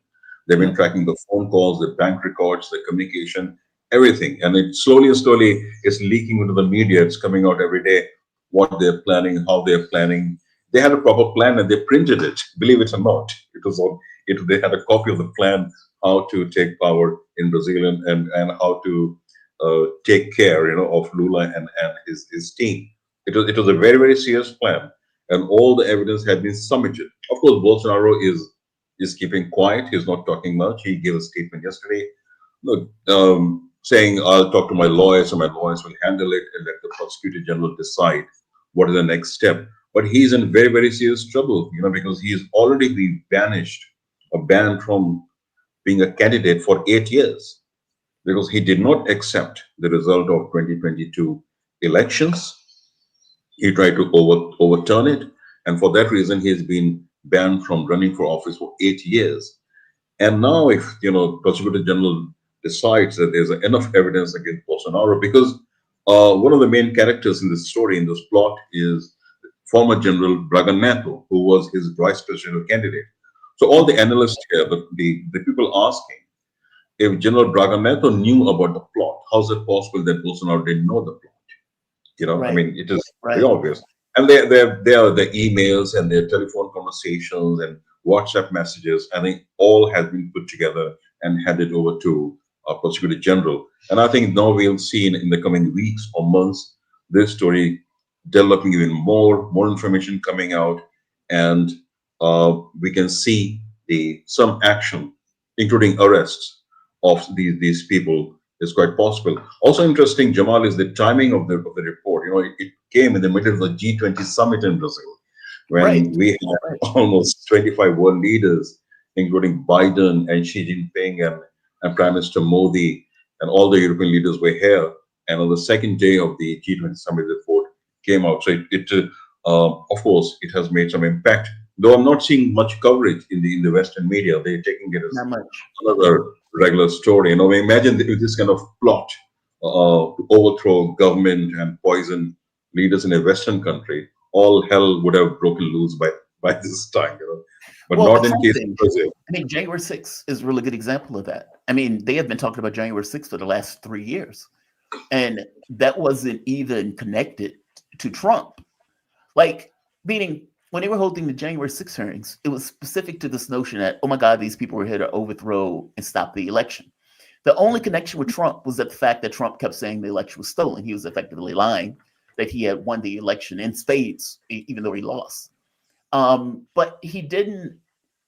They've been tracking the phone calls, the bank records, the communication, everything. And it slowly is leaking into the media. It's coming out every day, what they're planning, how they're planning. They had a proper plan and they printed it, believe it or not. They had a copy of the plan, how to take power in Brazil and how to take care, of Lula and his team. It was a very, very serious plan, and all the evidence had been submitted. Of course, Bolsonaro is keeping quiet. He's not talking much. He gave a statement yesterday, saying, "I'll talk to my lawyers, and my lawyers will handle it, and let the Prosecutor General decide what is the next step." But he's in very, very serious trouble, because he's already been banished or banned from being a candidate for 8 years because he did not accept the result of 2022 elections. He tried to overturn it, And for that reason, he has been banned from running for office for 8 years. And now if, Prosecutor General decides that there's enough evidence against Bolsonaro, because one of the main characters in this story, in this plot, is former General Braga Neto, who was his vice presidential candidate. So all the analysts here, the people asking, if General Braga Neto knew about the plot, how is it possible that Bolsonaro didn't know the plot? I mean, it is very obvious. And there are the emails and their telephone conversations and WhatsApp messages. I think all has been put together and handed over to Prosecutor General. And I think now we'll see in the coming weeks or months this story developing even more information coming out, and we can see some action, including arrests of these people, is quite possible. Also interesting, Jamal, is the timing of the report. It came in the middle of the G20 summit in Brazil, when we had almost 25 world leaders, including Biden and Xi Jinping and Prime Minister Modi, and all the European leaders were here. And on the second day of the G20 summit, report came out. So of course, it has made some impact. Though I'm not seeing much coverage in the Western media, they're taking it as another regular story. Imagine if this kind of plot to overthrow government and poison leaders in a Western country, all hell would have broken loose by this time. But not in case of Brazil. I think January 6th is a really good example of that. I mean, they have been talking about January 6th for the last 3 years, and that wasn't even connected to Trump. Meaning, when they were holding the January 6th hearings, it was specific to this notion that, oh my God, these people were here to overthrow and stop the election. The only connection with Trump was that the fact that Trump kept saying the election was stolen. He was effectively lying that he had won the election in spades, even though he lost. But he didn't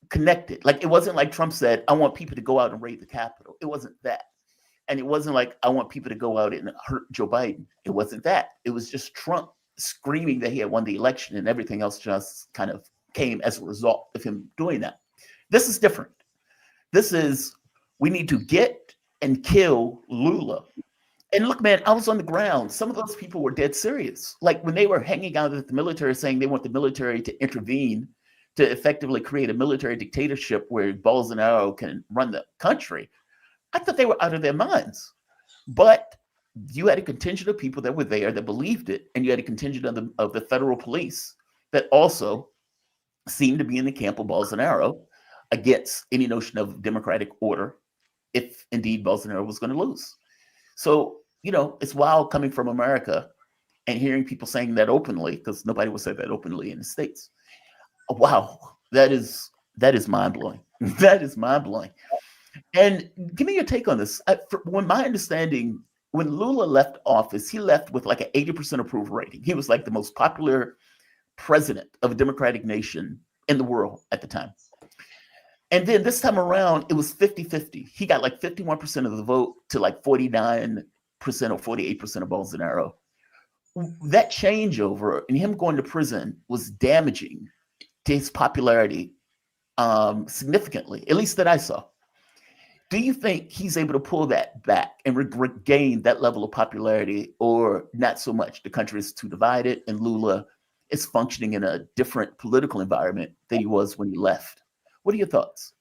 connect it. It wasn't like Trump said, I want people to go out and raid the Capitol. It wasn't that. And it wasn't like, I want people to go out and hurt Joe Biden. It wasn't that. It was just Trump screaming that he had won the election, and everything else just kind of came as a result of him doing that. This is different. This is, we need to get and kill Lula. And look, man, I was on the ground. Some of those people were dead serious. When they were hanging out at the military saying they want the military to intervene to effectively create a military dictatorship where Bolsonaro can run the country, I thought they were out of their minds. But you had a contingent of people that were there that believed it, and you had a contingent of the federal police that also seemed to be in the camp of Bolsonaro against any notion of democratic order, if indeed Bolsonaro was going to lose. So, it's wild coming from America and hearing people saying that openly, because nobody would say that openly in the States. Wow, that is mind-blowing. That is mind-blowing. And give me your take on this. When my understanding, when Lula left office, he left with an 80% approval rating. He was the most popular president of a democratic nation in the world at the time. And then this time around, it was 50-50. He got 51% of the vote to 49% or 48% of Bolsonaro. That changeover and him going to prison was damaging to his popularity significantly, at least that I saw. Do you think he's able to pull that back and regain that level of popularity, or not so much? The country is too divided, and Lula is functioning in a different political environment than he was when he left. What are your thoughts?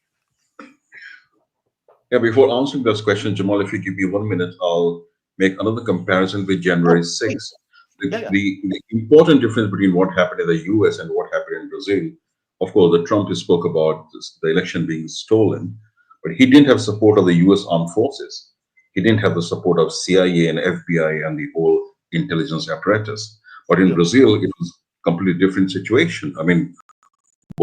Yeah, before answering this question, Jamal, if you give me 1 minute, I'll make another comparison with January 6th. The important difference between what happened in the US and what happened in Brazil, of course, Trump spoke about the election being stolen, but he didn't have support of the US armed forces. He didn't have the support of CIA and FBI and the whole intelligence apparatus. But in Brazil, it was a completely different situation. I mean,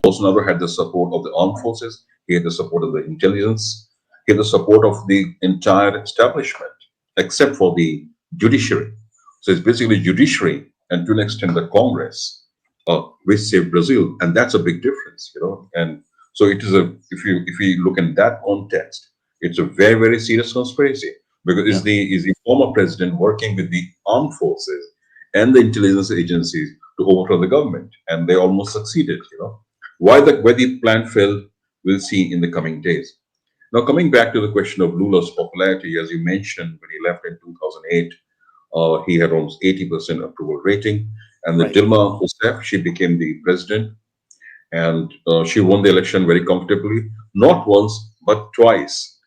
Bolsonaro had the support of the armed forces. He had the support of the intelligence. He had the support of the entire establishment, except for the judiciary. So it's basically judiciary and to an extent the Congress, which saved Brazil. And that's a big difference, And so it is if you look in that context, it's a very, very serious conspiracy, because is the former president working with the armed forces and the intelligence agencies to overthrow the government, and they almost succeeded. Why the plan failed, we'll see in the coming days. Now, coming back to the question of Lula's popularity, as you mentioned, when he left in 2008, he had almost 80% approval rating, And the Dilma Rousseff, she became the president, and she won the election very comfortably, not once, but twice.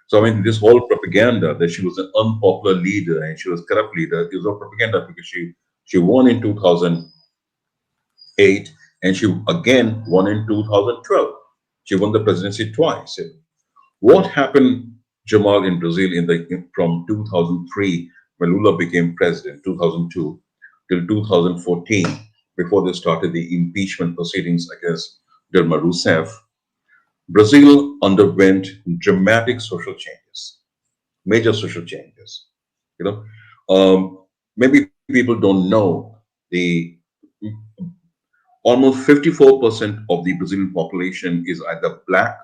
So, I mean, this whole propaganda that she was an unpopular leader and she was a corrupt leader, it was all propaganda because she won in 2008 and she again won in 2012. She won the presidency twice. What happened, Jamal, in Brazil from 2003, when Lula became president, 2002, till 2014, before they started the impeachment proceedings against Dilma Rousseff, Brazil underwent dramatic social changes, major social changes. Maybe people don't know the almost 54% of the Brazilian population is either black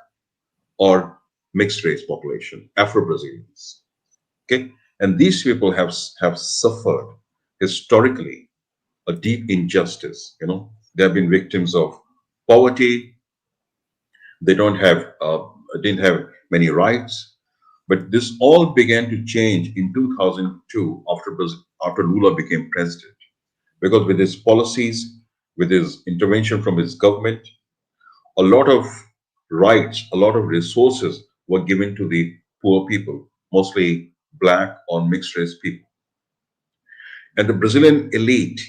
or mixed race population, Afro-Brazilians. Okay, and these people have suffered historically a deep injustice. They have been victims of poverty. They didn't have many rights. But this all began to change in 2002 after Lula became president, because with his policies, with his intervention from his government, a lot of rights, a lot of resources were given to the poor people, mostly black or mixed race people. And the Brazilian elite,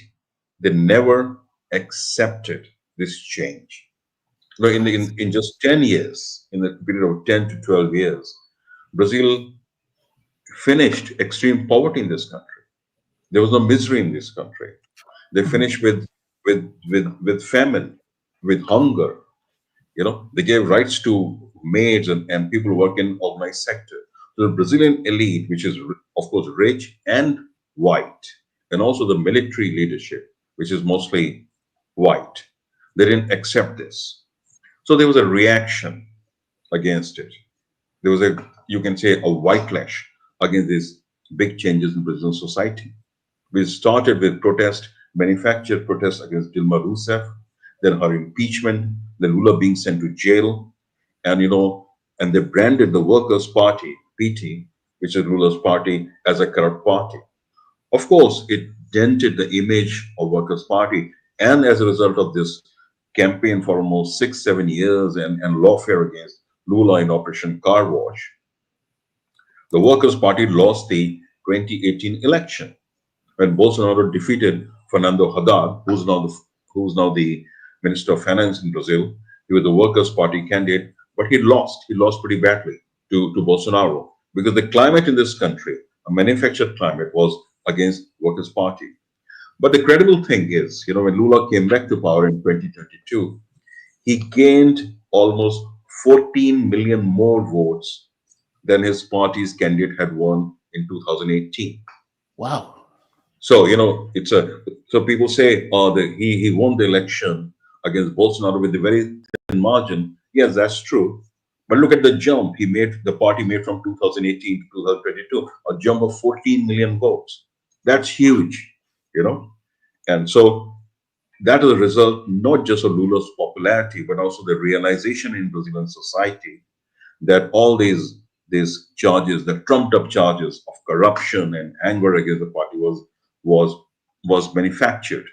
they never accepted this change. In just 10 years, in the period of 10 to 12 years, Brazil finished extreme poverty in this country. There was no misery in this country. They finished with famine, with hunger. They gave rights to maids and people who work in organized sector. So the Brazilian elite, which is of course rich and white, and also the military leadership, which is mostly white, they didn't accept this. So there was a reaction against it. There was you can say, a whitelash against these big changes in Brazilian society. We started with manufactured protest against Dilma Rousseff, then her impeachment, then Lula being sent to jail, and and they branded the Workers' Party, PT, which is Lula's party, as a corrupt party. Of course, it dented the image of Workers' Party, and as a result of this campaign for almost 6-7 years and lawfare against Lula in Operation Car Wash, the Workers' Party lost the 2018 election when Bolsonaro defeated Fernando Haddad, who's now the Minister of Finance in Brazil. He was the Workers' Party candidate, but he lost. He lost pretty badly to Bolsonaro, because the climate in this country, a manufactured climate, was against Workers' Party. But the credible thing is, when Lula came back to power in 2022, he gained almost 14 million more votes than his party's candidate had won in 2018. Wow. So, so people say, he won the election against Bolsonaro with a very thin margin. Yes, that's true. But look at the jump the party made from 2018 to 2022, a jump of 14 million votes. That's huge, And so that is a result not just of Lula's popularity, but also the realization in Brazilian society that all these charges, the trumped up charges of corruption and anger against the party was manufactured.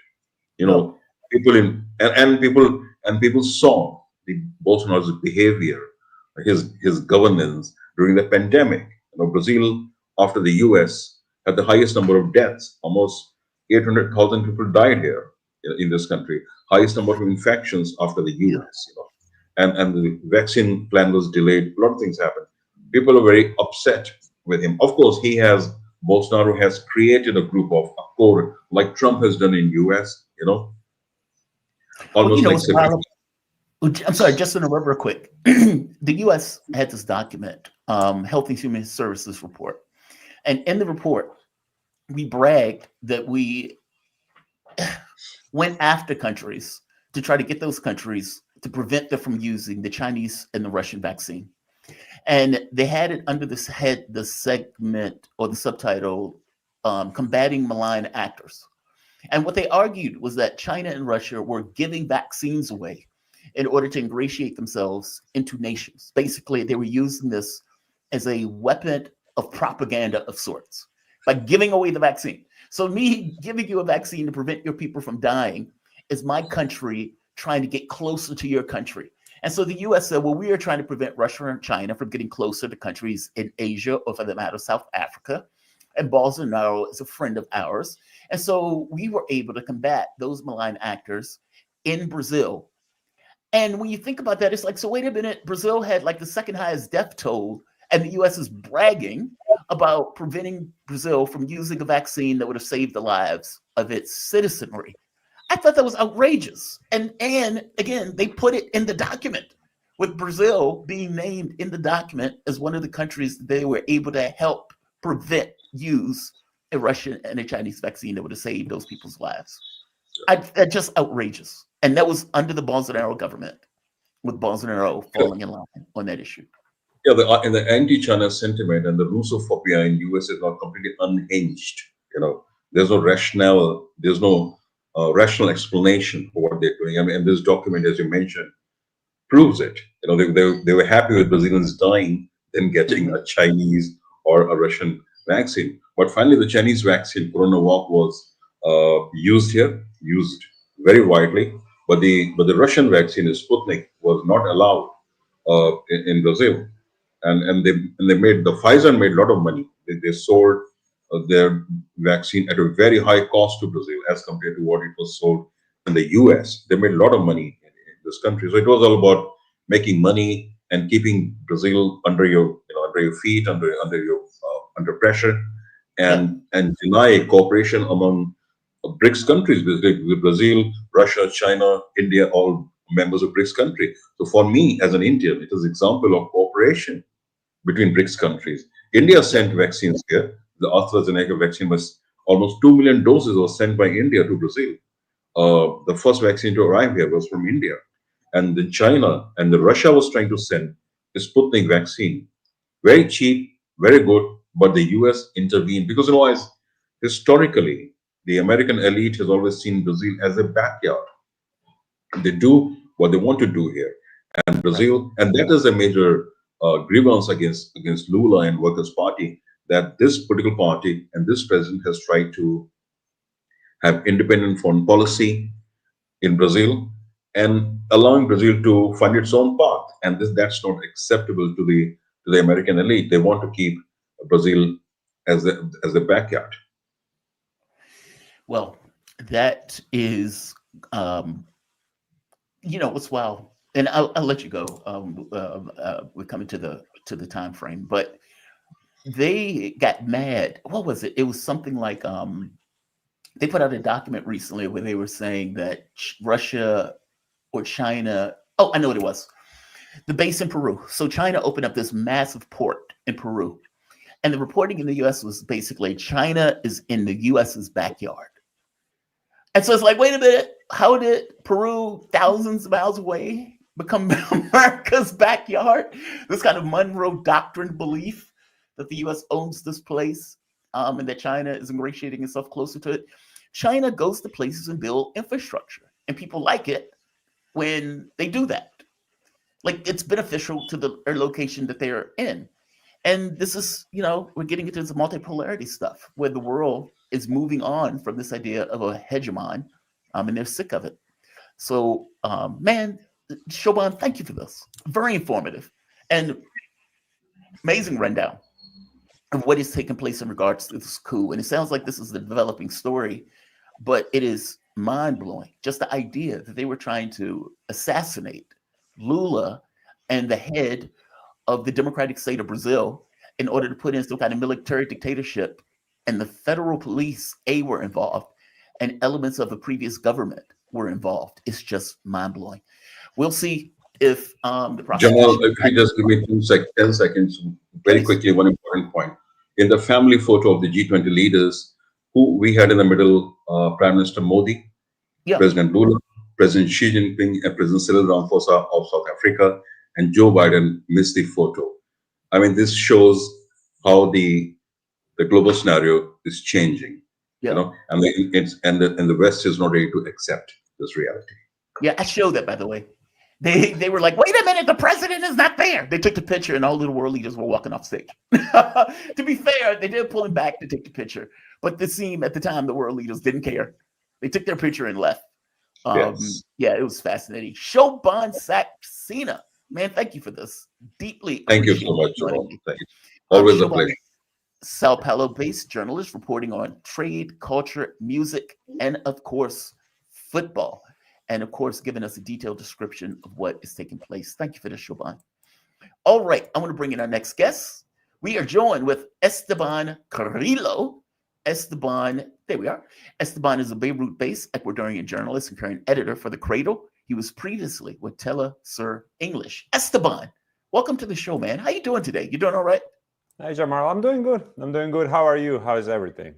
People saw the Bolsonaro's behavior, his governance during the pandemic. Brazil, after the US, had the highest number of deaths. Almost 800,000 people died here in this country. Highest number of infections after the US. And the vaccine plan was delayed. A lot of things happened. People are very upset with him. Of course, Bolsonaro has created a group of core, like Trump has done in US, almost I'm sorry, just to interrupt real quick. The US had this document, Health and Human Services Report. And in the report, we bragged that we went after countries to try to get those countries to prevent them from using the Chinese and the Russian vaccine. And they had it under this head, the segment or the subtitle, Combating Malign Actors. And what they argued was that China and Russia were giving vaccines away in order to ingratiate themselves into nations. Basically, they were using this as a weapon of propaganda of sorts by giving away the vaccine. So me giving you a vaccine to prevent your people from dying is my country trying to get closer to your country. And so the US said, well, we are trying to prevent Russia and China from getting closer to countries in Asia, or for the matter, South Africa. And Bolsonaro is a friend of ours. And so we were able to combat those malign actors in Brazil. And when you think about that, it's like, so wait a minute, Brazil had like the second highest death toll, and the US is bragging about preventing Brazil from using a vaccine that would have saved the lives of its citizenry. I thought that was outrageous. And again, they put it in the document, with Brazil being named in the document as one of the countries they were able to help prevent use a Russian and a Chinese vaccine that would have saved those people's lives. That's just outrageous. And that was under the Bolsonaro government, with Bolsonaro falling in line on that issue. Yeah, and the anti-China sentiment and the Russophobia in US is not completely unhinged. There's no rationale, there's no rational explanation for what they're doing. I mean, and this document, as you mentioned, proves it. They were happy with Brazilians dying than getting a Chinese or a Russian vaccine. But finally, the Chinese vaccine, CoronaVac, was used here, used very widely. But the Russian vaccine, Sputnik, was not allowed in Brazil. And they made, the Pfizer made a lot of money. They sold their vaccine at a very high cost to Brazil as compared to what it was sold in the US. They made a lot of money in this country. So it was all about making money and keeping Brazil under your feet, under pressure, and deny cooperation among BRICS countries, basically Brazil, Russia, China, India, all members of BRICS country. So for me, as an Indian, it is an example of cooperation between BRICS countries. India sent vaccines here. The AstraZeneca vaccine was almost 2 million doses was sent by India to Brazil. The first vaccine to arrive here was from India. And then China and Russia was trying to send the Sputnik vaccine. Very cheap, very good, but the US intervened because otherwise, historically, the American elite has always seen Brazil as a backyard. They do what they want to do here. And Brazil, and that is a major grievance against Lula and Workers' Party, that this political party and this president has tried to have independent foreign policy in Brazil and allowing Brazil to fund its own path. And that's not acceptable to the American elite. They want to keep Brazil as the backyard. Well, that is, what's wild. And I'll let you go. We're coming to the time frame, but they got mad. What was it? It was something like they put out a document recently where they were saying that Russia or China. Oh, I know what it was. The base in Peru. So China opened up this massive port in Peru, and the reporting in the U.S. was basically China is in the U.S.'s backyard. And so it's like, wait a minute, how did Peru, thousands of miles away, become America's backyard? This kind of Monroe Doctrine belief that the US owns this place and that China is ingratiating itself closer to it. China goes to places and build infrastructure, and people like it when they do that. Like, it's beneficial to the location that they're in. And this is, we're getting into this multipolarity stuff where the world is moving on from this idea of a hegemon, and they're sick of it. So, man, Shoban, thank you for this. Very informative and amazing rundown of what is taking place in regards to this coup. And it sounds like this is the developing story, but it is mind-blowing. Just the idea that they were trying to assassinate Lula and the head of the Democratic State of Brazil in order to put in some kind of military dictatorship, and the federal police, were involved, and elements of the previous government were involved. It's just mind-blowing. We'll see if the prosecution... Jamal, if you just give me 10 seconds, very quickly, one important point. In the family photo of the G20 leaders, who we had in the middle, Prime Minister Modi, President Lula, President Xi Jinping, and President Cyril Ramaphosa of South Africa, and Joe Biden missed the photo. I mean, this shows how the global scenario is changing, and the West is not ready to accept this reality. Yeah, I showed that, by the way. They were like, wait a minute, the president is not there. They took the picture and all the world leaders were walking off stage. To be fair, they did pull him back to take the picture. But it seemed at the time the world leaders didn't care. They took their picture and left. Yes. Yeah, it was fascinating. Shoban Saxena. Man, thank you for this. Deeply Thank you appreciate so much, you joining Jamal. me. Thank you. Always a Shoban pleasure. is Sao Paulo-based journalist reporting on trade, culture, music, and of course, football. And of course, giving us a detailed description of what is taking place. Thank you for this, Shoban. All right, I want to bring in our next guest. We are joined with Esteban Carrillo. Esteban, there we are. Esteban is a Beirut-based Ecuadorian journalist and current editor for The Cradle. He was previously with TeleSur English. Esteban, welcome to the show, man. How you doing today? You doing all right? Hi, Jamal. I'm doing good. I'm doing good. How are you? How is everything?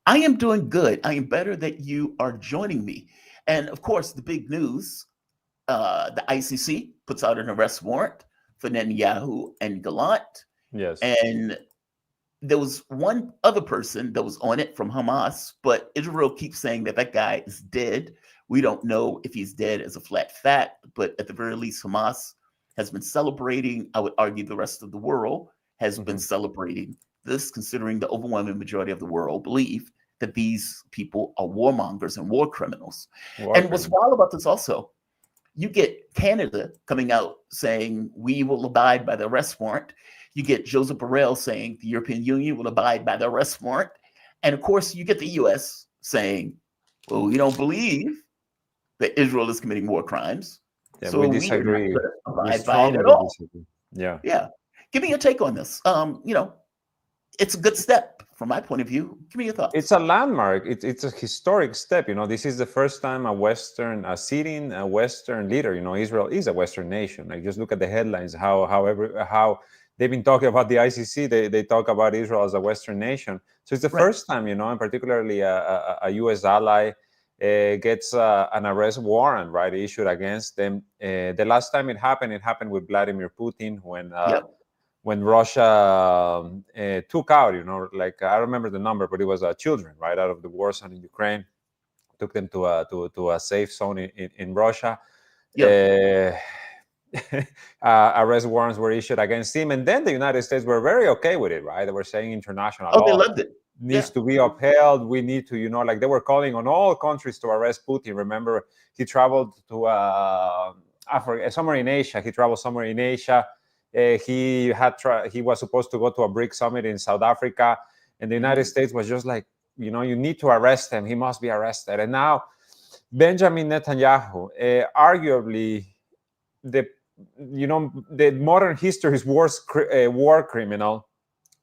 I am doing good. I am better that you are joining me. And of course, the big news, the ICC puts out an arrest warrant for Netanyahu and Gallant. Yes. And there was one other person that was on it from Hamas, but Israel keeps saying that that guy is dead. We don't know if he's dead as a flat fact, but at the very least, Hamas has been celebrating. I would argue the rest of the world has been celebrating this, considering the overwhelming majority of the world believe that these people are warmongers and war criminals. And what's wild about this also, you get Canada coming out saying we will abide by the arrest warrant. You get Joseph Borrell saying the European Union will abide by the arrest warrant. And of course, you get the US saying, well, we don't believe that Israel is committing war crimes. Yeah, so we are disagree. not We abide by it strongly at all. disagree. Yeah. Yeah. Give me your take on this. It's a good step from my point of view. Give me your thoughts. It's a landmark. It's a historic step. This is the first time a sitting Western leader. Israel is a Western nation. Like, just look at the headlines. How they've been talking about the ICC. They talk about Israel as a Western nation. So it's the first time, and particularly a U.S. ally gets an arrest warrant, right, issued against them. The last time it happened with Vladimir Putin when Russia took out, I remember the number, but it was children, right, out of the war zone in Ukraine, took them to a safe zone in Russia. Arrest warrants were issued against him, and then the United States were very okay with it, right? They were saying international law they loved it. Needs to be upheld. We need to, they were calling on all countries to arrest Putin. Remember, he traveled to Africa, somewhere in Asia. He traveled somewhere in Asia. He was supposed to go to a BRIC summit in South Africa, and the United States was just like, you need to arrest him. He must be arrested. And now, Benjamin Netanyahu, arguably the modern history's worst war criminal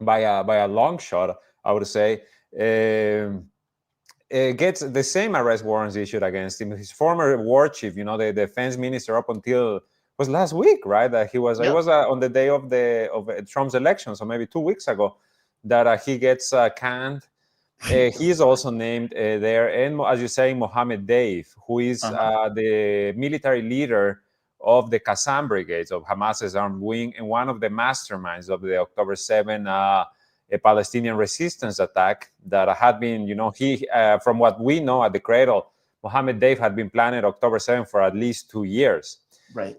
by a long shot, I would say, gets the same arrest warrants issued against him. His former war chief, the defense minister, up until was last week, right? He was it was on the day of Trump's election, so maybe 2 weeks ago, that he gets canned. He's also named there, and as you say, Mohammed Deif, who is the military leader of the Qassam brigades of Hamas's armed wing and one of the masterminds of the October 7 Palestinian resistance attack that had been, from what we know at the Cradle, Mohammed Deif had been planning October 7 for at least 2 years. Right.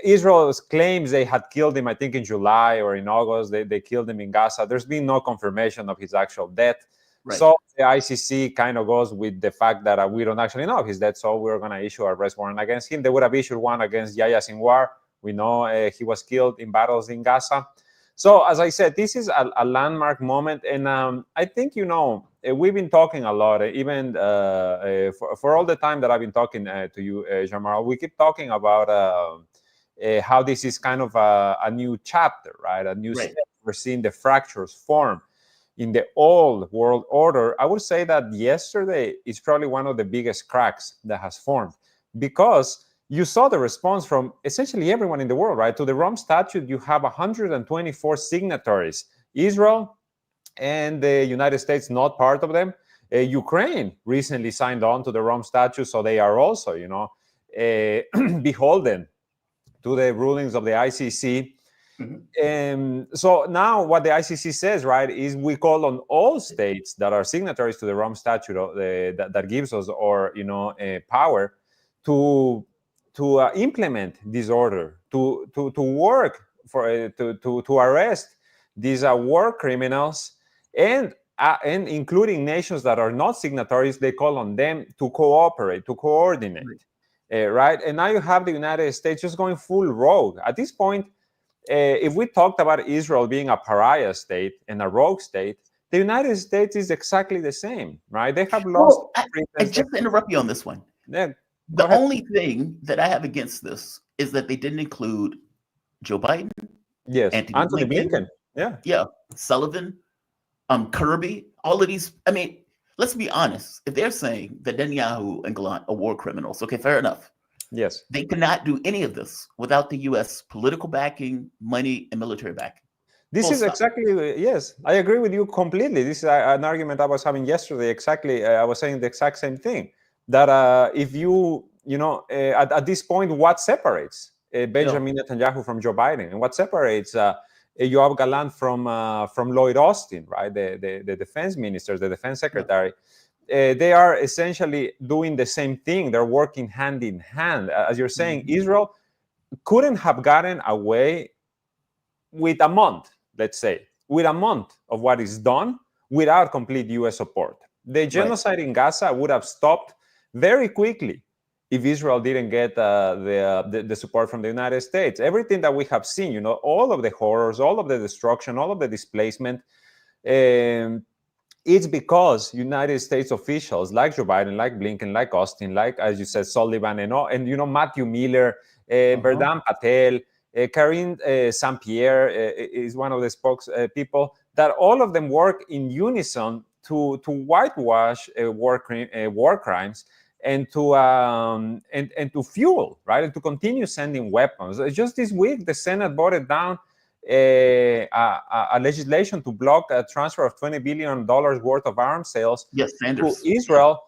Israel claims they had killed him, I think in July or in August. They killed him in Gaza. There's been no confirmation of his actual death. Right. So the ICC kind of goes with the fact that we don't actually know if he's dead, so we're going to issue an arrest warrant against him. They would have issued one against Yahya Sinwar. We know he was killed in battles in Gaza. So as I said, this is a landmark moment. And I think, we've been talking a lot, even for all the time that I've been talking to you, Jamal, we keep talking about how this is kind of a new chapter, right? A new step. We're seeing the fractures form in the old world order. I would say that yesterday is probably one of the biggest cracks that has formed, because you saw the response from essentially everyone in the world, right? To the Rome Statute, you have 124 signatories. Israel and the United States, not part of them. Ukraine recently signed on to the Rome Statute, so they are also, beholden to the rulings of the ICC. So now what the ICC says, right, is we call on all states that are signatories to the Rome Statute that gives us power to to implement this order, to work for to arrest these war criminals, and including nations that are not signatories. They call on them to cooperate, to coordinate, right? And now you have the United States just going full rogue. At this point, if we talked about Israel being a pariah state and a rogue state, the United States is exactly the same, right? They have lost. Well, I just to interrupt you on this one. Yeah, the only thing that I have against this is that they didn't include Joe Biden. Yes, Anthony Blinken. Yeah, Sullivan, Kirby, all of these. I mean, let's be honest. If they're saying that Netanyahu and Gallant are war criminals, okay, fair enough. Yes. They cannot do any of this without the U.S. political backing, money, and military backing. This is exactly, yes, I agree with you completely. This is an argument I was having yesterday. Exactly, I was saying the exact same thing. That if at this point, what separates Benjamin Netanyahu from Joe Biden, and what separates Yoav Gallant from Lloyd Austin, right? The defense minister, the defense secretary. They are essentially doing the same thing. They're working hand in hand. As you're saying, Israel couldn't have gotten away with a month, let's say, with a month of what is done without complete U.S. support. The genocide in Gaza would have stopped very quickly if Israel didn't get the support from the United States. Everything that we have seen, all of the horrors, all of the destruction, all of the displacement, it's because United States officials like Joe Biden, like Blinken, like Austin, like, as you said, Sullivan, and Matthew Miller, Berdam Patel, Karine Saint-Pierre is one of the spokespeople, that all of them work in unison to whitewash war crimes and to fuel, right, and to continue sending weapons. Just this week, the Senate voted down a legislation to block a transfer of $20 billion worth of arms sales to Israel.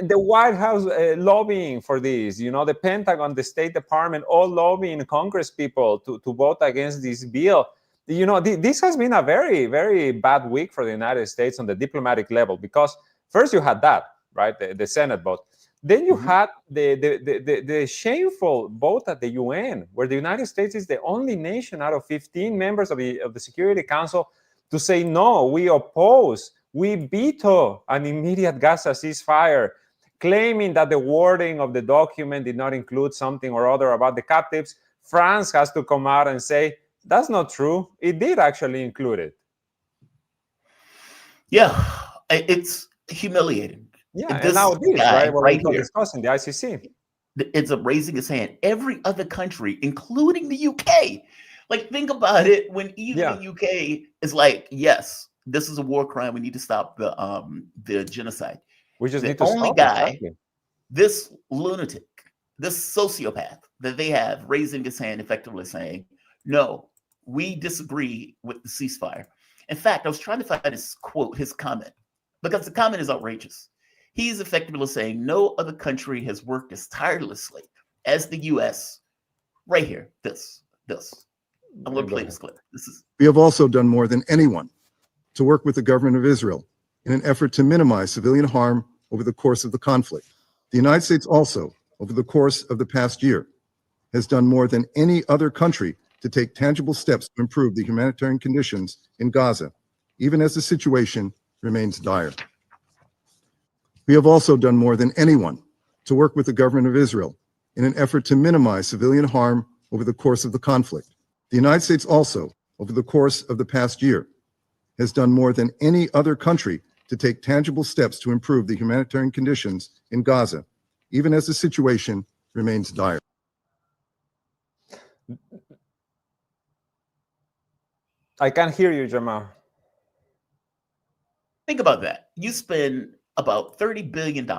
The White House lobbying for this, the Pentagon, the State Department, all lobbying Congress people to vote against this bill. This has been a very, very bad week for the United States on the diplomatic level, because first you had that, right, the Senate vote. Then you had the shameful vote at the UN, where the United States is the only nation out of 15 members of the Security Council to say, no, we oppose, we veto an immediate Gaza ceasefire, claiming that the wording of the document did not include something or other about the captives. France has to come out and say, that's not true. It did actually include it. Yeah, it's humiliating. Yeah, and now this, right? What we're discussing, the ICC. It's raising his hand. Every other country, including the UK, think about it. When even the UK is like, yes, this is a war crime. We need to stop the genocide. We just need the to only stop guy, exactly. This lunatic, this sociopath that they have raising his hand, effectively saying, no, we disagree with the ceasefire. In fact, I was trying to find his quote, his comment, because the comment is outrageous. He's effectively saying no other country has worked as tirelessly as the U.S. Right here, this. I'm going to play this clip. We have also done more than anyone to work with the government of Israel in an effort to minimize civilian harm over the course of the conflict. The United States also, over the course of the past year, has done more than any other country to take tangible steps to improve the humanitarian conditions in Gaza, even as the situation remains dire. We have also done more than anyone to work with the government of Israel in an effort to minimize civilian harm over the course of the conflict. The United States also, over the course of the past year, has done more than any other country to take tangible steps to improve the humanitarian conditions in Gaza, even as the situation remains dire. I can't hear you, Jamal. Think about that. You spend about $30 billion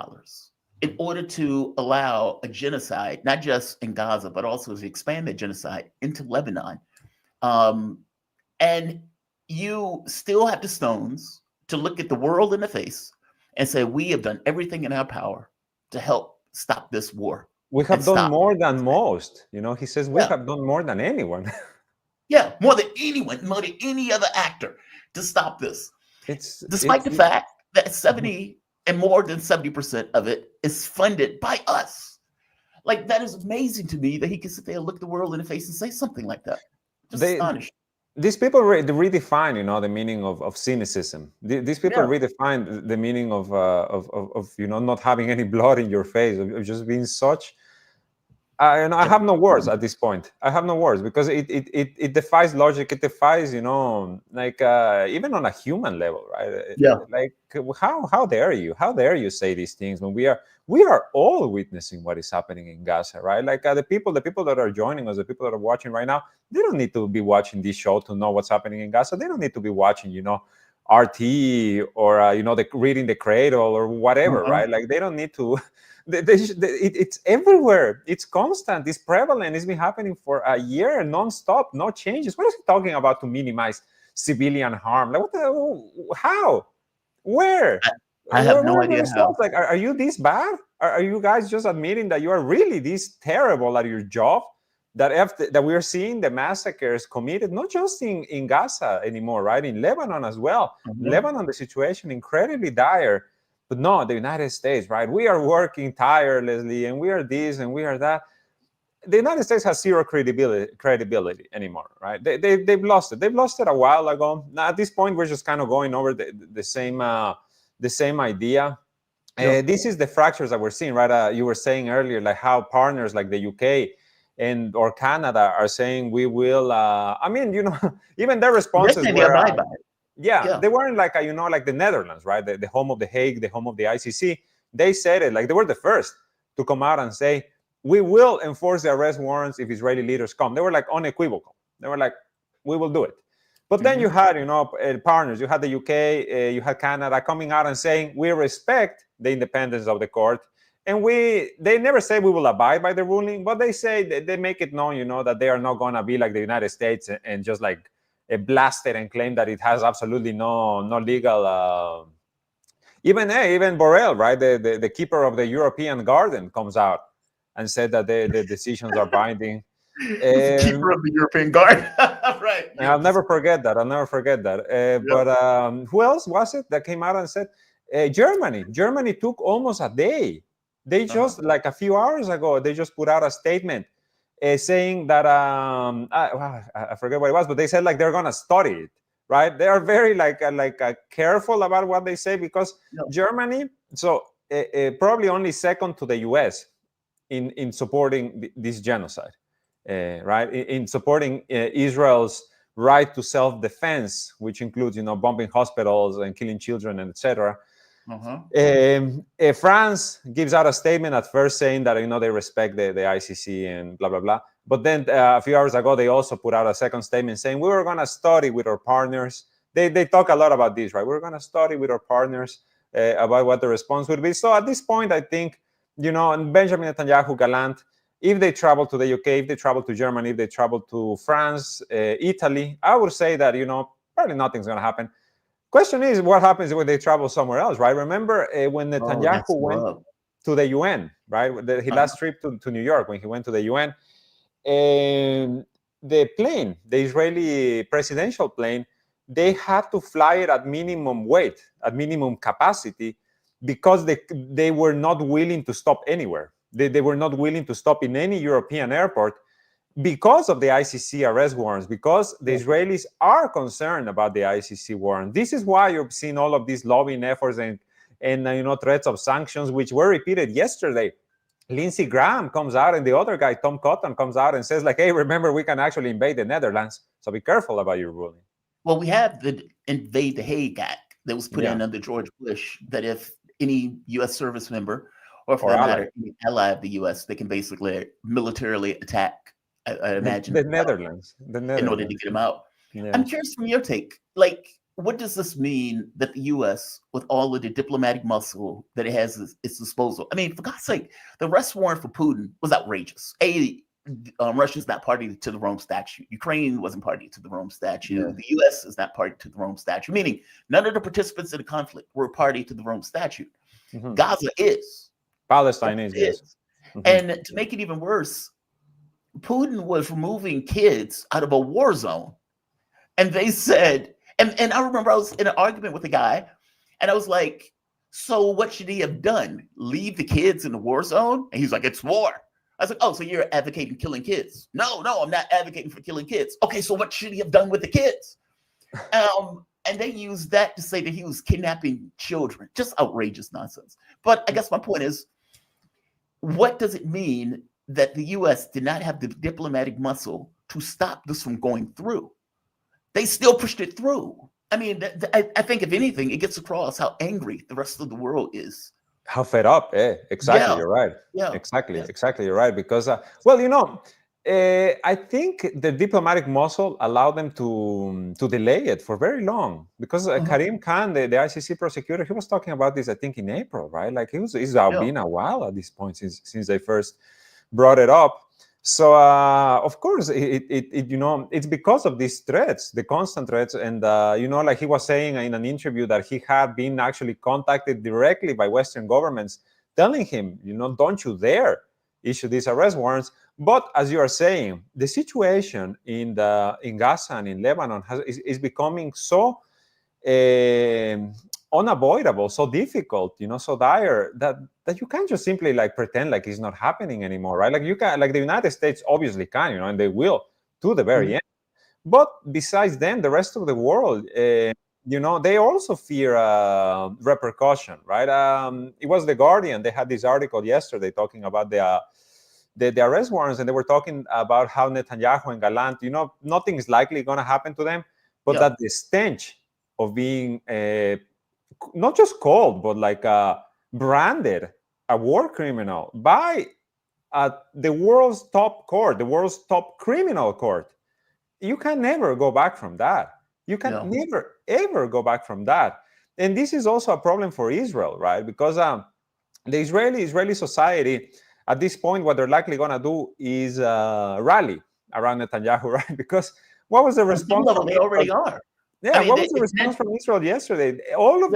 in order to allow a genocide, not just in Gaza, but also to expand the genocide into Lebanon. And you still have the stones to look at the world in the face and say, we have done everything in our power to help stop this war. We have done more than most. He says we have done more than anyone. Yeah, more than anyone, more than any other actor to stop this. Despite the fact that 70 and more than 70% of it is funded by us. Like, that is amazing to me that he can sit there and look the world in the face and say something like that. Just astonishing. These people redefine, the meaning of cynicism. These people redefine the meaning of not having any blood in your face, of just being such. I have no words at this point. I have no words because it defies logic. It defies, like even on a human level, right? Yeah. Like how dare you? How dare you say these things when we are all witnessing what is happening in Gaza, right? Like the people that are joining us, the people that are watching right now, they don't need to be watching this show to know what's happening in Gaza. They don't need to be watching, RT or reading the Cradle or whatever, right? Like they don't need to. It's everywhere. It's constant. It's prevalent. It's been happening for a year, non-stop, no changes. What is he talking about to minimize civilian harm? Like how? Where? I have no idea how. Like, are you this bad? Are you guys just admitting that you are really this terrible at your job? That we are seeing the massacres committed, not just in Gaza anymore, right? In Lebanon as well. Lebanon, the situation incredibly dire. But no, the United States, right? We are working tirelessly, and we are this, and we are that. The United States has zero credibility anymore, right? They've lost it. They've lost it a while ago. Now, at this point, we're just kind of going over the same idea. This is the fractures that we're seeing, right? You were saying earlier, like how partners like the UK or Canada are saying we will. Even their responses were. Yeah, they weren't like like the Netherlands, right? The home of the Hague, the home of the ICC. They said it like they were the first to come out and say we will enforce the arrest warrants if Israeli leaders come. They were like unequivocal. They were like, we will do it. But then you had partners. You had the UK, you had Canada coming out and saying we respect the independence of the court, and they never say we will abide by the ruling, but they say they make it known, that they are not going to be like the United States and just like blast it and claim that it has absolutely no legal. Even Borrell, right, the keeper of the European garden, comes out and said that the decisions are binding. Keeper of the European garden, right? I'll never forget that. But who else was it that came out and said Germany? Germany took almost a day. They just like a few hours ago, they just put out a statement. Saying that I forget what it was, but they said like they're gonna study it, right? They are very careful about what they say because Germany, probably only second to the US in supporting this genocide, right? In supporting Israel's right to self-defense, which includes bombing hospitals and killing children and etc. France gives out a statement at first saying that they respect the ICC and blah blah blah. But then a few hours ago they also put out a second statement saying we were going to study with our partners. They talk a lot about this, right? We're going to study with our partners about what the response would be. So at this point, I think Benjamin Netanyahu, Gallant, if they travel to the UK, if they travel to Germany, if they travel to France, Italy, I would say that probably nothing's going to happen. Question is, what happens when they travel somewhere else, right? Remember when Netanyahu went to the UN, right? His last trip to New York, when he went to the UN, the plane, the Israeli presidential plane, they had to fly it at minimum weight, at minimum capacity, because they were not willing to stop anywhere. They were not willing to stop in any European airport because of the ICC arrest warrants, because the Israelis are concerned about the ICC warrant. This is why you're seeing all of these lobbying efforts and threats of sanctions, which were repeated yesterday. Lindsey Graham comes out, and the other guy, Tom Cotton, comes out and says, like, hey, remember, we can actually invade the Netherlands, so be careful about your ruling. Well, we have the Invade the Hague Act that was put in under George Bush, that if any U.S. service member, or for that matter, any ally of the U.S., they can basically militarily attack, I imagine, the Netherlands in order to get them out. Yeah. I'm curious from your take, like, what does this mean that the U.S., with all of the diplomatic muscle that it has at its disposal? I mean, for God's sake, the arrest warrant for Putin was outrageous. Russia's not party to the Rome Statute. Ukraine wasn't party to the Rome Statute. Yeah. The U.S. is not party to the Rome Statute, meaning none of the participants in the conflict were party to the Rome Statute. Mm-hmm. Gaza is. Palestine is, yes. Mm-hmm. And to make it even worse, Putin was removing kids out of a war zone. And they said, and I remember I was in an argument with a guy, and I was like, so what should he have done? Leave the kids in the war zone? And he's like, it's war. I was like, oh, so you're advocating killing kids? No, I'm not advocating for killing kids. Okay, so what should he have done with the kids? And they used that to say that he was kidnapping children. Just outrageous nonsense. But I guess my point is, what does it mean that the U.S. did not have the diplomatic muscle to stop this from going through? They still pushed it through. I mean, I think if anything, it gets across how angry the rest of the world is. How fed up, exactly, Yeah. you're right. Yeah. Exactly, you're right. Because, well, you know, I think the diplomatic muscle allowed them to delay it for very long. Because Karim Khan, the ICC prosecutor, he was talking about this, I think, in April, right? Like, it's been a while at this point since they first brought it up. So, of course, you know, it's because of these threats, the constant threats. And, you know, like he was saying in an interview that he had been actually contacted directly by Western governments telling him, you know, don't you dare issue these arrest warrants. But as you are saying, the situation in Gaza and in Lebanon is becoming so unavoidable, so difficult, you know, so dire that you can't just simply like pretend like it's not happening anymore, right? Like you can, like the United States obviously can, you know, and they will to the very end. But besides them, the rest of the world, you know, they also fear repercussion, right? It was The Guardian. They had this article yesterday talking about the arrest warrants, and they were talking about how Netanyahu and Gallant, you know, nothing is likely going to happen to them, but that the stench of being not just called, but like branded a war criminal by the world's top court, the world's top criminal court. You can never go back from that. You can never, ever go back from that. And this is also a problem for Israel, right? Because the Israeli society, at this point, what they're likely going to do is rally around Netanyahu, right? Because what was the response? They already are. Yeah, I mean, what was the response from Israel yesterday? All of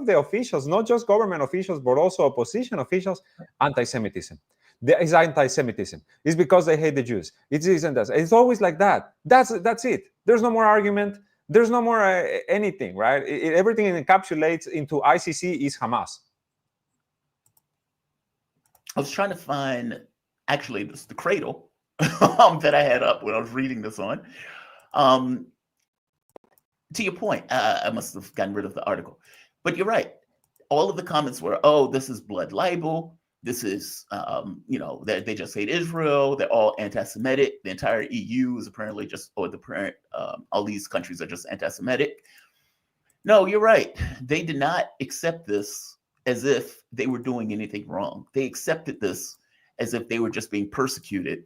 the officials, not just government officials, but also opposition officials, anti-Semitism. It's anti-Semitism. It's because they hate the Jews. It's this and that. It's always like that. That's it. There's no more argument. There's no more anything, right? Everything encapsulates into ICC is Hamas. I was trying to find, actually, the cradle that I had up when I was reading this on. To your point, I must have gotten rid of the article. But you're right. All of the comments were, oh, this is blood libel. This is, you know, they just hate Israel. They're all anti-Semitic. The entire EU is apparently just, or the parent, all these countries are just anti-Semitic. No, you're right. They did not accept this as if they were doing anything wrong. They accepted this as if they were just being persecuted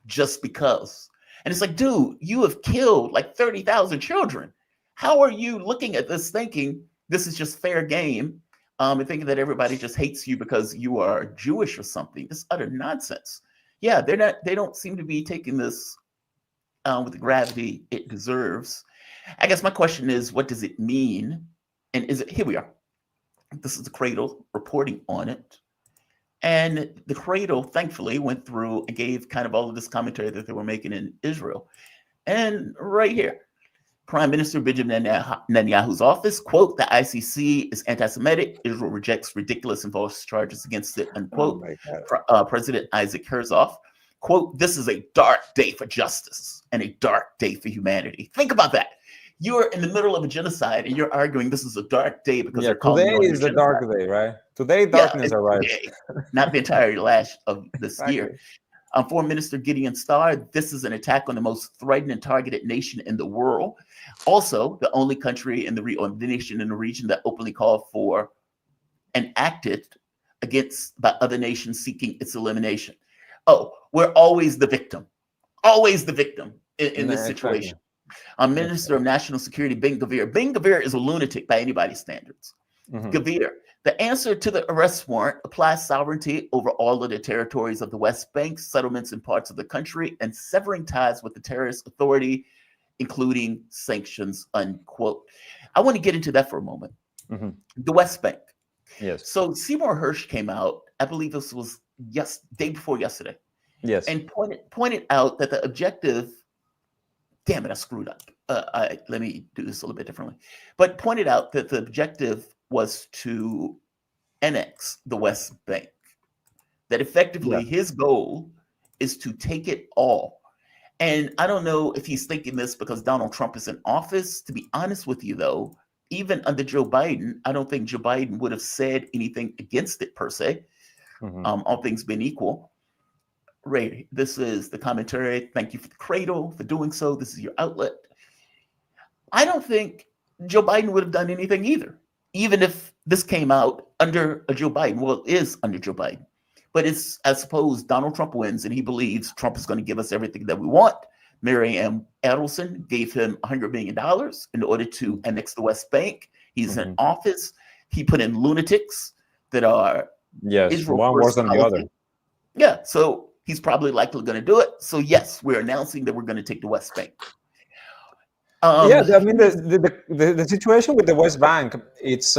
just because. And it's like, dude, you have killed like 30,000 children. How are you looking at this thinking this is just fair game and thinking that everybody just hates you because you are Jewish or something? It's utter nonsense. Yeah, they don't seem to be taking this with the gravity it deserves. I guess my question is, what does it mean? And is it, here we are. This is the Cradle reporting on it. And the Cradle, thankfully, went through and gave kind of all of this commentary that they were making in Israel. And right here, Prime Minister Benjamin Netanyahu's office, quote, the ICC is anti-Semitic. Israel rejects ridiculous and false charges against it, unquote. President Isaac Herzog, quote, this is a dark day for justice and a dark day for humanity. Think about that. You're in the middle of a genocide and you're arguing this is a dark day because they're calling today is the dark day, right? Today darkness arrives. Not the entire last of this year. Foreign Minister Gideon Starr, this is an attack on the most threatened and targeted nation in the world. Also, the only country in the nation in the region that openly called for and acted against by other nations seeking its elimination. Oh, we're always the victim in this situation. Minister of National Security, Ben Gvir. Ben Gvir is a lunatic by anybody's standards. Gvir, the answer to the arrest warrant applies sovereignty over all of the territories of the West Bank, settlements in parts of the country, and severing ties with the terrorist authority, including sanctions, unquote. I want to get into that for a moment. The West Bank. Yes. So Seymour Hersh came out, I believe this was day before yesterday. Yes. And pointed out that the objective, damn it, I screwed up. Let me do this a little bit differently. But pointed out that the objective was to annex the West Bank. That effectively his goal is to take it all. And I don't know if he's thinking this because Donald Trump is in office. To be honest with you, though, even under Joe Biden, I don't think Joe Biden would have said anything against it per se, all things being equal. Ray, this is the commentary. Thank you for the cradle for doing so. This is your outlet. I don't think Joe Biden would have done anything either, even if this came out under a Joe Biden. Well, it is under Joe Biden. But it's, I suppose, Donald Trump wins and he believes Trump is going to give us everything that we want. Mary Ann Adelson gave him $100 million in order to annex the West Bank. He's in office. He put in lunatics that are Israel one worse than the other. Yeah, so he's probably likely going to do it. So yes, we're announcing that we're going to take the West Bank. Yeah, I mean the situation with the West Bank, it's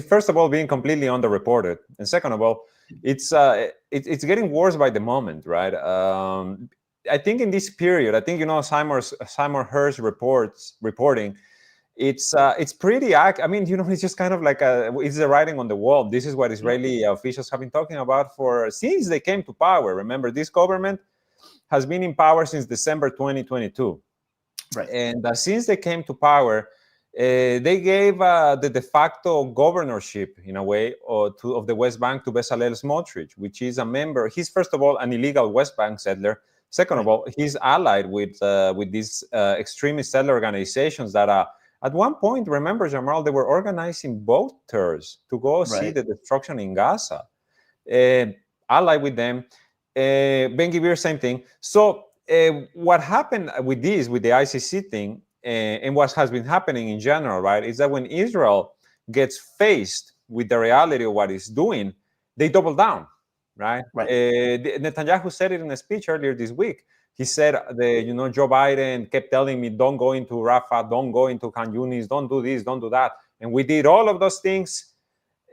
first of all being completely underreported, and second of all, it's getting worse by the moment, right? I think in this period, I think Simon Hirsch reporting. It's pretty. I mean, it's just kind of like it's the writing on the wall. This is what Israeli officials have been talking about since they came to power. Remember, this government has been in power since December 2022, right? And since they came to power, they gave the de facto governorship, in a way, of the West Bank to Bezalel Smotrich, which is a member. He's first of all an illegal West Bank settler. Second of all, he's allied with these extremist settler organizations that at one point, remember, Jamal, they were organizing boat tours to go see the destruction in Gaza. Allied with them. Ben-Gvir, same thing. So what happened with the ICC thing, and what has been happening in general, right, is that when Israel gets faced with the reality of what it's doing, they double down, right? Netanyahu said it in a speech earlier this week. He said, Joe Biden kept telling me, don't go into Rafah, don't go into Khan Yunis, don't do this, don't do that. And we did all of those things,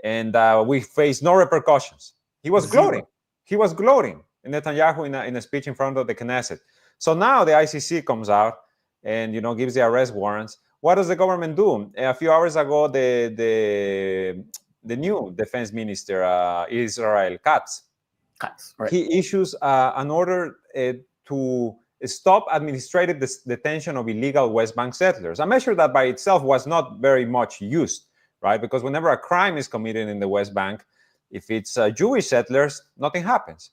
and we faced no repercussions. He was gloating. He was gloating, Netanyahu, in a speech in front of the Knesset. So now the ICC comes out and gives the arrest warrants. What does the government do? A few hours ago, the new defense minister, Israel Katz, he issues an order to stop administrative detention of illegal West Bank settlers. A measure that by itself was not very much used, right? Because whenever a crime is committed in the West Bank, if it's Jewish settlers, nothing happens.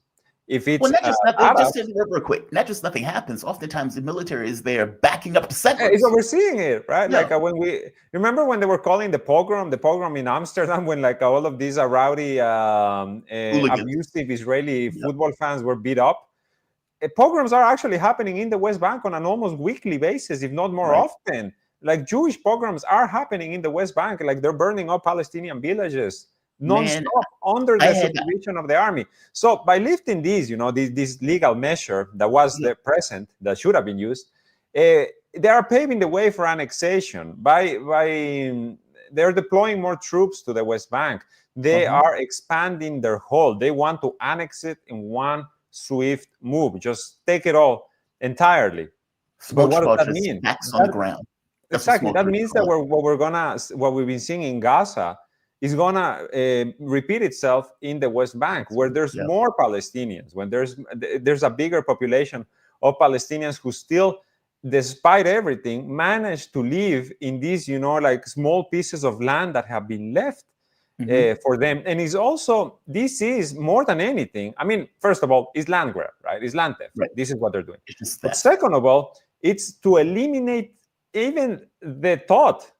If it's just real quick, not just nothing happens. Oftentimes the military is there backing up the settlers. It's overseeing it, right? Yeah. Like when remember when they were calling the pogrom in Amsterdam, when like all of these rowdy, abusive Israeli football fans were beat up. Pogroms are actually happening in the West Bank on an almost weekly basis, if not more often. Like Jewish pogroms are happening in the West Bank, like they're burning up Palestinian villages non-stop under the supervision of the army. So by lifting these, this legal measure that was present, that should have been used, they are paving the way for annexation. They're deploying more troops to the West Bank. They are expanding their hold. They want to annex it in one swift move. Just take it all entirely. But what does that mean? On the ground. Exactly. That means that what we've been seeing in Gaza is gonna repeat itself in the West Bank, where there's more Palestinians, when there's a bigger population of Palestinians who still, despite everything, manage to live in these, like small pieces of land that have been left for them. And this is more than anything. I mean, first of all, it's land grab, right? It's land theft. Right. This is what they're doing. But second of all, it's to eliminate even the thought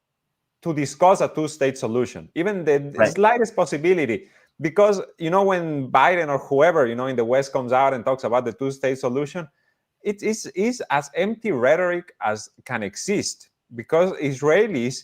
to discuss a two-state solution, even the slightest possibility. Because, when Biden or whoever, in the West comes out and talks about the two-state solution, it is as empty rhetoric as can exist, because Israelis,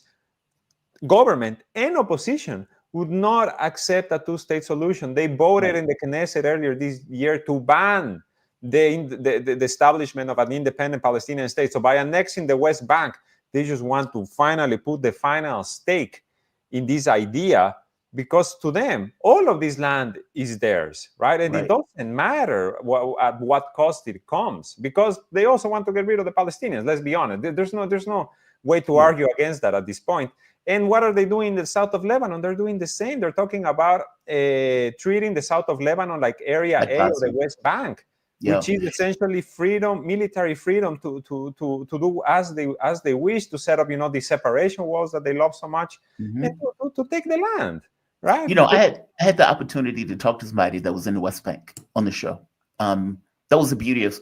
government and opposition, would not accept a two-state solution. They voted in the Knesset earlier this year to ban the establishment of an independent Palestinian state. So by annexing the West Bank, they just want to finally put the final stake in this idea, because to them, all of this land is theirs, right? And it doesn't matter at what cost it comes, because they also want to get rid of the Palestinians. Let's be honest. There's no way to argue against that at this point. And what are they doing in the south of Lebanon? They're doing the same. They're talking about treating the south of Lebanon like Area A of the West Bank, which is essentially freedom, military freedom to do as they wish, to set up, the separation walls that they love so much, and to take the land, right? I had the opportunity to talk to somebody that was in the West Bank on the show. That was the beauty of,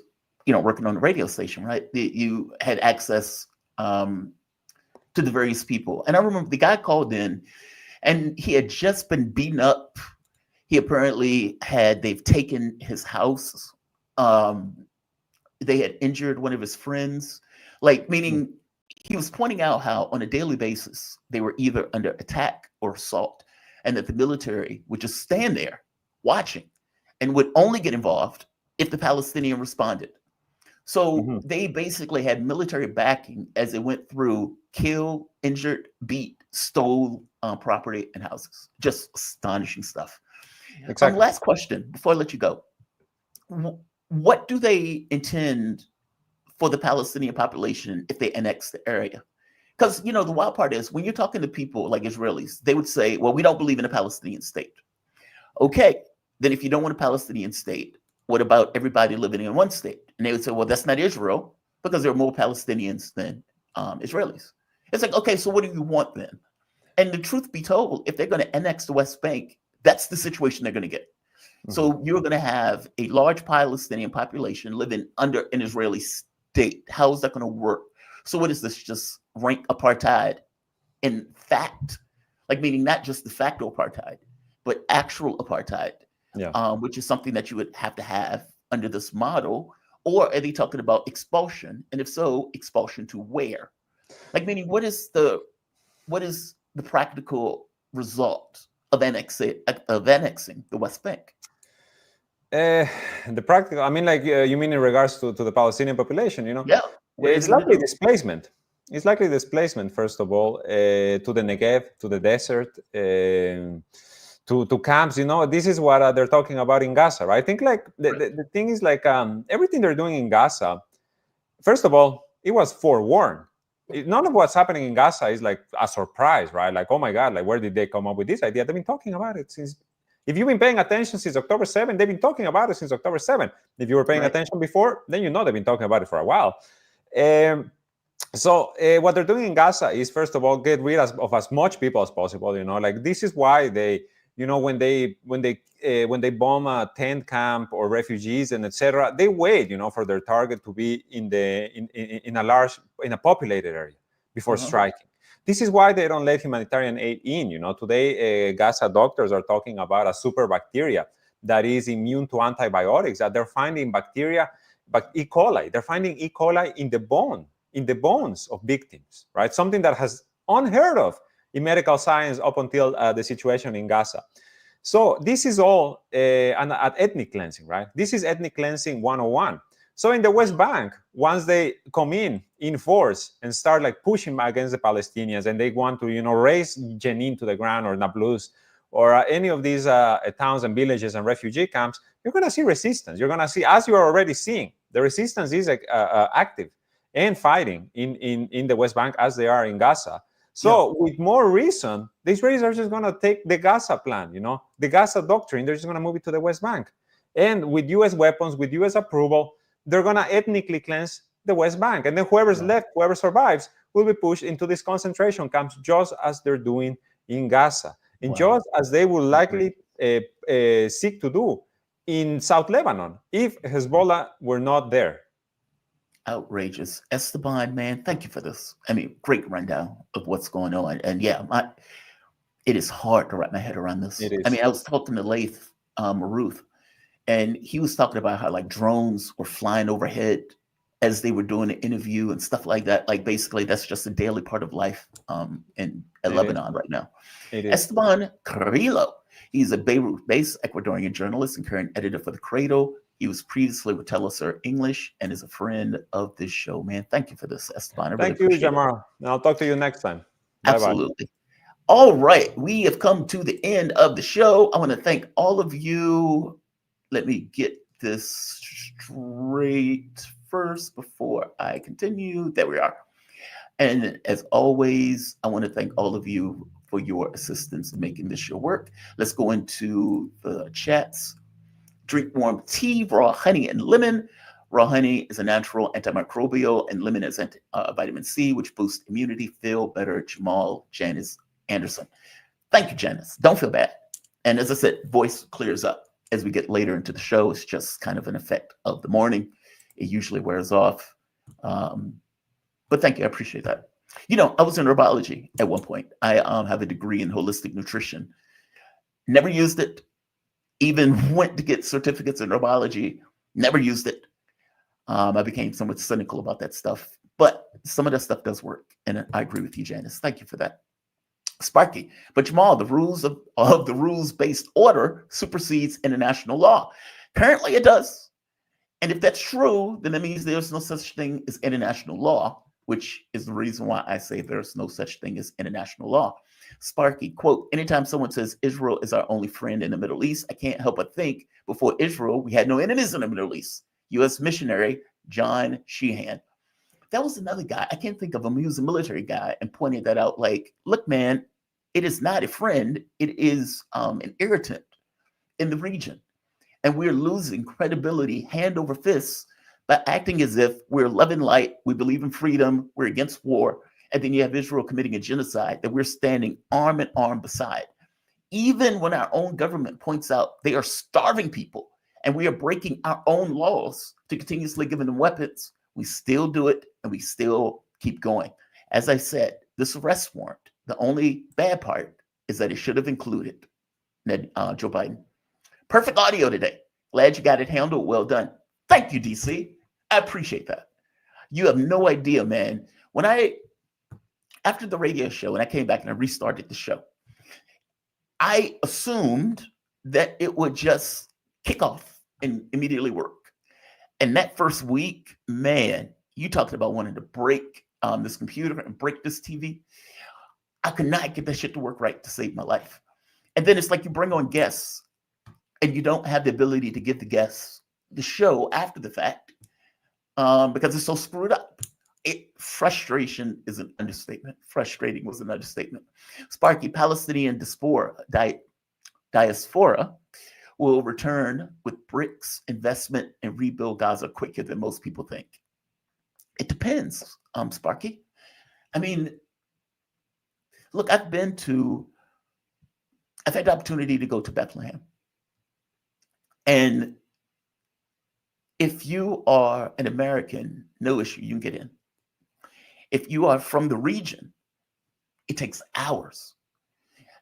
working on the radio station, right? You had access to the various people. And I remember the guy called in and he had just been beaten up. He apparently they've taken his house. They had injured one of his friends, meaning he was pointing out how on a daily basis, they were either under attack or assault, and that the military would just stand there watching and would only get involved if the Palestinian responded. So they basically had military backing as they went through, killed, injured, beat, stole property and houses. Just astonishing stuff. Exactly. Last question before I let you go. What do they intend for the Palestinian population if they annex the area? Because, the wild part is when you're talking to people like Israelis, they would say, well, we don't believe in a Palestinian state. Okay, then if you don't want a Palestinian state, what about everybody living in one state? And they would say, well, that's not Israel because there are more Palestinians than Israelis. It's like, okay, so what do you want then? And the truth be told, if they're going to annex the West Bank, that's the situation they're going to get. So you're going to have a large Palestinian population living under an Israeli state. How is that going to work? So what is this, just rank apartheid in fact? Meaning not just de facto apartheid, but actual apartheid. Which is something that you would have to have under this model, or are they talking about expulsion? And if so, expulsion to where? Meaning, what is the practical result of annexing the West Bank? The practical, you mean in regards to the Palestinian population, Yeah. It's likely displacement. It's likely displacement, first of all, to the Negev, to the desert, to camps. This is what they're talking about in Gaza, right? I think the thing is everything they're doing in Gaza, first of all, it was forewarned. None of what's happening in Gaza is a surprise, right? Oh my God, where did they come up with this idea? They've been talking about it since, if you've been paying attention since October 7, they've been talking about it since October 7. If you were paying attention before, then they've been talking about it for a while. So what they're doing in Gaza is, first of all, get rid of as much people as possible. This is why they, when they bomb a tent camp or refugees and etc., they wait, for their target to be in a populated area before striking. This is why they don't let humanitarian aid in. Today Gaza doctors are talking about a super bacteria that is immune to antibiotics, that they're finding bacteria, but E. coli. They're finding E. coli in the bones of victims, right? Something that has unheard of in medical science up until the situation in Gaza. So this is all an ethnic cleansing, right? This is ethnic cleansing 101. So in the West Bank, once they come in force and start pushing against the Palestinians, and they want to, raise Jenin to the ground, or Nablus, or any of these towns and villages and refugee camps, you're going to see resistance. You're going to see, as you are already seeing, the resistance is active and fighting in the West Bank as they are in Gaza. So with more reason, the Israelis are just going to take the Gaza plan, the Gaza doctrine. They're just going to move it to the West Bank. And with U.S. weapons, with U.S. approval, they're going to ethnically cleanse the West Bank. And then whoever's left, whoever survives, will be pushed into these concentration camps, just as they're doing in Gaza. And just as they will likely seek to do in South Lebanon, if Hezbollah were not there. Outrageous. Esteban, man, thank you for this. Great rundown of what's going on. And it is hard to wrap my head around this. It is. I was talking to Laith Maruth, and he was talking about how drones were flying overhead as they were doing the interview and stuff like that. Basically, that's just a daily part of life in Lebanon right now. Esteban Carrillo, he's a Beirut-based Ecuadorian journalist and current editor for The Cradle. He was previously with Telesur English and is a friend of this show, man. Thank you for this, Esteban. Thank you, Jamar. I'll talk to you next time. Absolutely. Bye-bye. All right. We have come to the end of the show. I want to thank all of you. Let me get this straight first before I continue. There we are. And as always, I want to thank all of you for your assistance in making this show work. Let's go into the chats. Drink warm tea, raw honey and lemon. Raw honey is a natural antimicrobial, and lemon is vitamin C, which boosts immunity. Feel better, Jamal Janice Anderson. Thank you, Janice. Don't feel bad. And as I said, voice clears up as we get later into the show. It's just kind of an effect of the morning. It usually wears off. But thank you. I appreciate that. You know, I was in herbology at one point. I have a degree in holistic nutrition. Never used it. Even went to get certificates in herbology. Never used it. I became somewhat cynical about that stuff. But some of that stuff does work. And I agree with you, Janice. Thank you for that. Sparky. But Jamal, the rules of the rules-based order supersedes international law. Currently, it does. And if that's true, then that means there's no such thing as international law, which is the reason why I say there's no such thing as international law. Sparky, quote, anytime someone says Israel is our only friend in the Middle East, I can't help but think before Israel, we had no enemies in the Middle East. U.S. missionary John Sheehan. That was another guy. I can't think of him. He was a military guy and pointed that out like, look, man, it is not a friend. It is an irritant in the region. And we're losing credibility hand over fist by acting as if we're love and light, we believe in freedom, we're against war, and then you have Israel committing a genocide that we're standing arm in arm beside. Even when our own government points out they are starving people and we are breaking our own laws to continuously give them weapons, we still do it and we still keep going. As I said, this arrest warrant, the only bad part is that it should have included Joe Biden. Perfect audio today. Glad you got it handled. Well done. Thank you, DC. I appreciate that. You have no idea, man. After the radio show, and I came back and I restarted the show, I assumed that it would just kick off and immediately work. And that first week, man, you talked about wanting to break this computer and break this TV. I could not get that shit to work right to save my life. And then it's like you bring on guests and you don't have the ability to give the guests the show after the fact because it's so screwed up. Frustration is an understatement. Frustrating was an understatement. Sparky, Palestinian diaspora will return with bricks, investment, and rebuild Gaza quicker than most people think. It depends, Sparky. I mean, look, I've had the opportunity to go to Bethlehem. And if you are an American, no issue, you can get in. If you are from the region, it takes hours.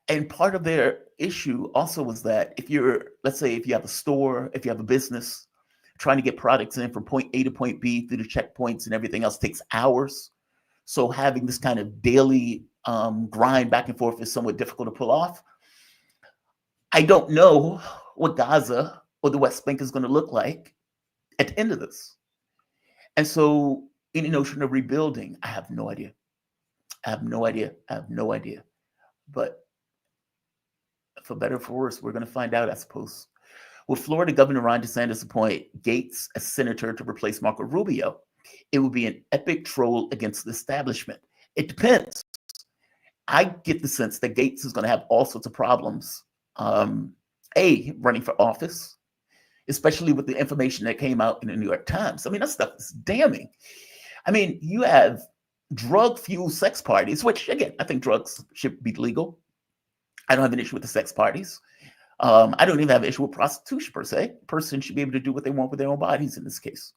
And part of their issue also was that let's say if you have a store, if you have a business, trying to get products in from point A to point B through the checkpoints and everything else takes hours. So having this kind of daily grind back and forth is somewhat difficult to pull off. I don't know what Gaza or the West Bank is going to look like at the end of this. And so any notion of rebuilding, I have no idea. But for better or for worse, we're going to find out, I suppose. Will Florida Governor Ron DeSantis appoint Gates as senator to replace Marco Rubio? It would be an epic troll against the establishment. It depends. I get the sense that Gates is going to have all sorts of problems. Running for office, especially with the information that came out in the New York Times. I mean, that stuff is damning. I mean, you have drug-fueled sex parties, which, again, I think drugs should be legal. I don't have an issue with the sex parties. I don't even have an issue with prostitution, per se. A person should be able to do what they want with their own bodies in this case.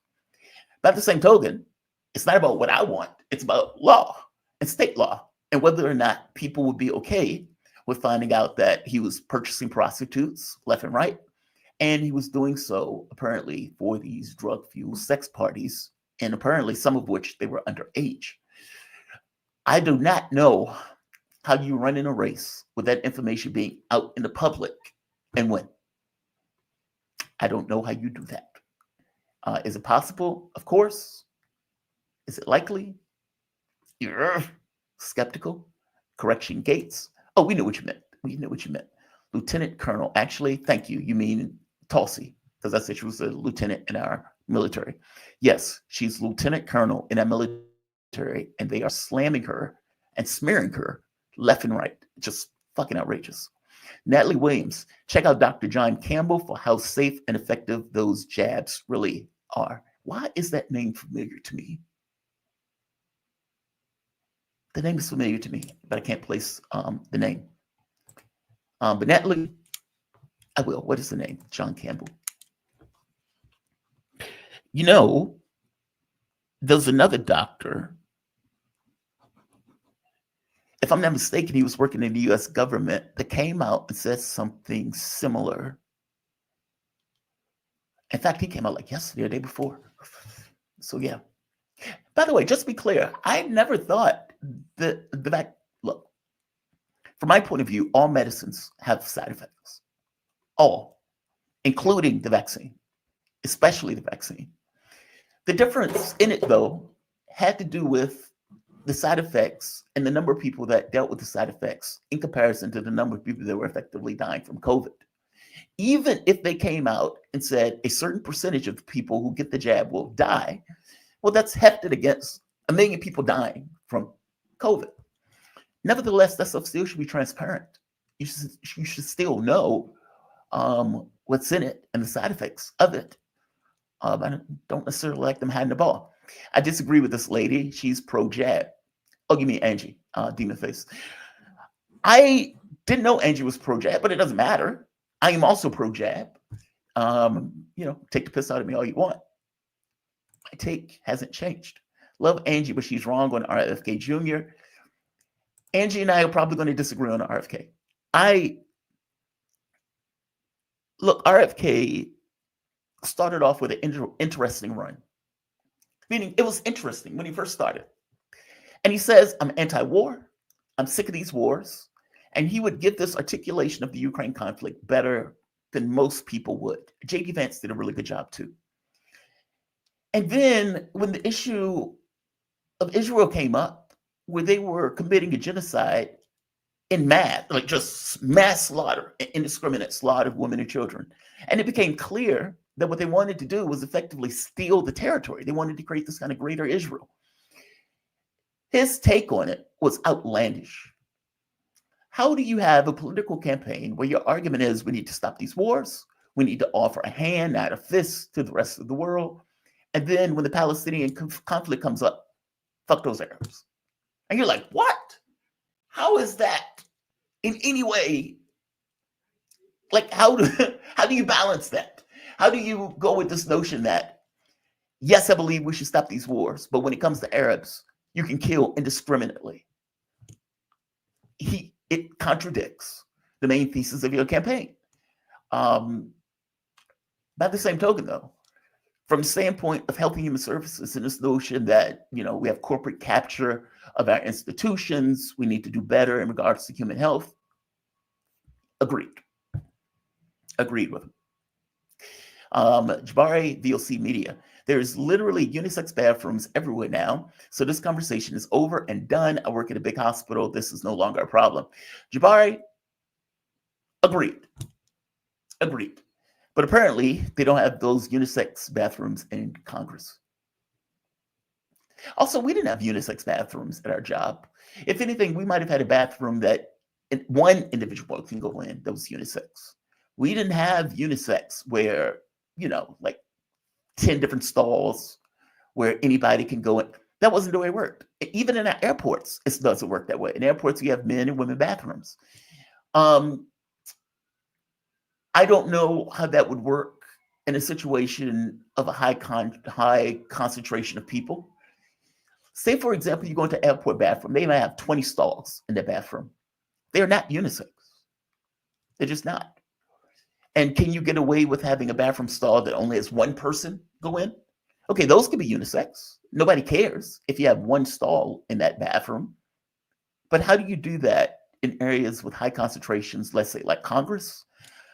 But at the same token, it's not about what I want. It's about law and state law and whether or not people would be okay with finding out that he was purchasing prostitutes left and right. And he was doing so, apparently, for these drug-fueled sex parties, and apparently some of which they were underage. I do not know how you run in a race with that information being out in the public and win. I don't know how you do that. Is it possible? Of course. Is it likely? You're skeptical. Correction, Gates. Oh, we knew what you meant. Lieutenant Colonel. Actually, thank you. You mean Tulsi, because I said she was a lieutenant in our military. Yes, she's Lieutenant Colonel in our military secretary, and they are slamming her and smearing her left and right. Just fucking outrageous. Natalie Williams, check out Dr. John Campbell for how safe and effective those jabs really are. Why is that name familiar to me? The name is familiar to me, but I can't place the name. But Natalie, I will. What is the name? John Campbell. You know, there's another doctor. If I'm not mistaken, he was working in the U.S. government that came out and said something similar. In fact, he came out like yesterday or the day before. So yeah. By the way, just to be clear, I never thought that look, from my point of view, all medicines have side effects. All, including the vaccine, especially the vaccine. The difference in it, though, had to do with the side effects and the number of people that dealt with the side effects in comparison to the number of people that were effectively dying from COVID. Even if they came out and said a certain percentage of the people who get the jab will die, well, that's hefted against 1 million people dying from COVID. Nevertheless, that stuff still should be transparent. You should still know what's in it and the side effects of it. I don't necessarily like them hiding the ball. I disagree with this lady. She's pro-jab. Oh, you mean Angie, demon face. I didn't know Angie was pro-jab, but it doesn't matter. I am also pro-jab. Take the piss out of me all you want. My take hasn't changed. Love Angie, but she's wrong on RFK Jr. Angie and I are probably going to disagree on RFK. RFK started off with an interesting run. Meaning it was interesting when he first started. And he says, I'm anti-war. I'm sick of these wars. And he would give this articulation of the Ukraine conflict better than most people would. J.D. Vance did a really good job too. And then when the issue of Israel came up, where they were committing a genocide in mass, like just mass slaughter, indiscriminate slaughter of women and children. And it became clear that what they wanted to do was effectively steal the territory. They wanted to create this kind of greater Israel. His take on it was outlandish. How do you have a political campaign where your argument is we need to stop these wars, we need to offer a hand, not a fist, to the rest of the world, and then when the Palestinian conflict comes up, fuck those Arabs? And you're like, what? How is that in any way? Like, how do you balance that? How do you go with this notion that, yes, I believe we should stop these wars, but when it comes to Arabs, you can kill indiscriminately? It contradicts the main thesis of your campaign. By the same token, though, from the standpoint of health and human services and this notion that, we have corporate capture of our institutions, we need to do better in regards to human health, agreed with him. Jabari, VOC Media. There's literally unisex bathrooms everywhere now. So this conversation is over and done. I work at a big hospital. This is no longer a problem. Jabari, agreed. But apparently they don't have those unisex bathrooms in Congress. Also, we didn't have unisex bathrooms at our job. If anything, we might have had a bathroom that one individual can go in that was unisex. We didn't have unisex where, like 10 different stalls where anybody can go in. That wasn't the way it worked. Even in our airports, it doesn't work that way. In airports, you have men and women bathrooms. I don't know how that would work in a situation of a high concentration of people. Say, for example, you go into an airport bathroom. They might have 20 stalls in the bathroom. They're not unisex. They're just not. And can you get away with having a bathroom stall that only has one person go in? Okay, those could be unisex. Nobody cares if you have one stall in that bathroom. But how do you do that in areas with high concentrations, let's say like Congress,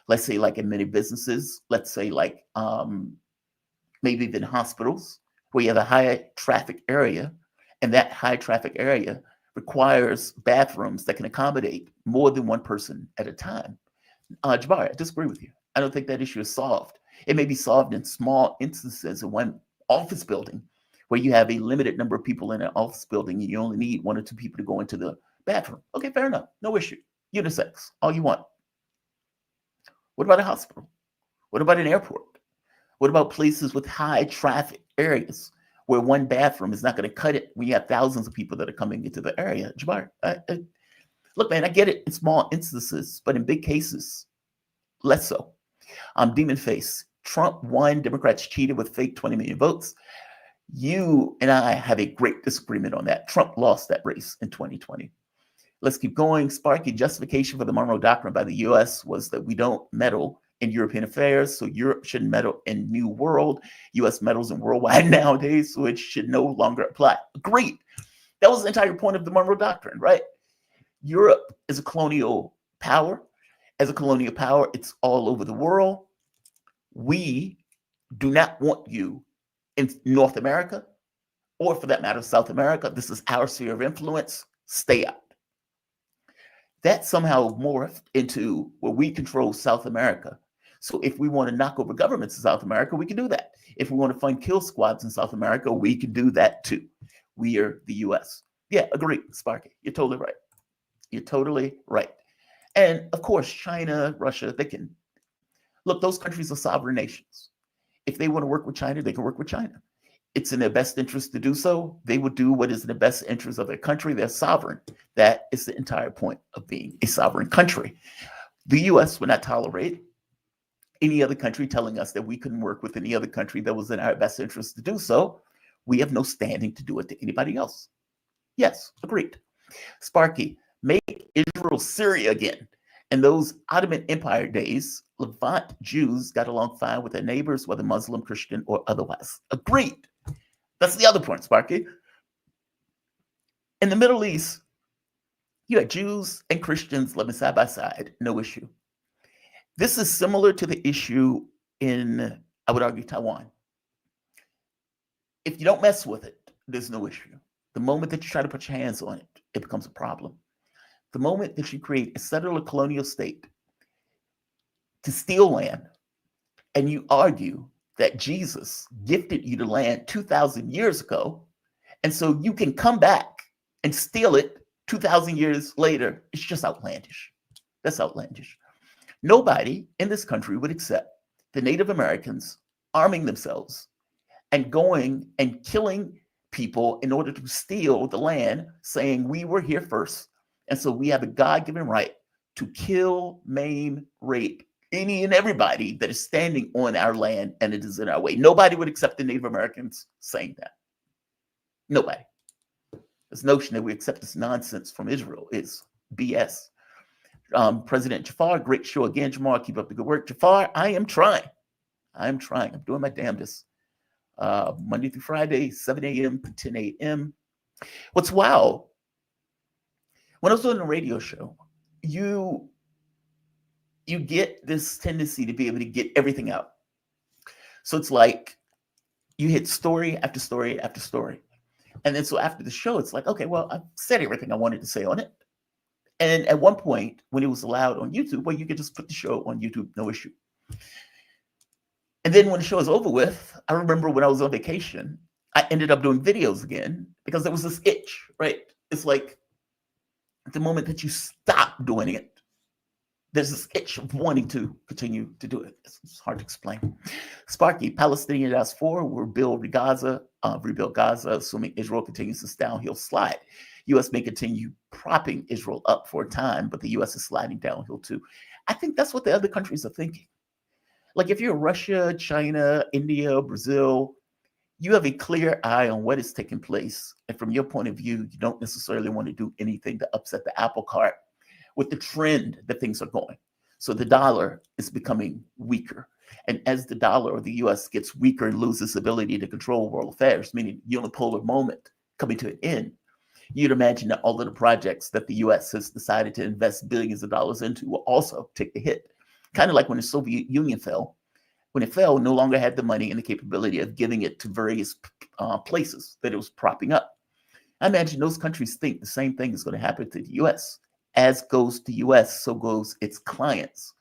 let's say like in many businesses, let's say like maybe even hospitals, where you have a high traffic area, and that high traffic area requires bathrooms that can accommodate more than one person at a time? Jabari, I disagree with you. I don't think that issue is solved. It may be solved in small instances in one office building where you have a limited number of people in an office building and you only need 1 or 2 people to go into the bathroom. Okay, fair enough. No issue. Unisex, all you want. What about a hospital? What about an airport? What about places with high traffic areas where 1 bathroom is not going to cut it when you have thousands of people that are coming into the area? Jabbar, look, man, I get it in small instances, but in big cases, less so. Demon Face, Trump won, Democrats cheated with fake 20 million votes. You and I have a great disagreement on that. Trump lost that race in 2020. Let's keep going. Sparky, justification for the Monroe Doctrine by the U.S. was that we don't meddle in European affairs, so Europe shouldn't meddle in New World. U.S. meddles in worldwide nowadays, so it should no longer apply. Agreed. That was the entire point of the Monroe Doctrine, right? Europe is a colonial power. As a colonial power, it's all over the world. We do not want you in North America, or for that matter, South America. This is our sphere of influence. Stay out. That somehow morphed into where we control South America. So if we want to knock over governments in South America, we can do that. If we want to fund kill squads in South America, we can do that too. We are the U.S. Yeah, agree, Sparky. You're totally right. You're totally right. And of course, China, Russia, they can. Look, those countries are sovereign nations. If they want to work with China, they can work with China. It's in their best interest to do so. They will do what is in the best interest of their country. They're sovereign. That is the entire point of being a sovereign country. The U.S. would not tolerate any other country telling us that we couldn't work with any other country that was in our best interest to do so. We have no standing to do it to anybody else. Yes, agreed. Sparky, make Israel Syria again. In those Ottoman Empire days, Levant Jews got along fine with their neighbors, whether Muslim, Christian, or otherwise. Agreed. That's the other point, Sparky. In the Middle East, you had Jews and Christians living side by side, no issue. This is similar to the issue in, I would argue, Taiwan. If you don't mess with it, there's no issue. The moment that you try to put your hands on it, it becomes a problem. The moment that you create a settler colonial state to steal land, and you argue that Jesus gifted you the land 2,000 years ago, and so you can come back and steal it 2,000 years later, it's just outlandish. That's outlandish. Nobody in this country would accept the Native Americans arming themselves and going and killing people in order to steal the land, saying we were here first. And so we have a God-given right to kill, maim, rape any and everybody that is standing on our land and it is in our way. Nobody would accept the Native Americans saying that. Nobody. This notion that we accept this nonsense from Israel is BS. President Jafar, great show again, Jamal. Keep up the good work. Jafar, I am trying. I'm doing my damnedest. Monday through Friday, 7 a.m. to 10 a.m. What's wild, when I was doing a radio show, you get this tendency to be able to get everything out. So it's like you hit story after story after story. And then so after the show, it's like, okay, well, I've said everything I wanted to say on it. And at one point, when it was allowed on YouTube, well, you could just put the show on YouTube, no issue. And then when the show is over with, I remember when I was on vacation, I ended up doing videos again because there was this itch, right? It's like the moment that you stop doing it, there's this itch of wanting to continue to do it. It's hard to explain. Sparky, Palestinian asked for, will rebuild Gaza, assuming Israel continues this downhill slide. U.S. may continue propping Israel up for a time, but the U.S. is sliding downhill too. I think that's what the other countries are thinking. Like if you're Russia, China, India, Brazil, you have a clear eye on what is taking place. And from your point of view, you don't necessarily want to do anything to upset the apple cart with the trend that things are going. So the dollar is becoming weaker. And as the dollar or the U.S. gets weaker and loses ability to control world affairs, meaning unipolar moment coming to an end, you'd imagine that all of the projects that the U.S. has decided to invest billions of dollars into will also take the hit. Kind of like when the Soviet Union fell. When it fell, no longer had the money and the capability of giving it to various places that it was propping up. I imagine those countries think the same thing is going to happen to the U.S. As goes the U.S., so goes its clients.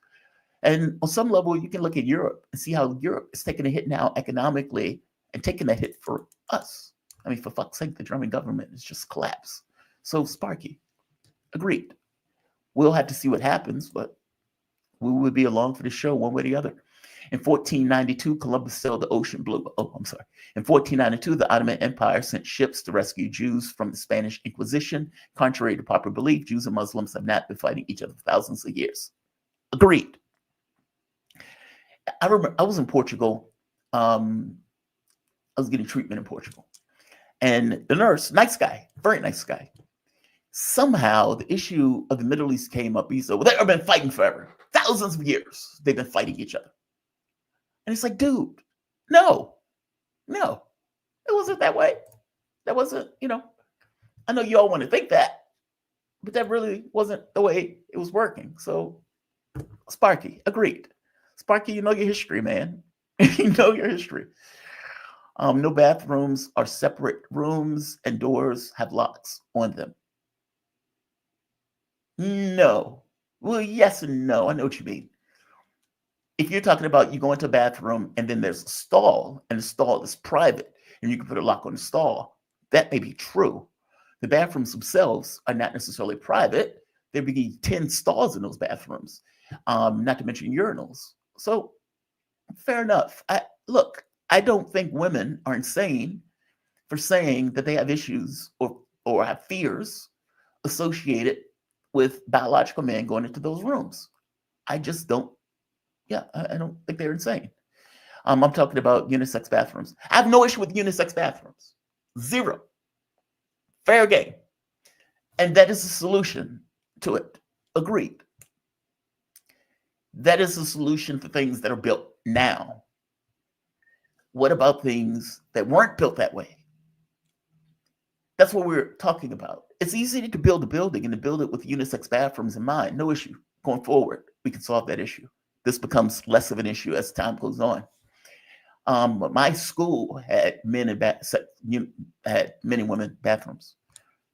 And on some level, you can look at Europe and see how Europe is taking a hit now economically and taking that hit for us. I mean, for fuck's sake, the German government has just collapsed. So Sparky, agreed. We'll have to see what happens, but we will be along for the show one way or the other. In 1492, Columbus sailed the ocean blue. Oh, I'm sorry. In 1492, the Ottoman Empire sent ships to rescue Jews from the Spanish Inquisition. Contrary to popular belief, Jews and Muslims have not been fighting each other for thousands of years. Agreed. I remember I was in Portugal. I was getting treatment in Portugal. And the nurse, nice guy, very nice guy. Somehow the issue of the Middle East came up. He said, well, they've been fighting forever. Thousands of years they've been fighting each other. And it's like, dude, no, it wasn't that way. That wasn't, I know you all want to think that, but that really wasn't the way it was working. So Sparky, agreed. Sparky, you know your history, man. You know your history. No bathrooms are separate rooms and doors have locks on them. No. Well, yes and no. I know what you mean. If you're talking about you go into a bathroom and then there's a stall and the stall is private and you can put a lock on the stall, that may be true. The bathrooms themselves are not necessarily private. There may be 10 stalls in those bathrooms, not to mention urinals. So fair enough. I don't think women are insane for saying that they have issues or have fears associated with biological men going into those rooms. I just don't. Yeah, I don't think they're insane. I'm talking about unisex bathrooms. I have no issue with unisex bathrooms. Zero. Fair game. And that is the solution to it. Agreed. That is the solution for things that are built now. What about things that weren't built that way? That's what we're talking about. It's easy to build a building and to build it with unisex bathrooms in mind. No issue. Going forward, we can solve that issue. This becomes less of an issue as time goes on. My school had men and women bathrooms.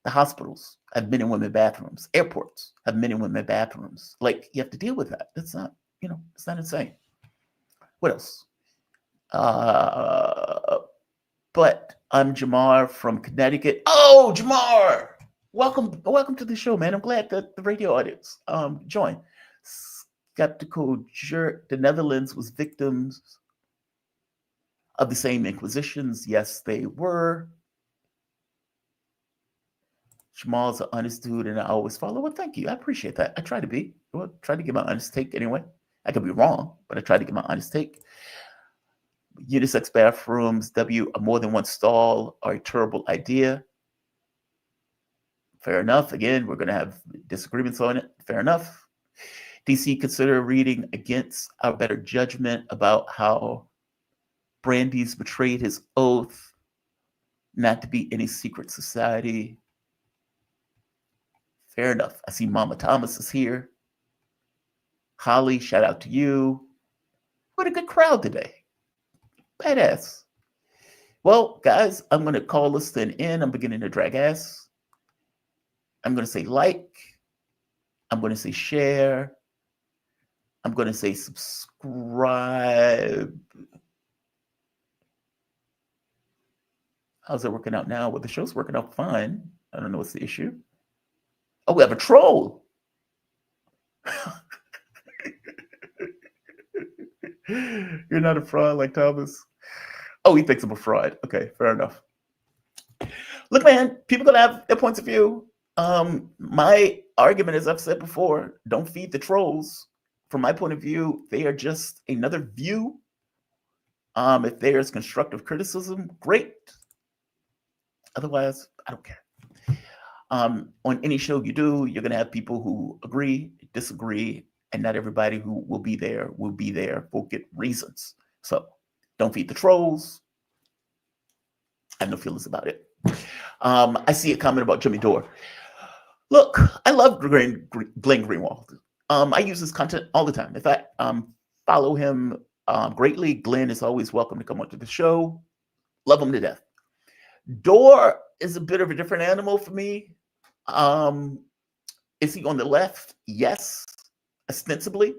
The hospitals have men and women bathrooms. Airports have men and women bathrooms. Like, you have to deal with that. That's not, it's not insane. What else? But I'm Jamar from Connecticut. Oh, Jamar! Welcome to the show, man. I'm glad that the radio audience joined. Skeptical jerk. The Netherlands was victims of the same inquisitions. Yes, they were. Jamal's an honest dude, and I always follow. Well, thank you. I appreciate that. I try to be. Well, try to give my honest take anyway. I could be wrong, but I try to give my honest take. Unisex bathrooms, more than one stall are a terrible idea. Fair enough. Again, we're going to have disagreements on it. Fair enough. DC, consider reading against our better judgment about how Brandeis betrayed his oath not to be any secret society. Fair enough. I see Mama Thomas is here. Holly, shout out to you. What a good crowd today. Badass. Well, guys, I'm going to call this thing in. I'm beginning to drag ass. I'm going to say like. I'm going to say share. I'm going to say subscribe. How's it working out now? Well, the show's working out fine. I don't know what's the issue. Oh, we have a troll. You're not a fraud like Thomas. Oh, he thinks I'm a fraud. Okay, fair enough. Look, man, people gonna have their points of view. My argument, as I've said before, don't feed the trolls. From my point of view, they are just another view. If there's constructive criticism, great. Otherwise, I don't care. On any show you do, you're gonna have people who agree, disagree, and not everybody who will be there for good reasons. So don't feed the trolls. I have no feelings about it. I see a comment about Jimmy Dore. Look, I love Glenn Greenwald. I use his content all the time. In fact, follow him greatly. Glenn is always welcome to come onto the show. Love him to death. Dore is a bit of a different animal for me. Is he on the left? Yes, ostensibly.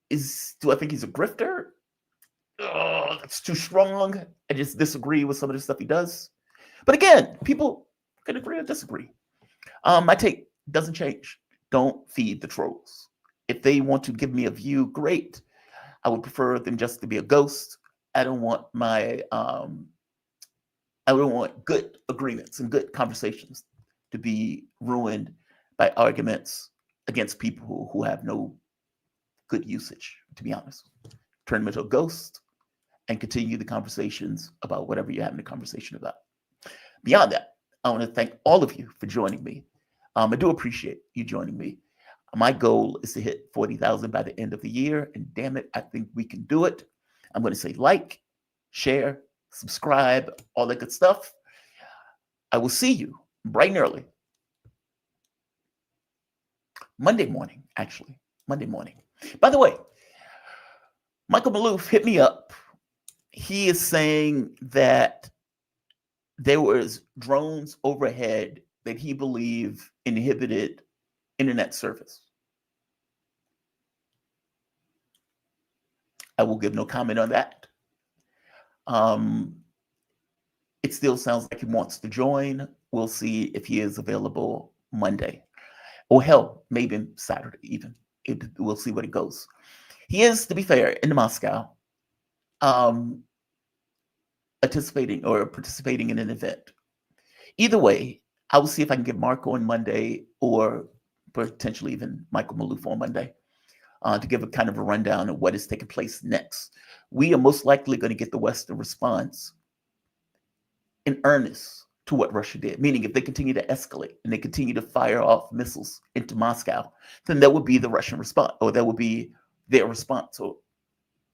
Do I think he's a grifter? Oh, that's too strong. I just disagree with some of the stuff he does. But again, people can agree or disagree. My take doesn't change. Don't feed the trolls. If they want to give me a view, great. I would prefer them just to be a ghost. I don't want good agreements and good conversations to be ruined by arguments against people who have no good usage, to be honest. Turn them into a ghost and continue the conversations about whatever you're having a conversation about. Beyond that, I want to thank all of you for joining me. I do appreciate you joining me. My goal is to hit 40,000 by the end of the year, and damn it, I think we can do it. I'm going to say like, share, subscribe, all that good stuff. I will see you bright and early. Monday morning. By the way, Michael Maloof hit me up. He is saying that there was drones overhead that he believed inhibited internet service. I will give no comment on that. It still sounds like he wants to join. We'll see if he is available Monday. Or hell, maybe Saturday even. We'll see what it goes. He is, to be fair, in Moscow, participating in an event. Either way, I will see if I can get Marco on Monday or potentially even Michael Maloof on Monday to give a kind of a rundown of what is taking place next. We are most likely going to get the Western response in earnest to what Russia did, meaning if they continue to escalate and they continue to fire off missiles into Moscow, then that would be the Russian response, or that would be their response. Or,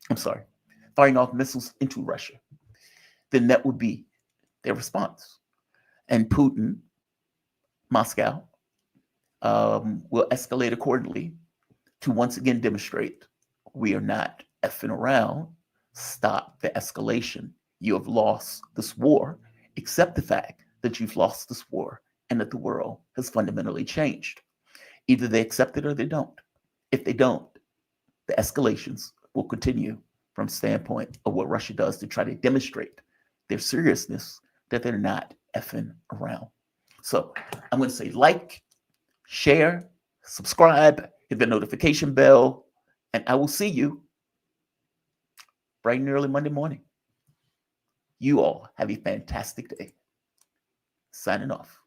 I'm sorry, firing off missiles into Russia, then that would be their response. And Putin, Moscow, will escalate accordingly to once again demonstrate we are not effing around. Stop the escalation. You have lost this war. Accept the fact that you've lost this war and that the world has fundamentally changed. Either they accept it or they don't. If they don't, the escalations will continue from standpoint of what Russia does to try to demonstrate their seriousness, that they're not effing around. So I'm going to say like, share, subscribe, hit the notification bell, and I will see you bright and early Monday morning. You all have a fantastic day. Signing off.